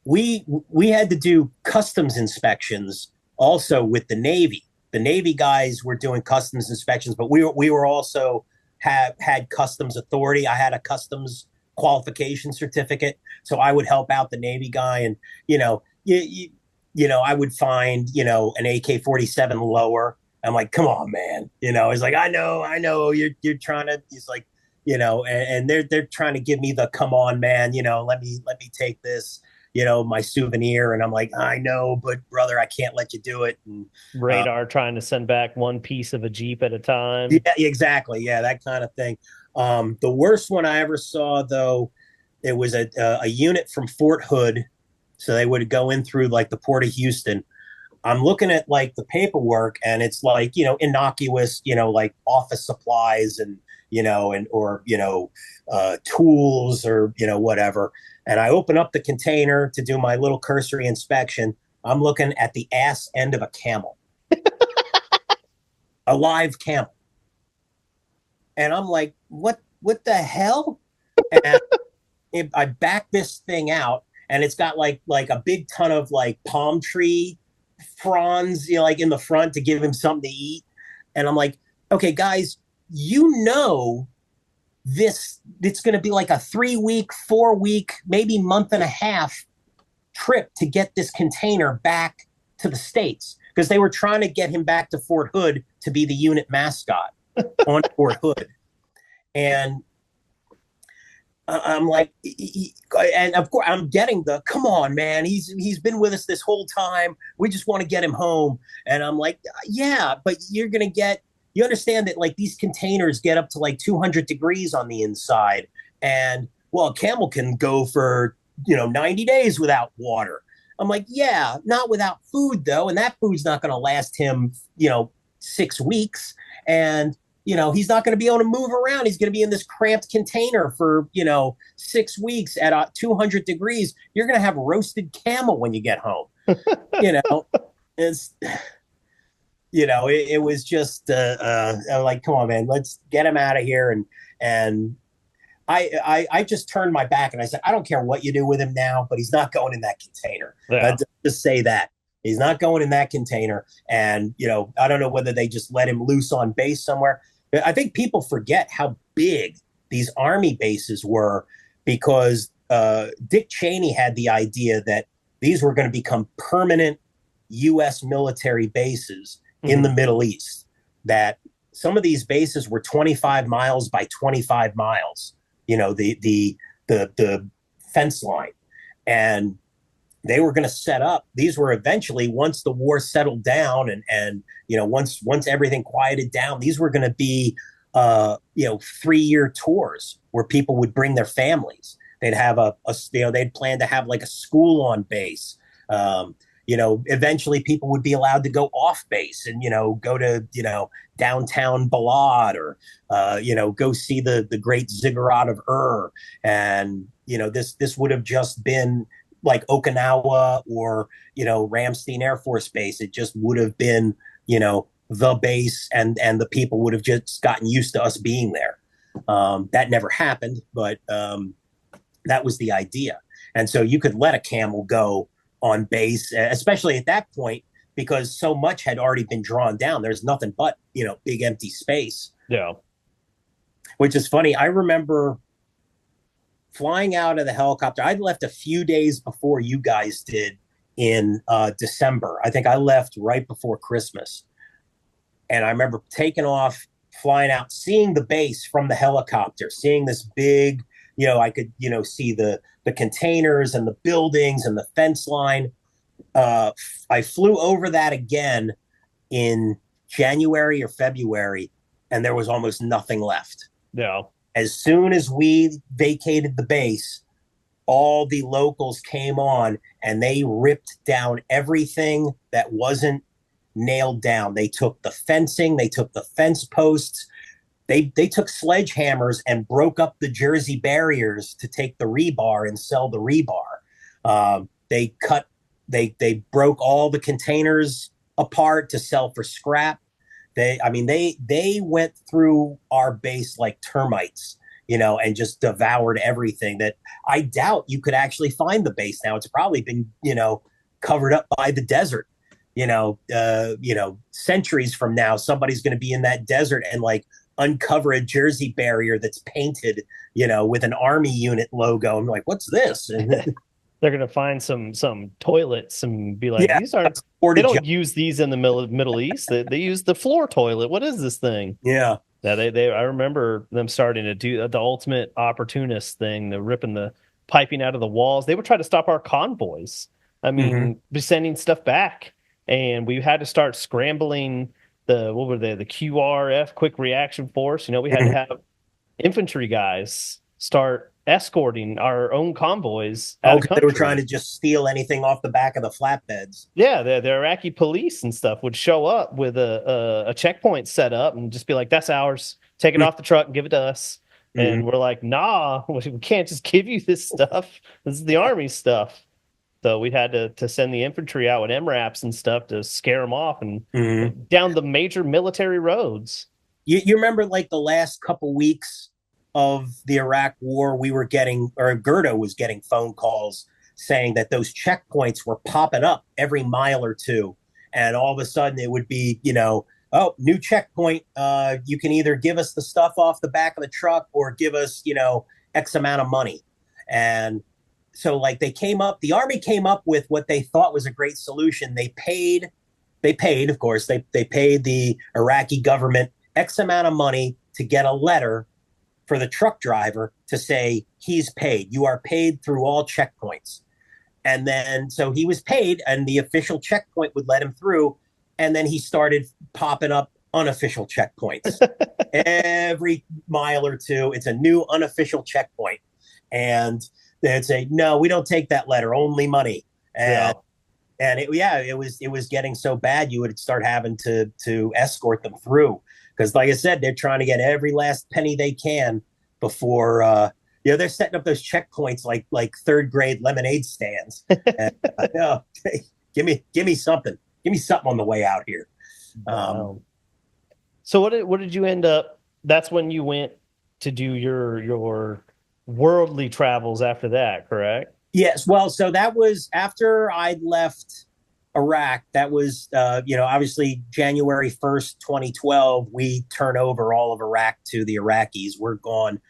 we had to do customs inspections also with the Navy. The Navy guys were doing customs inspections, but we were also had customs authority. I had a customs qualification certificate, so I would help out the Navy guy, and I would find an AK-47 lower. I'm like, come on, man. He's like, I know, you're trying to. He's like, and they're trying to give me the come on, man. Let me take this, my souvenir. And I'm like, I know, but brother, I can't let you do it. And Radar trying to send back one piece of a Jeep at a yeah, time. exactly. Yeah, that kind of thing. The worst one I ever saw, though, it was a unit from Fort Hood. So they would go in through like the port of Houston. I'm looking at like the paperwork and it's like, innocuous, like office supplies and, or, tools or, whatever. And I open up the container to do my little cursory inspection. I'm looking at the ass end of a camel, a live camel. And I'm like, what the hell? And I back this thing out and it's got like a big ton of like palm tree fronds, like in the front to give him something to eat. And I'm like, okay, guys, this it's going to be like a 3 week, 4 week, maybe month and a half trip to get this container back to the States because they were trying to get him back to Fort Hood to be the unit mascot on Fort Hood. And I'm like, and of course, I'm getting the come on, man. He's been with us this whole time. We just want to get him home. And I'm like, yeah, but you understand that like these containers get up to like 200 degrees on the inside, and well, a camel can go for 90 days without water. I'm like, yeah, not without food though, and that food's not going to last him 6 weeks, and he's not going to be able to move around. He's going to be in this cramped container for, 6 weeks at 200 degrees. You're going to have roasted camel when you get home. you know, it's, it was just like, come on, man, let's get him out of here. And I just turned my back and I said, I don't care what you do with him now, but he's not going in that container. Yeah. Just say that. He's not going in that container. And, I don't know whether they just let him loose on base somewhere. I think people forget how big these army bases were because Dick Cheney had the idea that these were going to become permanent U.S. military bases in the Middle East, that some of these bases were 25 miles by 25 miles, the fence line. And they were going to set up. These were eventually, once the war settled down and once everything quieted down, these were going to be 3-year tours where people would bring their families. They'd have they'd plan to have like a school on base. Eventually people would be allowed to go off base and go to downtown Balad or go see the great ziggurat of Ur. And this would have just been like Okinawa or Ramstein Air Force Base. It just would have been the base, and the people would have just gotten used to us being there. That never happened, but that was the idea. And so you could let a camel go on base, especially at that point, because so much had already been drawn down. There's nothing but big empty space. Yeah, which is funny. I remember flying out of the helicopter. I'd left a few days before you guys did in December. I think I left right before Christmas. And I remember taking off, flying out, seeing the base from the helicopter, seeing this big, I could, see the containers and the buildings and the fence line. I flew over that again in January or February, and there was almost nothing left. Yeah. As soon as we vacated the base, all the locals came on and they ripped down everything that wasn't nailed down. They took the fencing, they took the fence posts, they took sledgehammers and broke up the Jersey barriers to take the rebar and sell the rebar. They broke all the containers apart to sell for scrap. They went through our base like termites, and just devoured everything. That I doubt you could actually find the base now. It's probably been, covered up by the desert. Centuries from now, somebody's going to be in that desert and like uncover a Jersey barrier that's painted, with an army unit logo. I'm like, what's this? And they're going to find some toilets and be like, yeah, these aren't, they don't use these in the Middle East. They use the floor toilet. What is this thing? Yeah. Yeah, I remember them starting to do the ultimate opportunist thing, the ripping the piping out of the walls. They would try to stop our convoys. I mean, be sending stuff back. And we had to start scrambling the QRF, quick reaction force. We had to have infantry guys start escorting our own convoys out of country. They were trying to just steal anything off the back of the flatbeds. Yeah, the Iraqi police and stuff would show up with a checkpoint set up and just be like, that's ours. Take it off the truck and give it to us. And we're like, nah, we can't just give you this stuff. This is the Army stuff. So we had to send the infantry out with MRAPs and stuff to scare them off and down the major military roads. You remember like the last couple weeks of the Iraq war, we were getting, or Gerdo was getting phone calls saying that those checkpoints were popping up every mile or two. And all of a sudden it would be, oh, new checkpoint. You can either give us the stuff off the back of the truck or give us, X amount of money. And so like the Army came up with what they thought was a great solution. They paid, of course, they paid the Iraqi government X amount of money to get a letter for the truck driver to say he's paid. You are paid through all checkpoints. And then so he was paid and the official checkpoint would let him through. And then he started popping up unofficial checkpoints. Every mile or two, it's a new unofficial checkpoint. And they'd say, no, we don't take that letter, only money. And it was getting so bad you would start having to escort them through. Because like I said, they're trying to get every last penny they can before they're setting up those checkpoints like third grade lemonade stands. And, no, give me something. Give me something on the way out here. So what did you end up? That's when you went to do your worldly travels after that, correct? Yes. Well, so that was after I'd left Iraq. That was, obviously January 1st, 2012. We turn over all of Iraq to the Iraqis. We're gone.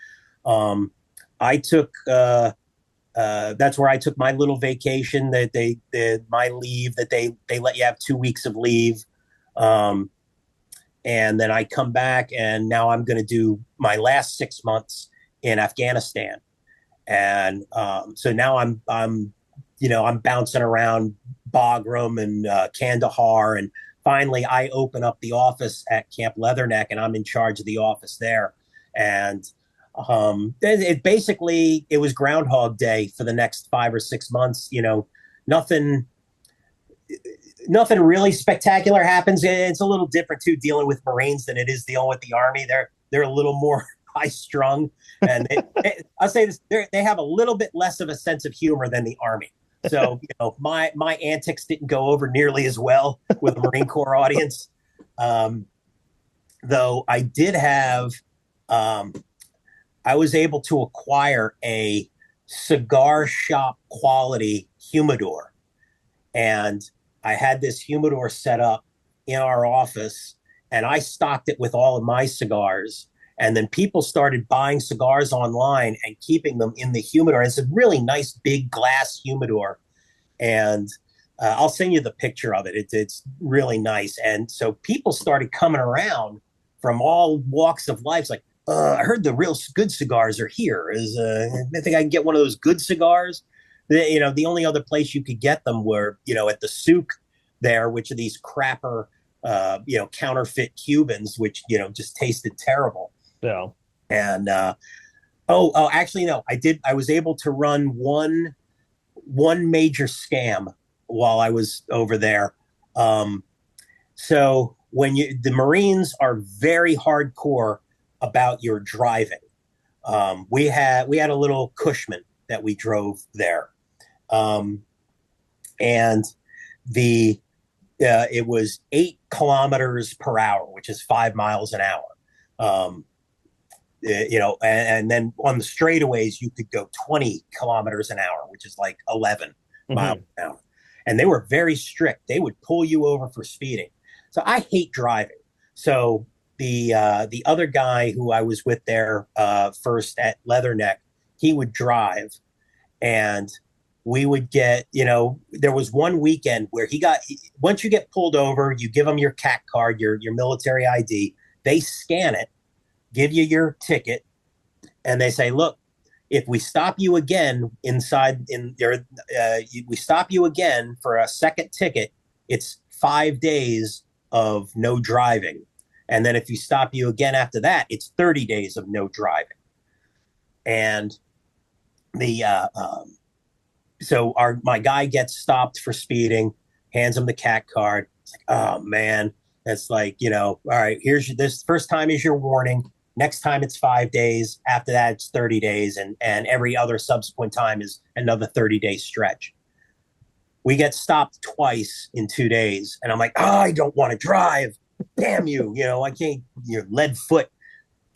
Um, I took that's where I took my little vacation that my leave that they let you have 2 weeks of leave. Um, and then I come back and now I'm going to do my last 6 months in Afghanistan. And so now I'm bouncing around Bagram and Kandahar, and finally I open up the office at Camp Leatherneck, and I'm in charge of the office there. And it basically it was Groundhog Day for the next 5 or 6 months. Nothing nothing really spectacular happens. It's a little different too dealing with Marines than it is dealing with the Army. They're a little more high strung, and I'll say this: they have a little bit less of a sense of humor than the Army. So my antics didn't go over nearly as well with the Marine Corps audience. Though I did have, I was able to acquire a cigar shop quality humidor, and I had this humidor set up in our office, and I stocked it with all of my cigars. And then people started buying cigars online and keeping them in the humidor. It's a really nice big glass humidor. And I'll send you the picture of it. It's really nice. And so people started coming around from all walks of life. It's like, I heard the real good cigars are here. I think I can get one of those good cigars. The only other place you could get them were, at the souk there, which are these crapper, counterfeit Cubans, which, just tasted terrible. Yeah. And actually, no, I was able to run one major scam while I was over there. So the Marines are very hardcore about your driving. We had a little Cushman that we drove there, and it was 8 kilometers per hour, which is 5 miles an hour. And then on the straightaways, you could go 20 kilometers an hour, which is like 11 miles an hour. And they were very strict. They would pull you over for speeding. So I hate driving. So the other guy who I was with there first at Leatherneck, he would drive, and we would get, there was one weekend where once you get pulled over, you give them your CAT card, your military ID, they scan it, give you your ticket, and they say, look, if we stop you again we stop you again for a second ticket, it's 5 days of no driving. And then if you stop you again after that, it's 30 days of no driving. And so my guy gets stopped for speeding, hands him the CAT card. It's like, oh man, that's like, all right, this first time is your warning. Next time it's 5 days. After that, it's 30 days. And every other subsequent time is another 30-day stretch. We get stopped twice in 2 days. And I'm like, I don't want to drive. Damn you. I can't, lead foot.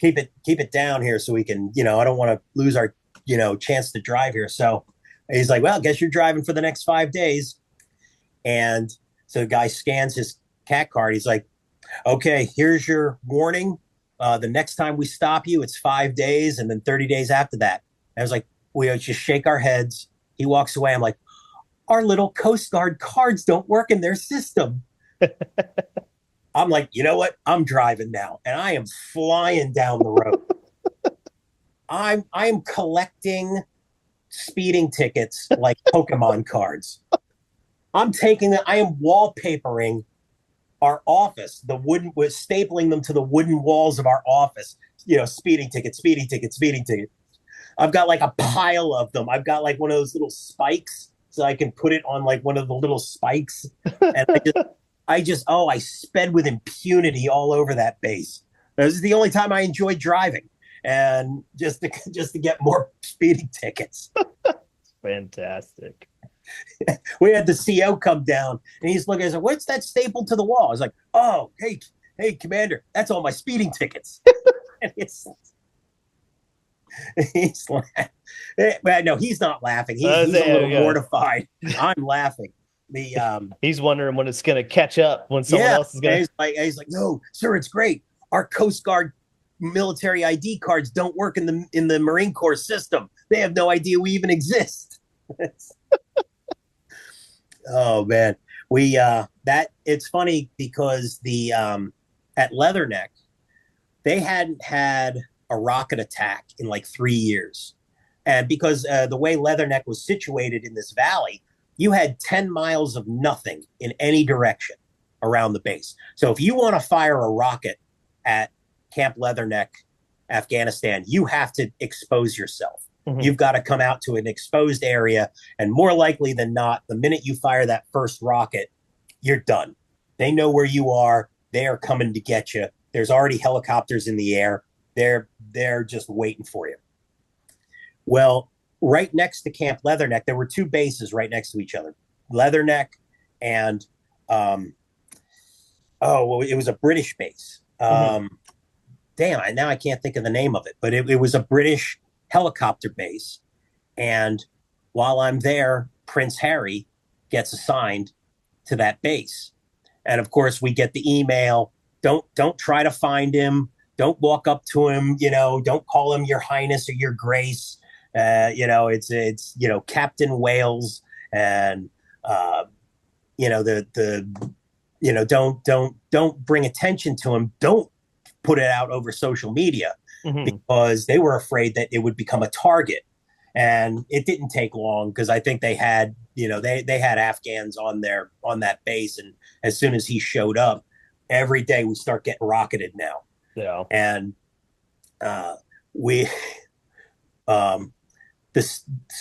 Keep it down here so we can, I don't want to lose our, chance to drive here. So he's like, well, I guess you're driving for the next 5 days. And so the guy scans his CAT card. He's like, okay, here's your warning. The next time we stop you, it's 5 days, and then 30 days after that. And I was like, we just shake our heads. He walks away. I'm like, our little Coast Guard cards don't work in their system. I'm like, you know what? I'm driving now, and I am flying down the road. I'm collecting speeding tickets like Pokemon cards. I am wallpapering our office, was stapling them to the wooden walls of our office, speeding ticket, speeding ticket, speeding ticket. I've got like a pile of them. I've got like one of those little spikes so I can put it on like one of the little spikes. And I sped with impunity all over that base. This is the only time I enjoyed driving, and just to get more speeding tickets. Fantastic. We had the CO come down, and he's looking. I said, "What's that stapled to the wall?" I was like, "Oh, hey, Commander, that's all my speeding tickets." And he's laughing. No, he's not laughing. He's a little mortified. I'm laughing. the He's wondering when it's going to catch up, when someone Yeah, else is and going to. he's like, no, sir, it's great. Our Coast Guard military ID cards don't work in the Marine Corps system. They have no idea we even exist. Oh man, we that it's funny because the at Leatherneck they hadn't had a rocket attack in like 3 years, and because the way Leatherneck was situated in this valley, you had 10 miles of nothing in any direction around the base. So if you want to fire a rocket at Camp Leatherneck, Afghanistan, you have to expose yourself. Mhm. You've got to come out to an exposed area, and more likely than not, the minute you fire that first rocket, you're done. They know where you are. They are coming to get you. There's already helicopters in the air. They're just waiting for you. Well, right next to Camp Leatherneck, there were two bases right next to each other, Leatherneck and well, it was a British base. Mhm. Damn, now I can't think of the name of it, but it was a British helicopter base. And while I'm there, Prince Harry gets assigned to that base. And of course, we get the email. Don't try to find him. Don't walk up to him. Don't call him Your Highness or Your Grace. It's Captain Wales, and don't bring attention to him. Don't put it out over social media, Mhm. because they were afraid that it would become a target. And it didn't take long, because I think they had they had Afghans on that base, and as soon as he showed up, every day we start getting rocketed now. Yeah. And we the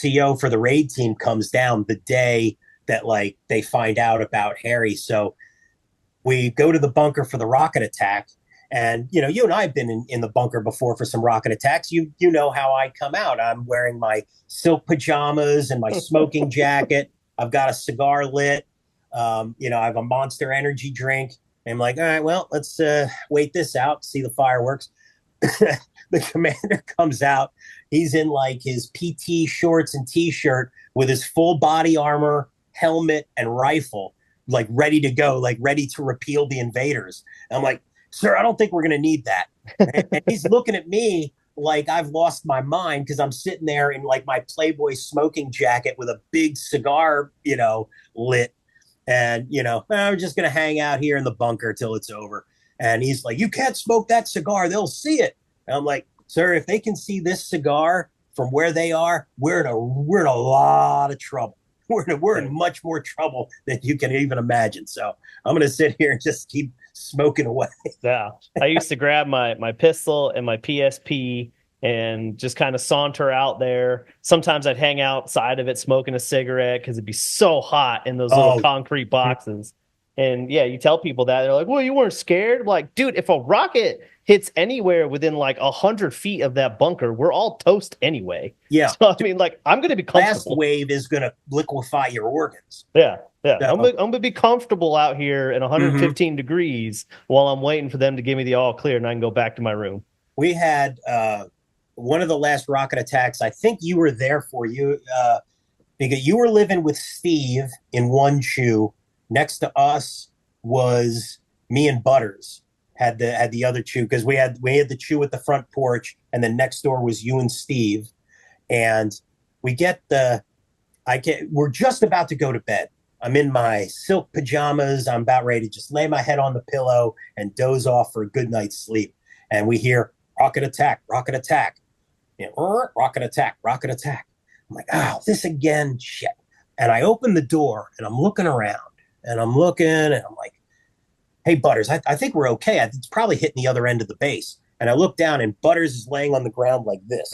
CO for the raid team comes down the day that like they find out about Harry. So we go to the bunker for the rocket attack. And you and I have been in the bunker before for some rocket attacks. You know how I come out. I'm wearing my silk pajamas and my smoking jacket. I've got a cigar lit. I have a Monster Energy drink. And I'm like, all right, well, let's wait this out, see the fireworks. The commander comes out. He's in like his PT shorts and t-shirt with his full body armor, helmet, and rifle, like ready to go, like ready to repel the invaders. And I'm like, sir, I don't think we're going to need that. And he's looking at me like I've lost my mind, because I'm sitting there in like my Playboy smoking jacket with a big cigar, lit. And, I'm just going to hang out here in the bunker till it's over. And he's like, you can't smoke that cigar. They'll see it. And I'm like, sir, if they can see this cigar from where they are, we're in a lot of trouble. We're in much more trouble than you can even imagine. So I'm going to sit here and just keep smoking away. Yeah. I used to grab my pistol and my PSP and just kind of saunter out there. Sometimes I'd hang outside of it smoking a cigarette because it'd be so hot in those little Oh, concrete boxes. And yeah, you tell people that, they're like, well, you weren't scared. I'm like, dude, if a rocket hits anywhere within like 100 feet of that bunker, we're all toast anyway. yeah. So I mean, like, I'm gonna be Last comfortable. wave is going to liquefy your organs. Yeah, yeah. So, I'm gonna be comfortable out here in mhm. 115 degrees while I'm waiting for them to give me the all clear and I can go back to my room. We had one of the last rocket attacks. I think you were there for you, because you were living with Steve in one chew. Next to us was me and Butters had the other chew, because we had the chew at the front porch, and then next door was you and Steve. And we get the I get we're just about to go to bed. I'm in my silk pajamas. I'm about ready to just lay my head on the pillow and doze off for a good night's sleep. And we hear rocket attack, rocket attack, rocket attack, rocket attack. I'm like, oh, this again, shit. And I open the door and I'm looking around, and I'm looking, and I'm like, hey, Butters, I think we're okay. It's probably hitting the other end of the base. And I look down, and Butters is laying on the ground like this.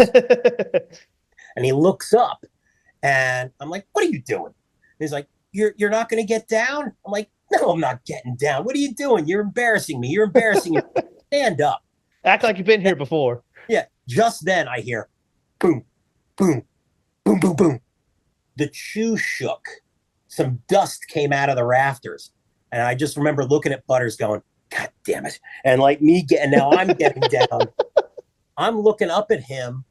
And he looks up, and I'm like, what are you doing? He's like, you're not going to get down? I'm like, no, I'm not getting down. What are you doing? You're embarrassing me. You're embarrassing me. Stand up. Act like you've been here before. Yeah. Just then I hear boom, boom, boom, boom, boom. The chew shook. Some dust came out of the rafters. And I just remember looking at Butters going, God damn it. And like me getting, now I'm getting down. I'm looking up at him.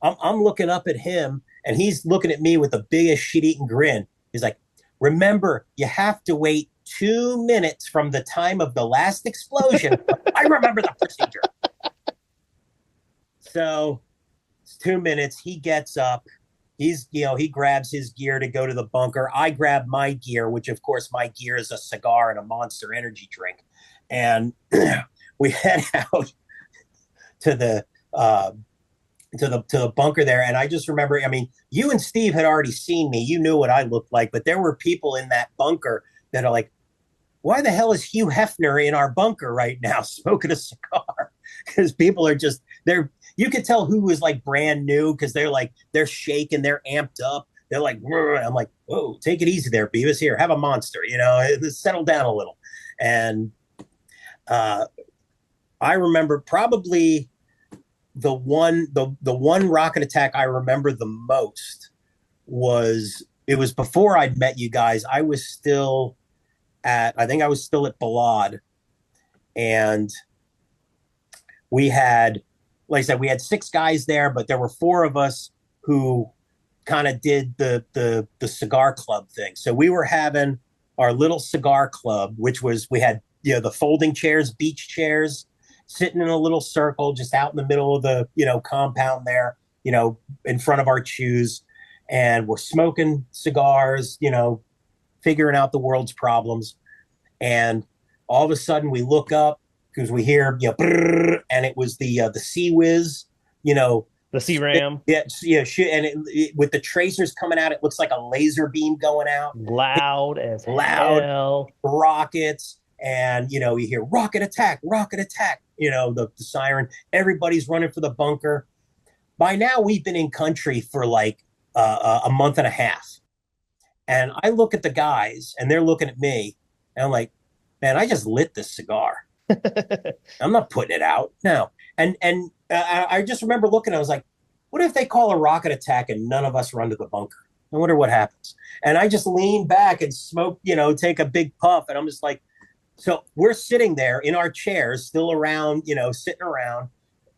I'm looking up at him, and he's looking at me with the biggest shit eating grin. He's like, remember, you have to wait 2 minutes from the time of the last explosion. I remember the procedure. So it's 2 minutes. He gets up. He grabs his gear to go to the bunker. I grab my gear, which of course my gear is a cigar and a Monster Energy drink. And we head out to the bunker there. And I just remember, I mean, you and Steve had already seen me. You knew what I looked like, but there were people in that bunker that are like, why the hell is Hugh Hefner in our bunker right now smoking a cigar? Because people are just you could tell who was like brand new because they're shaking, they're amped up. They're like, I'm like, whoa, take it easy there, Beavis. Here, have a Monster, settle down a little. And I remember probably the one rocket attack I remember the most was before I'd met you guys. I think I was still at Balad, and we had, like I said, we had 6 guys there, but there were 4 of us who kind of did the cigar club thing. So we were having our little cigar club, which was, we had, the folding chairs, beach chairs, sitting in a little circle just out in the middle of the, compound there, in front of our chews. And we're smoking cigars, figuring out the world's problems. And all of a sudden we look up because we hear, and it was the Sea Whiz, The C-Ram. Yeah, and with the tracers coming out, it looks like a laser beam going out. Loud as hell. Rockets. And, you hear rocket attack, the siren. Everybody's running for the bunker. By now, we've been in country for like a month and a half. And I look at the guys and they're looking at me. And I'm like, man, I just lit this cigar. I'm not putting it out. No. And I just remember looking, I was like, what if they call a rocket attack and none of us run to the bunker? I wonder what happens. And I just lean back and smoke, take a big puff. And I'm just like, so we're sitting there in our chairs, still around, sitting around.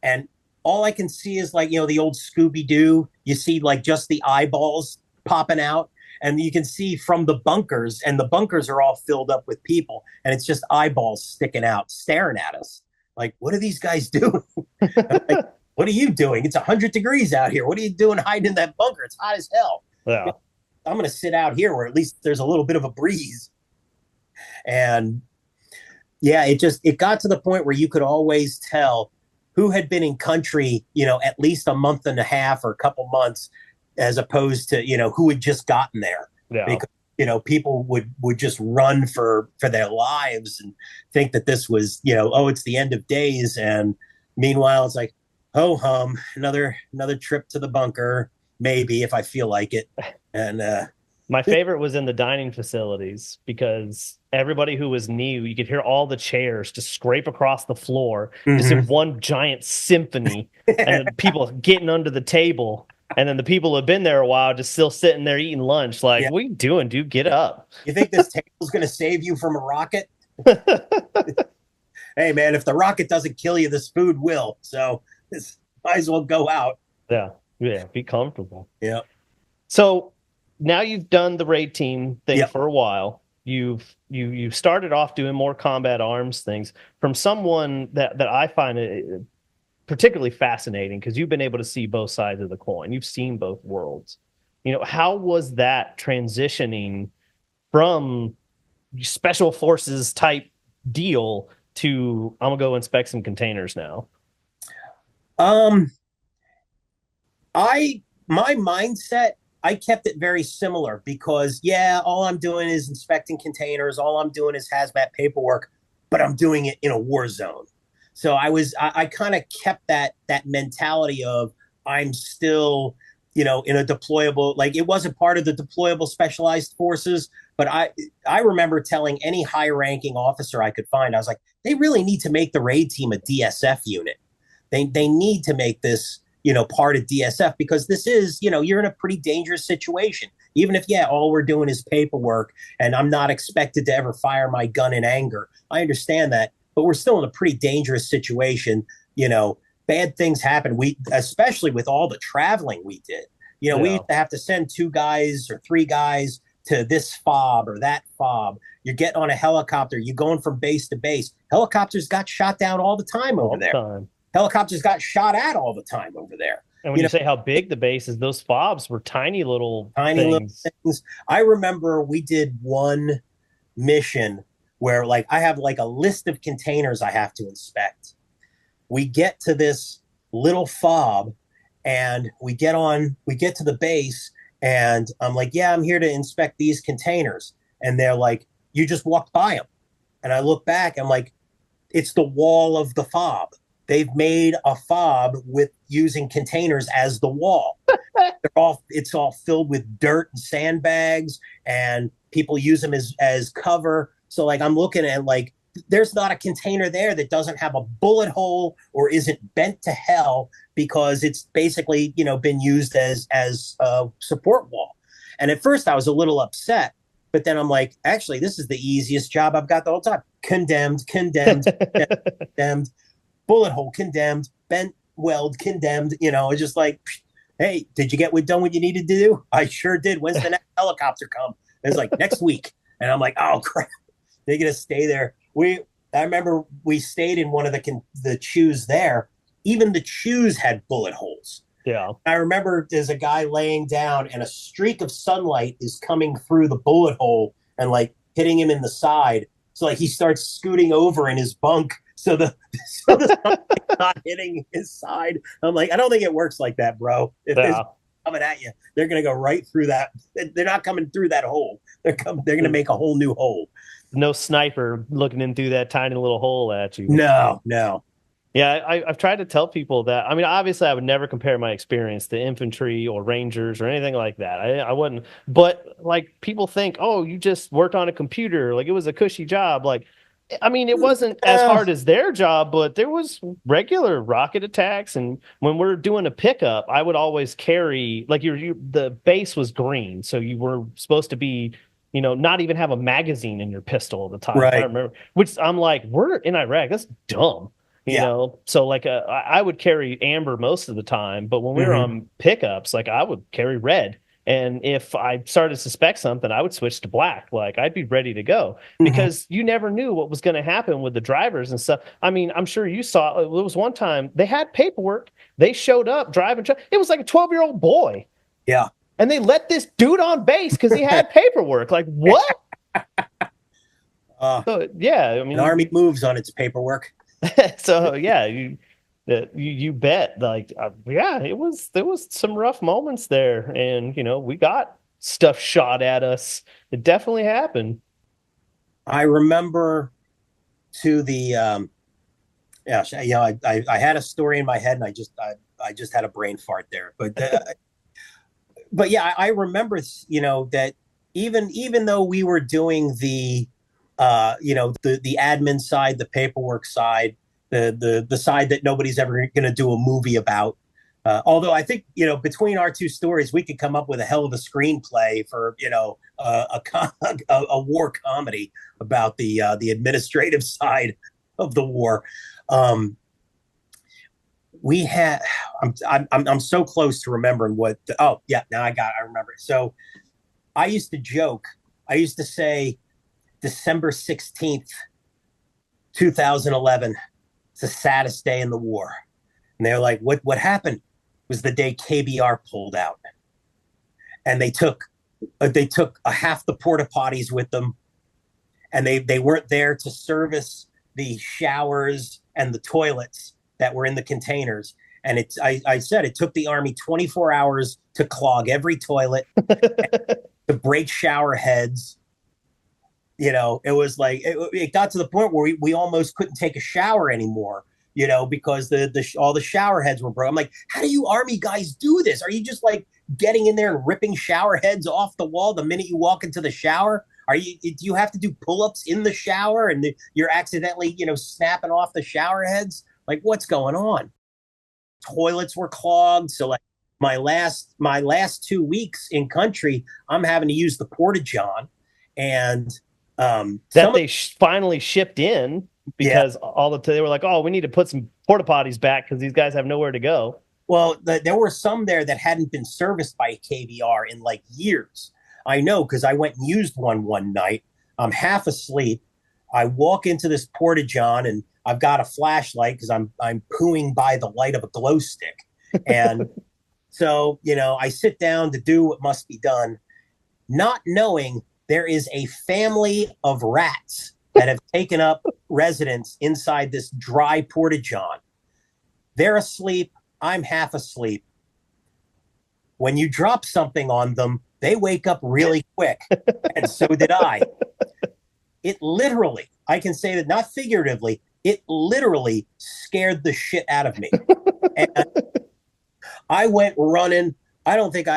And all I can see is like, the old Scooby-Doo. You see like just the eyeballs popping out. And you can see from the bunkers, and the bunkers are all filled up with people. And it's just eyeballs sticking out, staring at us. Like, what are these guys doing? Like, what are you doing? It's 100 degrees out here. What are you doing hiding in that bunker? It's hot as hell. Yeah. I'm going to sit out here where at least there's a little bit of a breeze. And yeah, it got to the point where you could always tell who had been in country, at least a month and a half or a couple months, as opposed to, who had just gotten there. Yeah. Because, people would just run for their lives and think that this was, it's the end of days. And meanwhile, it's like, ho hum, another trip to the bunker, maybe if I feel like it. And my favorite was in the dining facilities because everybody who was new, you could hear all the chairs just scrape across the floor, just in one giant symphony, and people getting under the table. And then the people who have been there a while just still sitting there eating lunch. Like, what are you doing, dude? Get up. You think this table's going to save you from a rocket? Hey, man, if the rocket doesn't kill you, this food will. So this might as well go out. Yeah. Be comfortable. Yeah. So now you've done the raid team thing Yep. for a while. You've started off doing more combat arms things from someone that I find it particularly fascinating because you've been able to see both sides of the coin. You've seen both worlds. How was that transitioning from special forces type deal to I'm gonna go inspect some containers now? My mindset, I kept it very similar because all I'm doing is inspecting containers, all I'm doing is hazmat paperwork, but I'm doing it in a war zone. So I kind of kept that mentality of I'm still, in a deployable, like it wasn't part of the deployable specialized forces, but I remember telling any high ranking officer I could find, I was like, they really need to make the raid team a DSF unit. They need to make this, part of DSF because this is, you're in a pretty dangerous situation. Even if, all we're doing is paperwork and I'm not expected to ever fire my gun in anger. I understand that. But we're still in a pretty dangerous situation. Bad things happen. Especially with all the traveling we did. We used to have to send 2 guys or 3 guys to this fob or that fob. You're getting on a helicopter. You're going from base to base. Helicopters got shot down all the time over all the there. time. Helicopters got shot at all the time over there. And when You you know, say how big the base is, those fobs were tiny little tiny little things. things. I remember we did one mission where like I have like a list of containers I have to inspect. We get to this little fob and we get to the base and I'm like, yeah, I'm here to inspect these containers. And they're like, you just walked by them. And I look back, I'm like, it's the wall of the fob. They've made a fob with using containers as the wall. It's all filled with dirt and sandbags, and people use them as cover. So like I'm looking at like there's not a container there that doesn't have a bullet hole or isn't bent to hell because it's basically been used as a support wall. And at first I was a little upset, but then I'm like, actually, this is the easiest job I've got the whole time. Condemned, condemned, condemned, bullet hole, condemned, bent weld, condemned. It's just like, hey, did you get done what you needed to do? I sure did. When's the next helicopter come? It's like next week. And I'm like, oh crap, they're gonna stay there. I remember we stayed in one of the chews there. Even the chews had bullet holes. Yeah. I remember there's a guy laying down and a streak of sunlight is coming through the bullet hole and like hitting him in the side. So like he starts scooting over in his bunk so the sunlight's not hitting his side. I'm like, I don't think it works like that, bro. If there's coming at you, they're gonna go right through that. They're not coming through that hole. They're gonna make a whole new hole. No sniper looking in through that tiny little hole at you. No. Yeah, I've tried to tell people that. I mean, obviously, I would never compare my experience to infantry or rangers or anything like that. I wouldn't. But like people think, oh, you just worked on a computer, like it was a cushy job. Like, I mean, it wasn't as hard as their job, but there was regular rocket attacks. And when we're doing a pickup, I would always carry like the base was green, so you were supposed to be not even have a magazine in your pistol at the time. Right. I remember, which I'm like, we're in Iraq. That's dumb. So like I would carry amber most of the time, but when we were on pickups, like I would carry red. And if I started to suspect something, I would switch to black. Like I'd be ready to go because you never knew what was going to happen with the drivers and stuff. I mean, I'm sure you saw it was one time they had paperwork. They showed up driving. It was like a 12-year-old boy. Yeah. And they let this dude on base because he had paperwork. Like what? So, yeah, I mean, an army moves on its paperwork. So yeah, you bet. Like yeah, there was some rough moments there, and we got stuff shot at us. It definitely happened. I remember to the I had a story in my head, and I just had a brain fart there, but yeah, I remember that even though we were doing the the admin side, the paperwork side, the side that nobody's ever going to do a movie about. Although I think between our two stories, we could come up with a hell of a screenplay for a war comedy about the administrative side of the war. We had I'm so close to remembering what. Oh yeah, now I remember. So I used to joke. I used to say December 16th, 2011. It's the saddest day in the war. And they're like, what happened? It was the day KBR pulled out. And they took a half the porta potties with them. And they weren't there to service the showers and the toilets that were in the containers. And I said it took the Army 24 hours to clog every toilet, to break shower heads. It was like it got to the point where we almost couldn't take a shower anymore, because all the shower heads were broken. I'm like, how do you Army guys do this? Are you just like getting in there and ripping shower heads off the wall the minute you walk into the shower? Do you have to do pull-ups in the shower and you're accidentally, snapping off the shower heads? Like, what's going on? Toilets were clogged. So like my last 2 weeks in country, I'm having to use the Porta-John. And that they finally shipped in because they were like, oh, we need to put some porta potties back because these guys have nowhere to go. Well, there were some there that hadn't been serviced by KBR in like years. I know because I went and used one night. I'm half asleep. I walk into this porta john and I've got a flashlight because I'm pooing by the light of a glow stick. And so, I sit down to do what must be done, not knowing there is a family of rats that have taken up residence inside this dry porta john. They're asleep. I'm half asleep. When you drop something on them, they wake up really quick. And so did I. It literally, I can say that not figuratively, it literally scared the shit out of me. And I went running. I don't think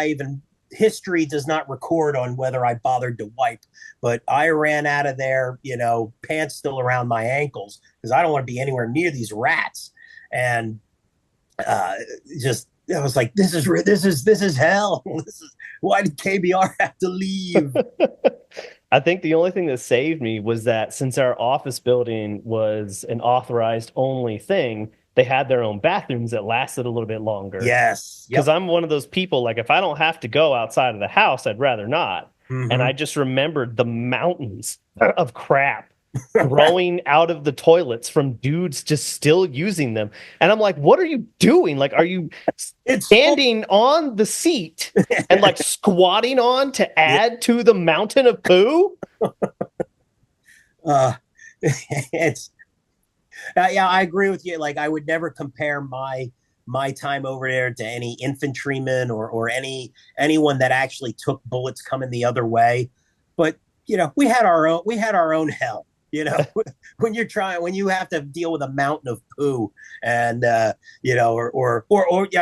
history does not record on whether I bothered to wipe, but I ran out of there, pants still around my ankles because I don't want to be anywhere near these rats. And just, I was like, this is hell. Why did KBR have to leave? I think the only thing that saved me was that since our office building was an authorized only thing, they had their own bathrooms that lasted a little bit longer. Yes. Because I'm one of those people, like if I don't have to go outside of the house, I'd rather not. And I just remembered the mountains of crap growing out of the toilets from dudes just still using them. And I'm like, what are you doing? Like, are you standing on the seat and like squatting on to add to the mountain of poo? It's yeah, I agree with you. Like, I would never compare my time over there to any infantryman or anyone that actually took bullets coming the other way. But we had our own hell. When you have to deal with a mountain of poo, and I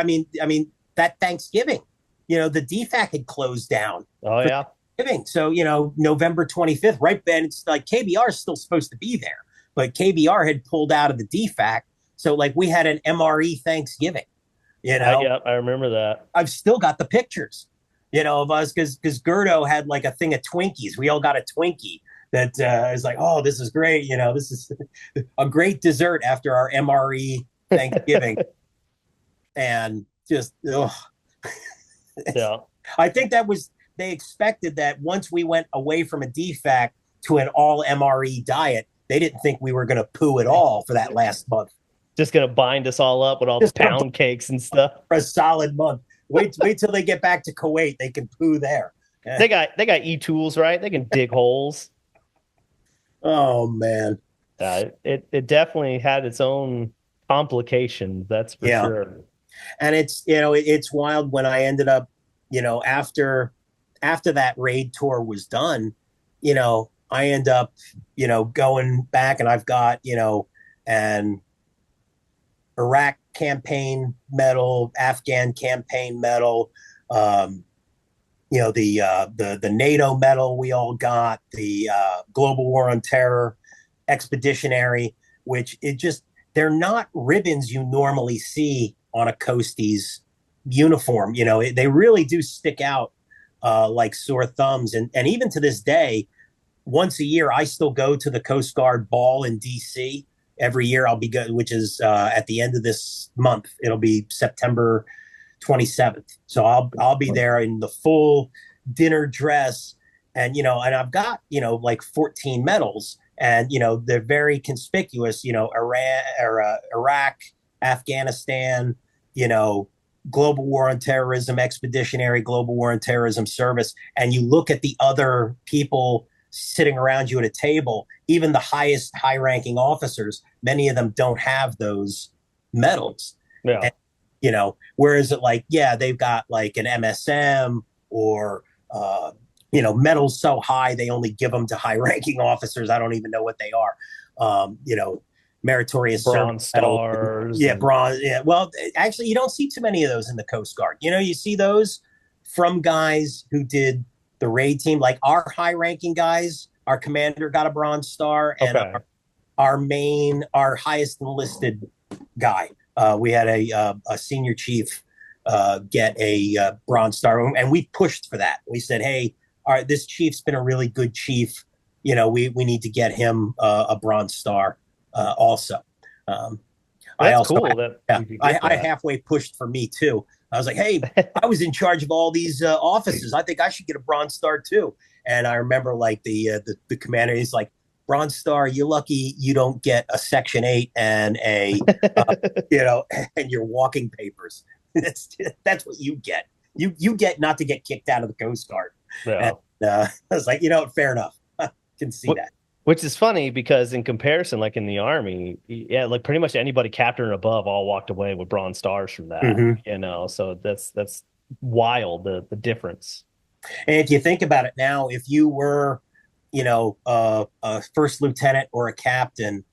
mean that Thanksgiving, the DFAC had closed down. Oh yeah. Thanksgiving. So November 25th, right then it's like KBR is still supposed to be there, but KBR had pulled out of the DFAC. So like we had an MRE Thanksgiving. Yeah, I remember that. I've still got the pictures, of us because Gerdo had like a thing of Twinkies. We all got a Twinkie that is like, oh, this is great. This is a great dessert after our MRE Thanksgiving. And just, yeah. I think they expected that once we went away from a DFAC to an all MRE diet, they didn't think we were going to poo at all for that last month. Just going to bind us all up with all the pound cakes and stuff. For a solid month. Wait till they get back to Kuwait. They can poo there. They got e-tools, right? They can dig holes. Oh man, it definitely had its own complications. That's for sure. And it's wild when I ended up, after that raid tour was done, I end up, going back and I've got, an Iraq campaign medal, Afghan campaign medal, the NATO medal we all got, the Global War on Terror Expeditionary, which they're not ribbons you normally see on a Coasties uniform. They really do stick out like sore thumbs. And even to this day, once a year, I still go to the Coast Guard ball in DC. Every year I'll be good, which is at the end of this month. It'll be September 27th. So I'll be there in the full dinner dress, and and I've got like 14 medals, and they're very conspicuous. Iraq, Afghanistan, Global War on Terrorism, Expeditionary Global War on Terrorism Service, and you look at the other people sitting around you at a table, even the high-ranking officers, many of them don't have those medals. Yeah. And, whereas they've got like an MSM or, medals so high, they only give them to high-ranking officers. I don't even know what they are. Meritorious bronze stars. Medal. Yeah, bronze. Yeah. Well, actually, you don't see too many of those in the Coast Guard. You see those from guys who did the raid team, like our high-ranking guys. Our commander got a bronze star, and our highest enlisted guy, we had a senior chief get a bronze star, and we pushed for that. We said, hey, all right, this chief's been a really good chief. We need to get him a bronze star also. That's cool. I halfway pushed for me too. I was like, hey, I was in charge of all these offices. I think I should get a Bronze Star too. And I remember like the commander is like, Bronze Star, you're lucky you don't get a Section 8 and a you know, and your walking papers. That's what you get. You get not to get kicked out of the Coast Guard. And Yeah. I was like, you know, fair enough. I can see that. Which is funny because in comparison, like in the army, yeah, like pretty much anybody captain or above all walked away with bronze stars from that, Mm-hmm. you know. So that's wild, the difference. And if you think about it now, if you were, you know, a first lieutenant or a captain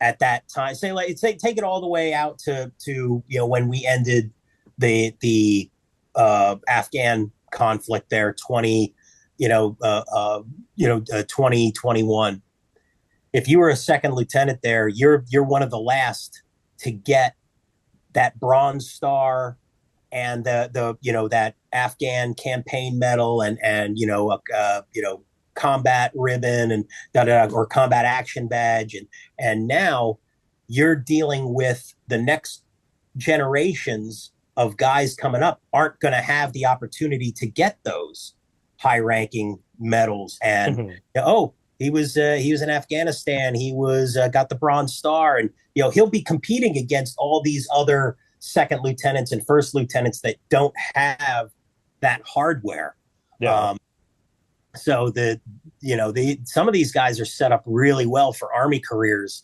at that time, say take it all the way out to you know when we ended the Afghan conflict there, 2021. If you were a second lieutenant there, you're one of the last to get that Bronze Star and the you know that Afghan campaign medal and combat ribbon and or combat action badge and now you're dealing with the next generations of guys coming up aren't going to have the opportunity to get those high ranking medals and oh he was in Afghanistan. He was got the Bronze Star, and you know he'll be competing against all these other second lieutenants and first lieutenants that don't have that hardware. Yeah. So the you know the some of these guys are set up really well for Army careers,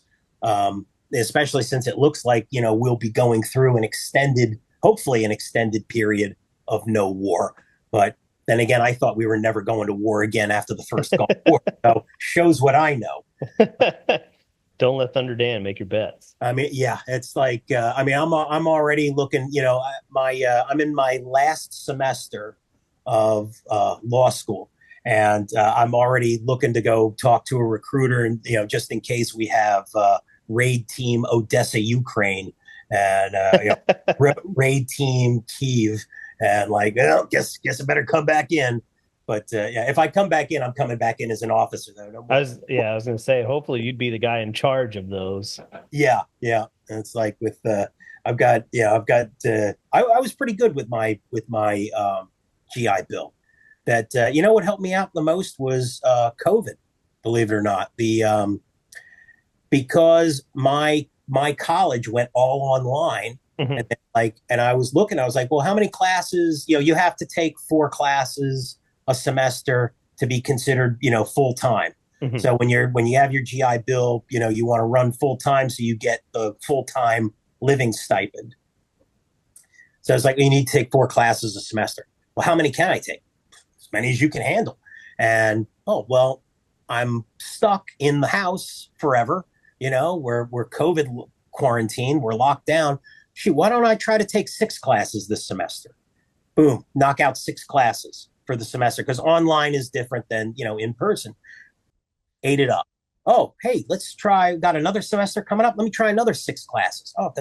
especially since it looks like you know we'll be going through an extended, hopefully an extended period of no war. But then again, I thought we were never going to war again after the first Gulf War. So shows what I know. Don't let Thunder Dan make your bets. I mean, yeah, it's like I mean, I'm already looking. You know, I'm in my last semester of law school, and I'm already looking to go talk to a recruiter, and you know, just in case we have raid team Odessa, Ukraine, and you know, raid team Kiev, and like, well, guess I better come back in. But yeah, if I come back in, I'm coming back in as an officer, though. No I was gonna say, hopefully you'd be the guy in charge of those. yeah, yeah. And it's like with I was pretty good with my GI Bill. That you know what helped me out the most was COVID. Believe it or not, the because my college went all online, and then, and I was looking, I was like, well, how many classes? You know, you have to take 4 classes a semester to be considered, you know, full time. So when you have your GI Bill, you know, you want to run full time, so you get the full time living stipend. So it's like you need to take 4 classes a semester. Well, how many can I take? As many as you can handle. And oh well, I'm stuck in the house forever. You know, we're COVID quarantine, we're locked down. Shoot, why don't I try to take 6 classes this semester? Boom, knock out 6 classes for the semester because online is different than you know in person. Ate it up. Oh, hey, let's try. Got another semester coming up. Let me try another 6 classes. Oh,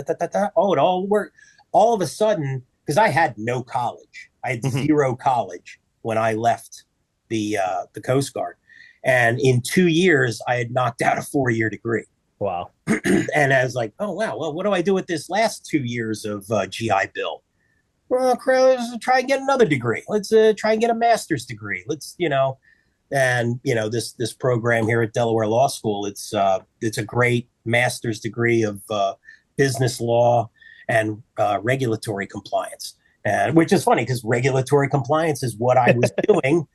oh, it all worked. All of a sudden, because I had no college, I had zero college when I left the Coast Guard, and in 2 years, I had knocked out a 4-year degree. Wow. And I was like, oh wow, well, what do I do with this last 2 years of GI Bill? Well, let's try and get another degree. Let's try and get a master's degree. Let's you know. And you know this program here at Delaware Law School. It's a great master's degree of business law and regulatory compliance, and which is funny because regulatory compliance is what I was doing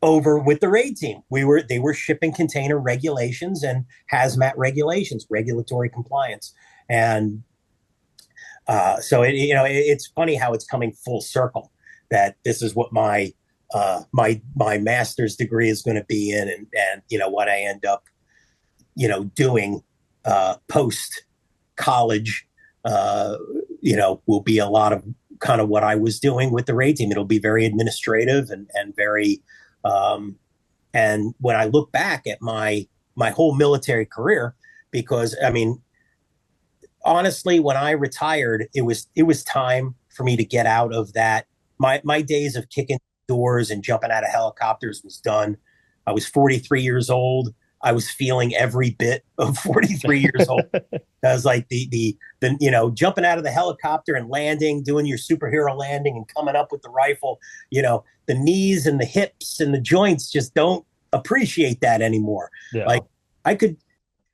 over with the raid team. They were shipping container regulations and hazmat regulations, regulatory compliance, and so it's funny how it's coming full circle that this is what my master's degree is going to be in, and you know what I end up, you know, doing post college, you know, will be a lot of kind of what I was doing with the raid team. It'll be very administrative and very, and when I look back at my whole military career, because I mean, honestly, when I retired, it was time for me to get out of that. My days of kicking doors and jumping out of helicopters was done. I was 43 years old. I was feeling every bit of 43 years old. I was like jumping out of the helicopter and landing, doing your superhero landing and coming up with the rifle. The knees and the hips and the joints just don't appreciate that anymore. Yeah. Like I could,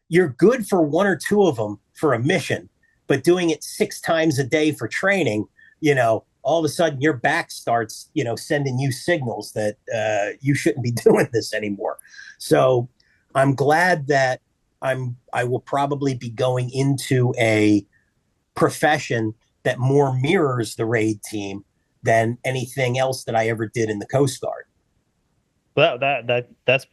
you're good for one or two of them for a mission, but doing it 6 times a day for training, all of a sudden your back starts, sending you signals that you shouldn't be doing this anymore. So I'm glad that I will probably be going into a profession that more mirrors the raid team than anything else that I ever did in the Coast Guard. That's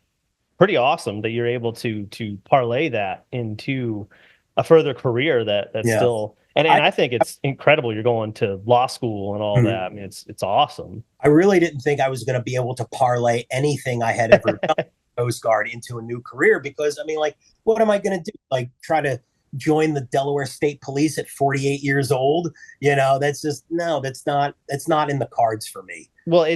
pretty awesome that you're able to parlay that into a further career that's Yeah. still and I think it's incredible you're going to law school and all that. I mean, it's awesome. I really didn't think I was going to be able to parlay anything I had ever done Coast Guard into a new career because I mean, like, what am I going to do? Like, try to join the Delaware State Police at 48 years old? That's just no, that's not in the cards for me. Well,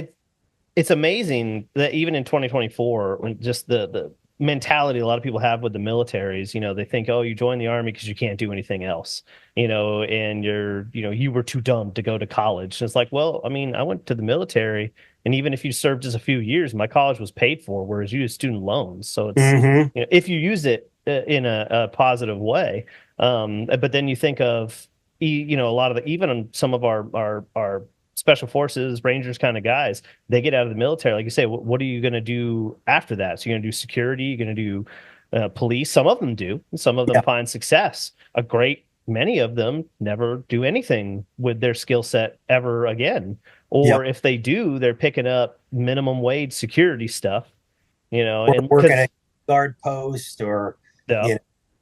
it's amazing that even in 2024, when just the mentality a lot of people have with the militaries, they think, oh, you join the army because you can't do anything else, and you were too dumb to go to college. And it's like, well, I mean, I went to the military, and even if you served just a few years, my college was paid for, whereas you had student loans. So it's, if you use it in a positive way. But then you think of, a lot of even some of our special forces, Rangers kind of guys, they get out of the military. Like you say, what are you going to do after that? So you're going to do security, you're going to do police. Some of them do. Some of them find success. Many of them never do anything with their skill set ever again. Or if they do, they're picking up minimum wage security stuff, or and working at a guard post or, yeah.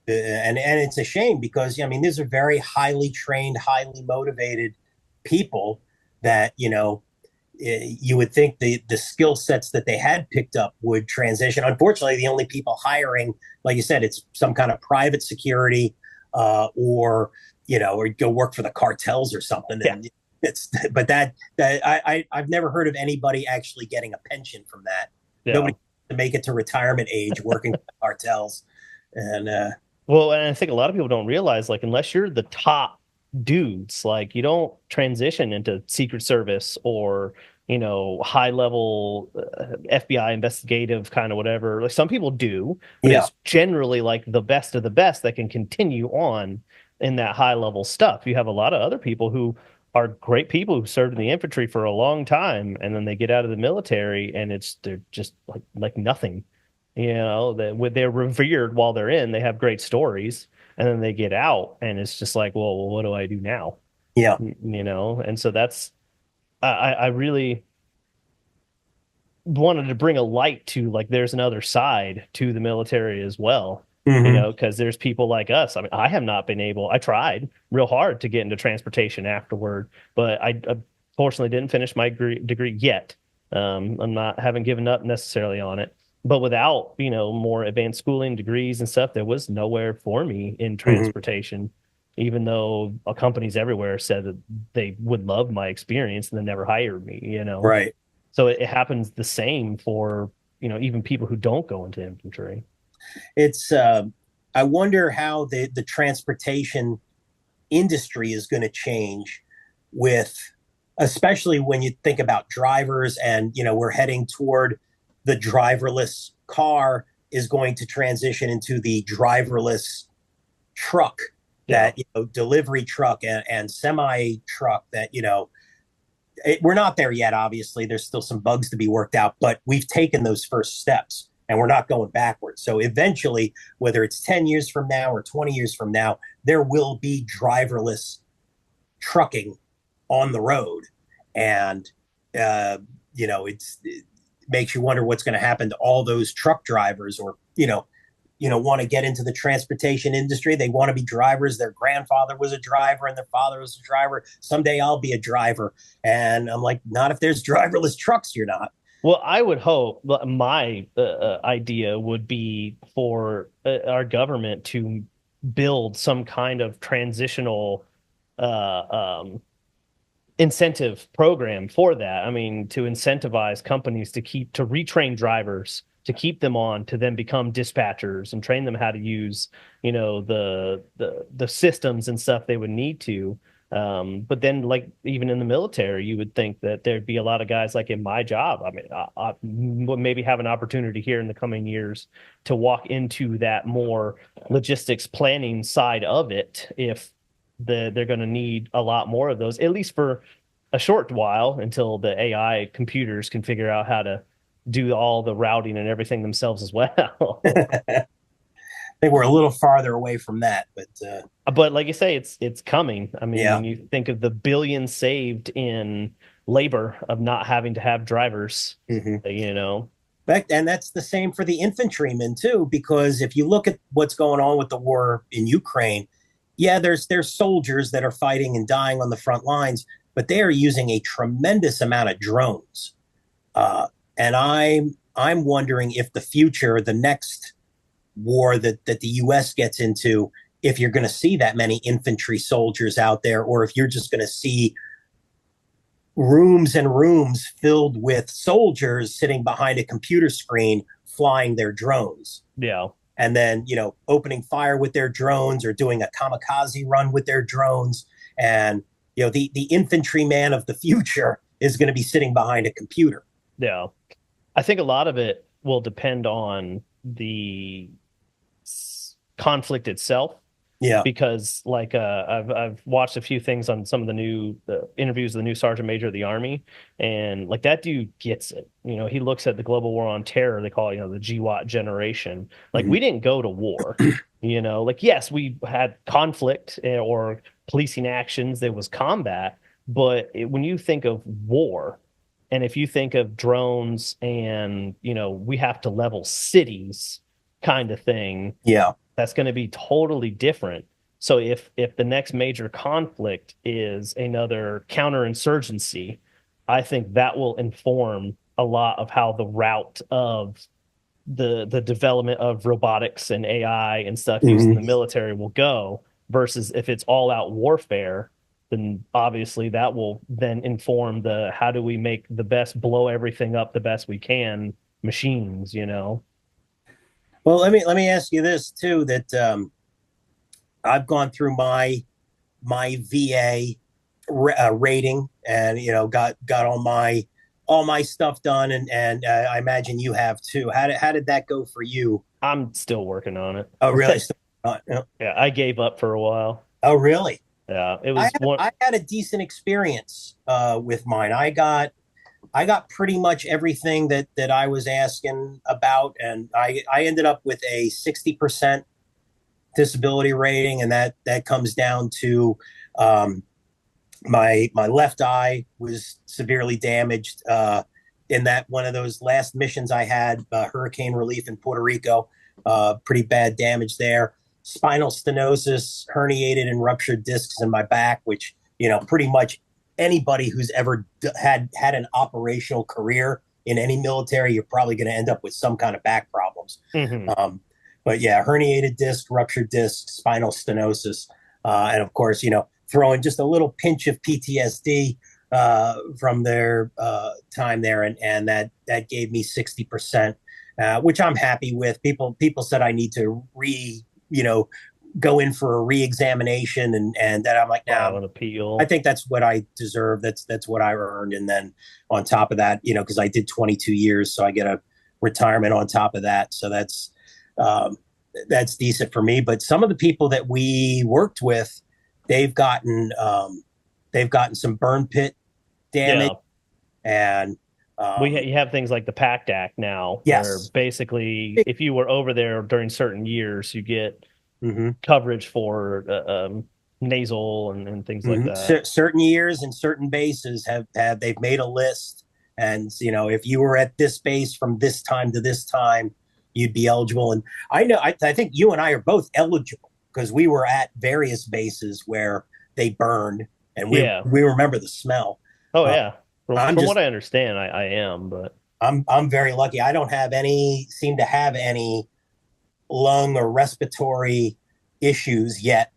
And it's a shame because, I mean, these are very highly trained, highly motivated people that you would think the skill sets that they had picked up would transition. Unfortunately, the only people hiring, like you said, it's some kind of private security or go work for the cartels or something. Yeah. And I've never heard of anybody actually getting a pension from that. Yeah. Nobody to make it to retirement age working for the cartels. And well, and I think a lot of people don't realize, like, unless you're the top dudes, like, you don't transition into Secret Service or high level FBI investigative kind of whatever. Like, some people do, but it's generally like the best of the best that can continue on in that high level stuff. You have a lot of other people who are great people who served in the infantry for a long time, and then they get out of the military and they're just like nothing. They're revered while they're in, they have great stories, and then they get out and it's just like, well, what do I do now? Yeah. And so that's, I really wanted to bring a light to, like, there's another side to the military as well. Because there's people like us. I mean, I have not been able, I tried real hard to get into transportation afterward, but I fortunately didn't finish my degree yet. Haven't given up necessarily on it. But without, more advanced schooling degrees and stuff, there was nowhere for me in transportation, even though companies everywhere said that they would love my experience and then never hired me, Right. So it happens the same for, even people who don't go into infantry. It's, I wonder how the transportation industry is going to change especially when you think about drivers and, we're heading toward the driverless car is going to transition into the driverless truck that, delivery truck and semi truck that, we're not there yet. Obviously, there's still some bugs to be worked out, but we've taken those first steps and we're not going backwards. So eventually, whether it's 10 years from now or 20 years from now, there will be driverless trucking on the road. And, it makes you wonder what's going to happen to all those truck drivers or, want to get into the transportation industry. They want to be drivers. Their grandfather was a driver and their father was a driver. Someday I'll be a driver. And I'm like, not if there's driverless trucks, you're not. Well, I would hope, my idea would be for our government to build some kind of transitional incentive program for that. I mean, to incentivize companies to retrain drivers to keep them on to then become dispatchers and train them how to use, the systems and stuff they would need to. But then, like, even in the military, you would think that there'd be a lot of guys like in my job. I mean, I would maybe have an opportunity here in the coming years to walk into that more logistics planning side of it if they're going to need a lot more of those, at least for a short while until the AI computers can figure out how to do all the routing and everything themselves as well. I think we're a little farther away from that, but But like you say, it's coming. I mean, yeah. when you think of the billions saved in labor of not having to have drivers, Mm-hmm. you know. And that's the same for the infantrymen too, because if you look at what's going on with the war in Ukraine, yeah, there's soldiers that are fighting and dying on the front lines, but they are using a tremendous amount of drones. And I'm wondering if the future, the next war that the U.S. gets into, if you're going to see that many infantry soldiers out there, or if you're just going to see rooms and rooms filled with soldiers sitting behind a computer screen flying their drones. Yeah. And then, opening fire with their drones or doing a kamikaze run with their drones. And, the infantryman of the future is going to be sitting behind a computer. Yeah. I think a lot of it will depend on the conflict itself. Yeah. Because like I've watched a few things on some of the new interviews of the new Sergeant Major of the Army, and like that dude gets it. He looks at the global war on terror. They call it, the GWAT generation. Like we didn't go to war. Like yes, we had conflict or policing actions. There was combat, but when you think of war, and if you think of drones and we have to level cities, kind of thing. Yeah. That's going to be totally different. So if the next major conflict is another counterinsurgency, I think that will inform a lot of how the route of the development of robotics and AI and stuff used in the military will go, versus if it's all out warfare, then obviously that will then inform the how do we make the best, blow everything up the best we can machines. Well, let me ask you this too. That I've gone through my VA rating, and got all my stuff done, and I imagine you have too. How did that go for you? I'm still working on it. Oh, really? Yeah, I gave up for a while. Oh, really? Yeah, it I was had, one. I had a decent experience with mine. I got pretty much everything that I was asking about, and I ended up with a 60% disability rating, and that comes down to my left eye was severely damaged in that one of those last missions I had, hurricane relief in Puerto Rico. Pretty bad damage there. Spinal stenosis, herniated and ruptured discs in my back, which pretty much anybody who's ever had an operational career in any military, you're probably going to end up with some kind of back problems. But yeah, herniated disc, ruptured disc, spinal stenosis, and of course, throwing just a little pinch of PTSD from their time there, and that gave me 60%, which I'm happy with. People said I need to go in for a re-examination, and that I'm like, File nah, an appeal. I think that's what I deserve. That's what I earned. And then on top of that, because I did 22 years, so I get a retirement on top of that. So that's decent for me. But some of the people that we worked with, they've gotten some burn pit damage, and you have things like the PACT Act now, yes, where basically if you were over there during certain years, you get coverage for nasal and things like that. Certain years and certain bases have they've made a list, and if you were at this base from this time to this time, you'd be eligible. And I think you and I are both eligible because we were at various bases where they burned, and we remember the smell. Oh yeah, from what I understand, I am, but I'm very lucky. I don't seem to have any lung or respiratory issues yet.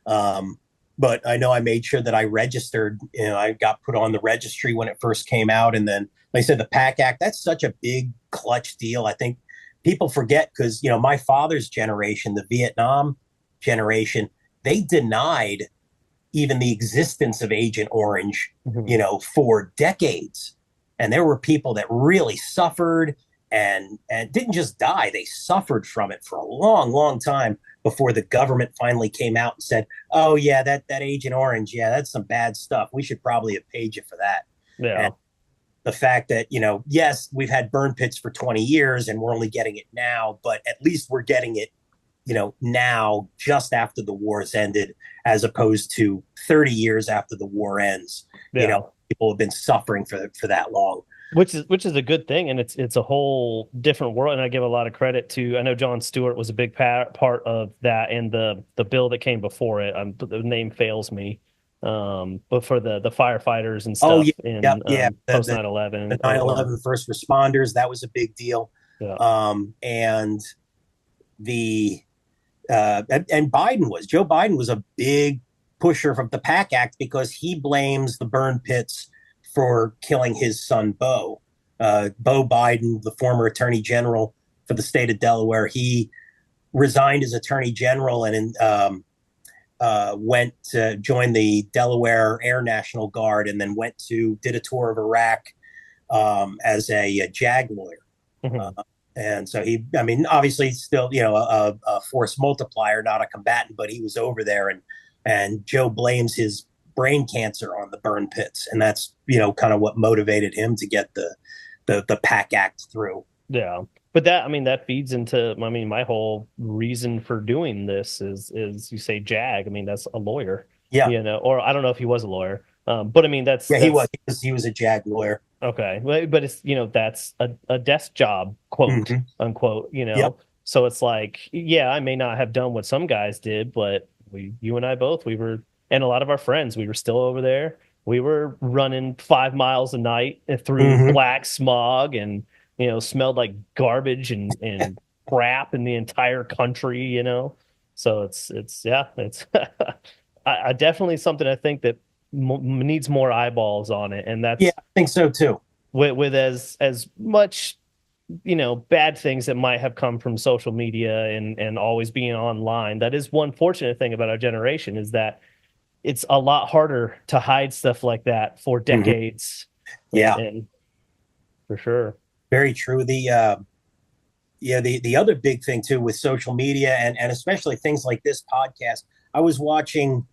But I know I made sure that I registered. I got put on the registry when it first came out, and then, like I said, the PAC Act. That's such a big clutch deal. I think people forget because, my father's generation, the Vietnam generation, they denied even the existence of Agent Orange, Mhm. for decades. And there were people that really suffered and didn't just die, they suffered from it for a long, long time before the government finally came out and said, "Oh yeah, that Agent Orange, yeah, that's some bad stuff. We should probably have paid you for that." And Yeah. the fact that, yes, we've had burn pits for 20 years and we're only getting it now, but at least we're getting it, now just after the war's ended, as opposed to 30 years after the war ends. Yeah. People have been suffering for that long. Which is a good thing, and it's a whole different world. And I give a lot of credit to. I know John Stewart was a big part of that, and the bill that came before it. The name fails me, but for the firefighters and Oh stuff yeah, yep, in yeah. post The 9/11 or 9/11 first responders, that was a big deal. yeah. And the and Biden was Joe Biden was a big pusher of the PAC Act because he blames the burn pits for killing his son Bo. Bo Biden, the former Attorney General for the state of Delaware, he resigned as Attorney General and went to join the Delaware Air National Guard, and then did a tour of Iraq as a JAG lawyer. Mhm. Uh, and so I mean, obviously still, a force multiplier, not a combatant, but he was over there, and Joe blames his brain cancer on the burn pits. And that's, kind of what motivated him to get the PAC Act through. Yeah. But that, I mean, that feeds into, I mean, my whole reason for doing this is you say JAG. I mean, that's a lawyer, Yeah. or I don't know if he was a lawyer. But I mean, Yeah, he was. that's He was a JAG lawyer. okay. But it's, that's a desk job, quote Mm-hmm. unquote, Yep. So it's like, yeah, I may not have done what some guys did, but you and I both, we were, and a lot of our friends, we were still over there. We were running 5 miles a night through Mm-hmm. black smog and, smelled like garbage and crap in the entire country. So yeah, it's I definitely something I think that needs more eyeballs on it. And Yeah, that's I think so too. with as much bad things that might have come from social media and always being online. That is one fortunate thing about our generation, is that it's a lot harder to hide stuff like that for Mm-hmm. decades. Yeah, And for sure. very true. The other big thing too with social media and especially things like this podcast. I was watching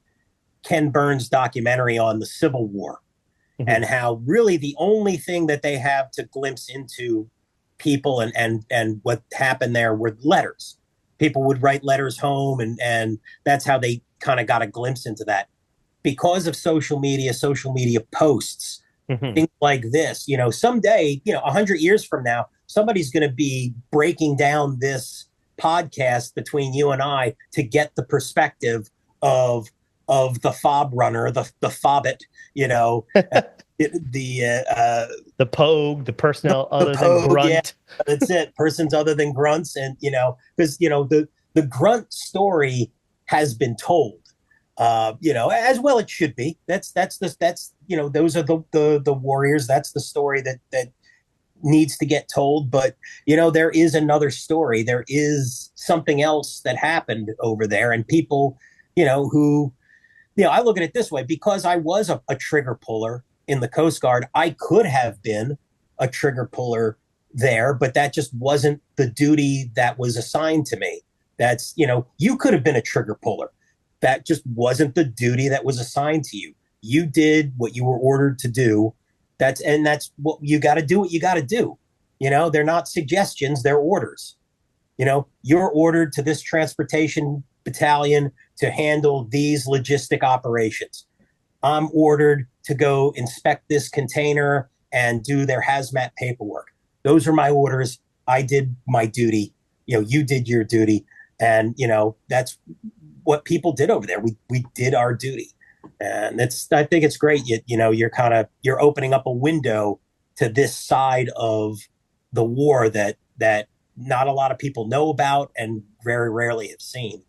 Ken Burns' documentary on the Civil War, Mhm. and how really the only thing that they have to glimpse into people and what happened there were letters. People would write letters home, and that's how they kind of got a glimpse into that. Because of social media posts, Mhm. things like this, someday, 100 years from now, somebody's going to be breaking down this podcast between you and I to get the perspective of the fob runner, the fobbit, you know, The Pogue, the personnel the other than pogue, yeah, Grunt. that's it. Persons other than grunts, and because the grunt story has been told, as well it should be. That's those are the warriors. That's the story that needs to get told. But there is another story. There is something else that happened over there, and people, who I look at it this way: because I was a trigger puller in the Coast Guard, I could have been a trigger puller there, but that just wasn't the duty that was assigned to me. That's, you could have been a trigger puller. That just wasn't the duty that was assigned to you. You did what you were ordered to do. That's what you got to do, what you got to do. They're not suggestions, they're orders. You're ordered to this transportation battalion to handle these logistic operations. I'm ordered to go inspect this container and do their hazmat paperwork. Those are my orders. I did my duty. You did your duty. And, that's what people did over there. We did our duty. And I think it's great. You're opening up a window to this side of the war that not a lot of people know about and very rarely have seen.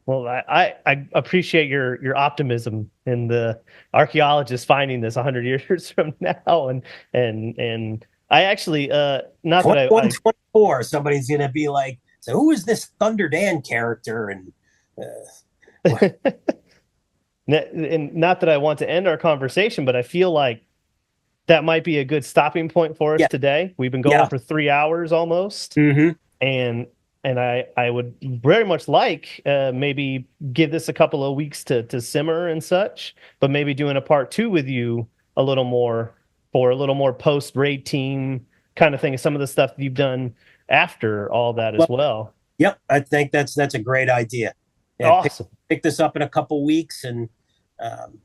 Well, I appreciate your optimism in the archaeologists finding this 100 years from now, and I actually, not that 21, 24, somebody's going to be like, so who is this Thunder Dan character? And I, and not that I want to end our conversation, but I feel like that might be a good stopping point for us yeah, today. We've been going yeah. for 3 hours almost, Hmm. and I would very much like maybe give this a couple of weeks to simmer and such, but maybe doing a part two with you a little more for a little more post raid team kind of thing. Some of the stuff you've done after all that as Well, well. yep. I think that's a great idea. Yeah, Awesome. pick this up in a couple weeks, and um,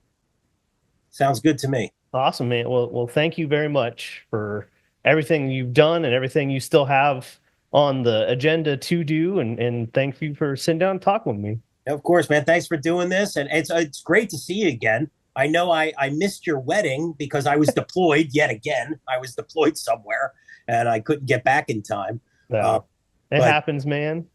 sounds good to me. Awesome, man. Well, thank you very much for everything you've done and everything you still have on the agenda to do. And thank you for sitting down and talking with me. Of course, man. Thanks for doing this, and it's great to see you again. I know I missed your wedding because I was deployed yet again. I was deployed somewhere, and I couldn't get back in time. Uh, No, it but happens, man. you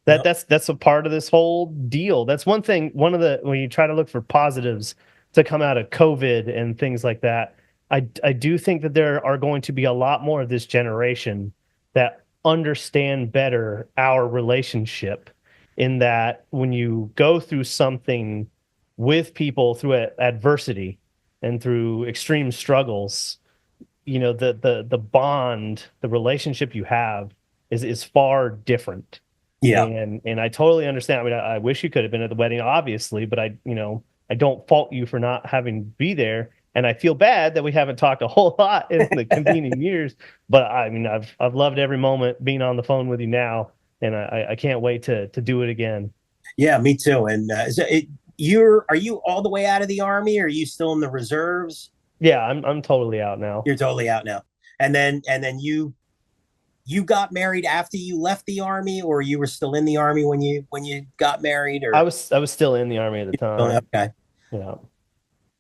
That know, that's a part of this whole deal. That's one thing. One of the when you try to look for positives to come out of COVID and things like that, I do think that there are going to be a lot more of this generation that understand better our relationship. In that, when you go through something with people through adversity and through extreme struggles, the bond, the relationship you have is far different. yeah, And I totally understand. I mean, I wish you could have been at the wedding, obviously, but I don't fault you for not having to be there. And I feel bad that we haven't talked a whole lot in the convening years. But I mean, I've loved every moment being on the phone with you now, and I can't wait to do it again. yeah, me too. And are you all the way out of the army? Or are you still in the reserves? Yeah, I'm totally out now. You're totally out now. And then you got married after you left the army, or you were still in the army when you got married, I or was I was still in the army at the time. okay. Yeah.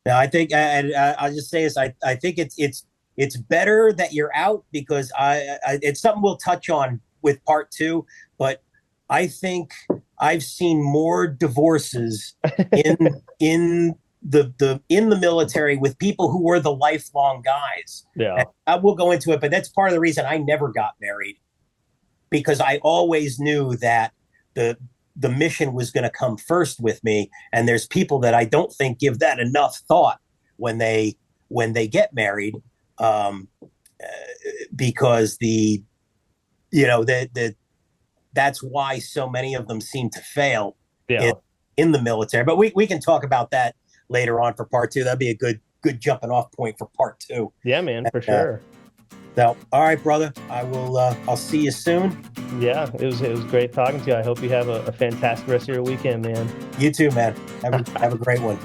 Now I think, and I'll just say this: I think it's better that you're out because it's something we'll touch on with part two. But I think I've seen more divorces in in the military with people who were the lifelong guys. Yeah. And I will go into it, but that's part of the reason I never got married because I always knew that the mission was going to come first with me. And there's people that I don't think give that enough thought when they get married, um, because that's why so many of them seem to fail Yeah. in the military. But we can talk about that later on for part two. That'd be a good jumping off point for part two. Yeah, man, for Uh, sure. so, all right, brother. I'll see you soon. Yeah, it was great talking to you. I hope you have a fantastic rest of your weekend, man. You too, man. Have a great one.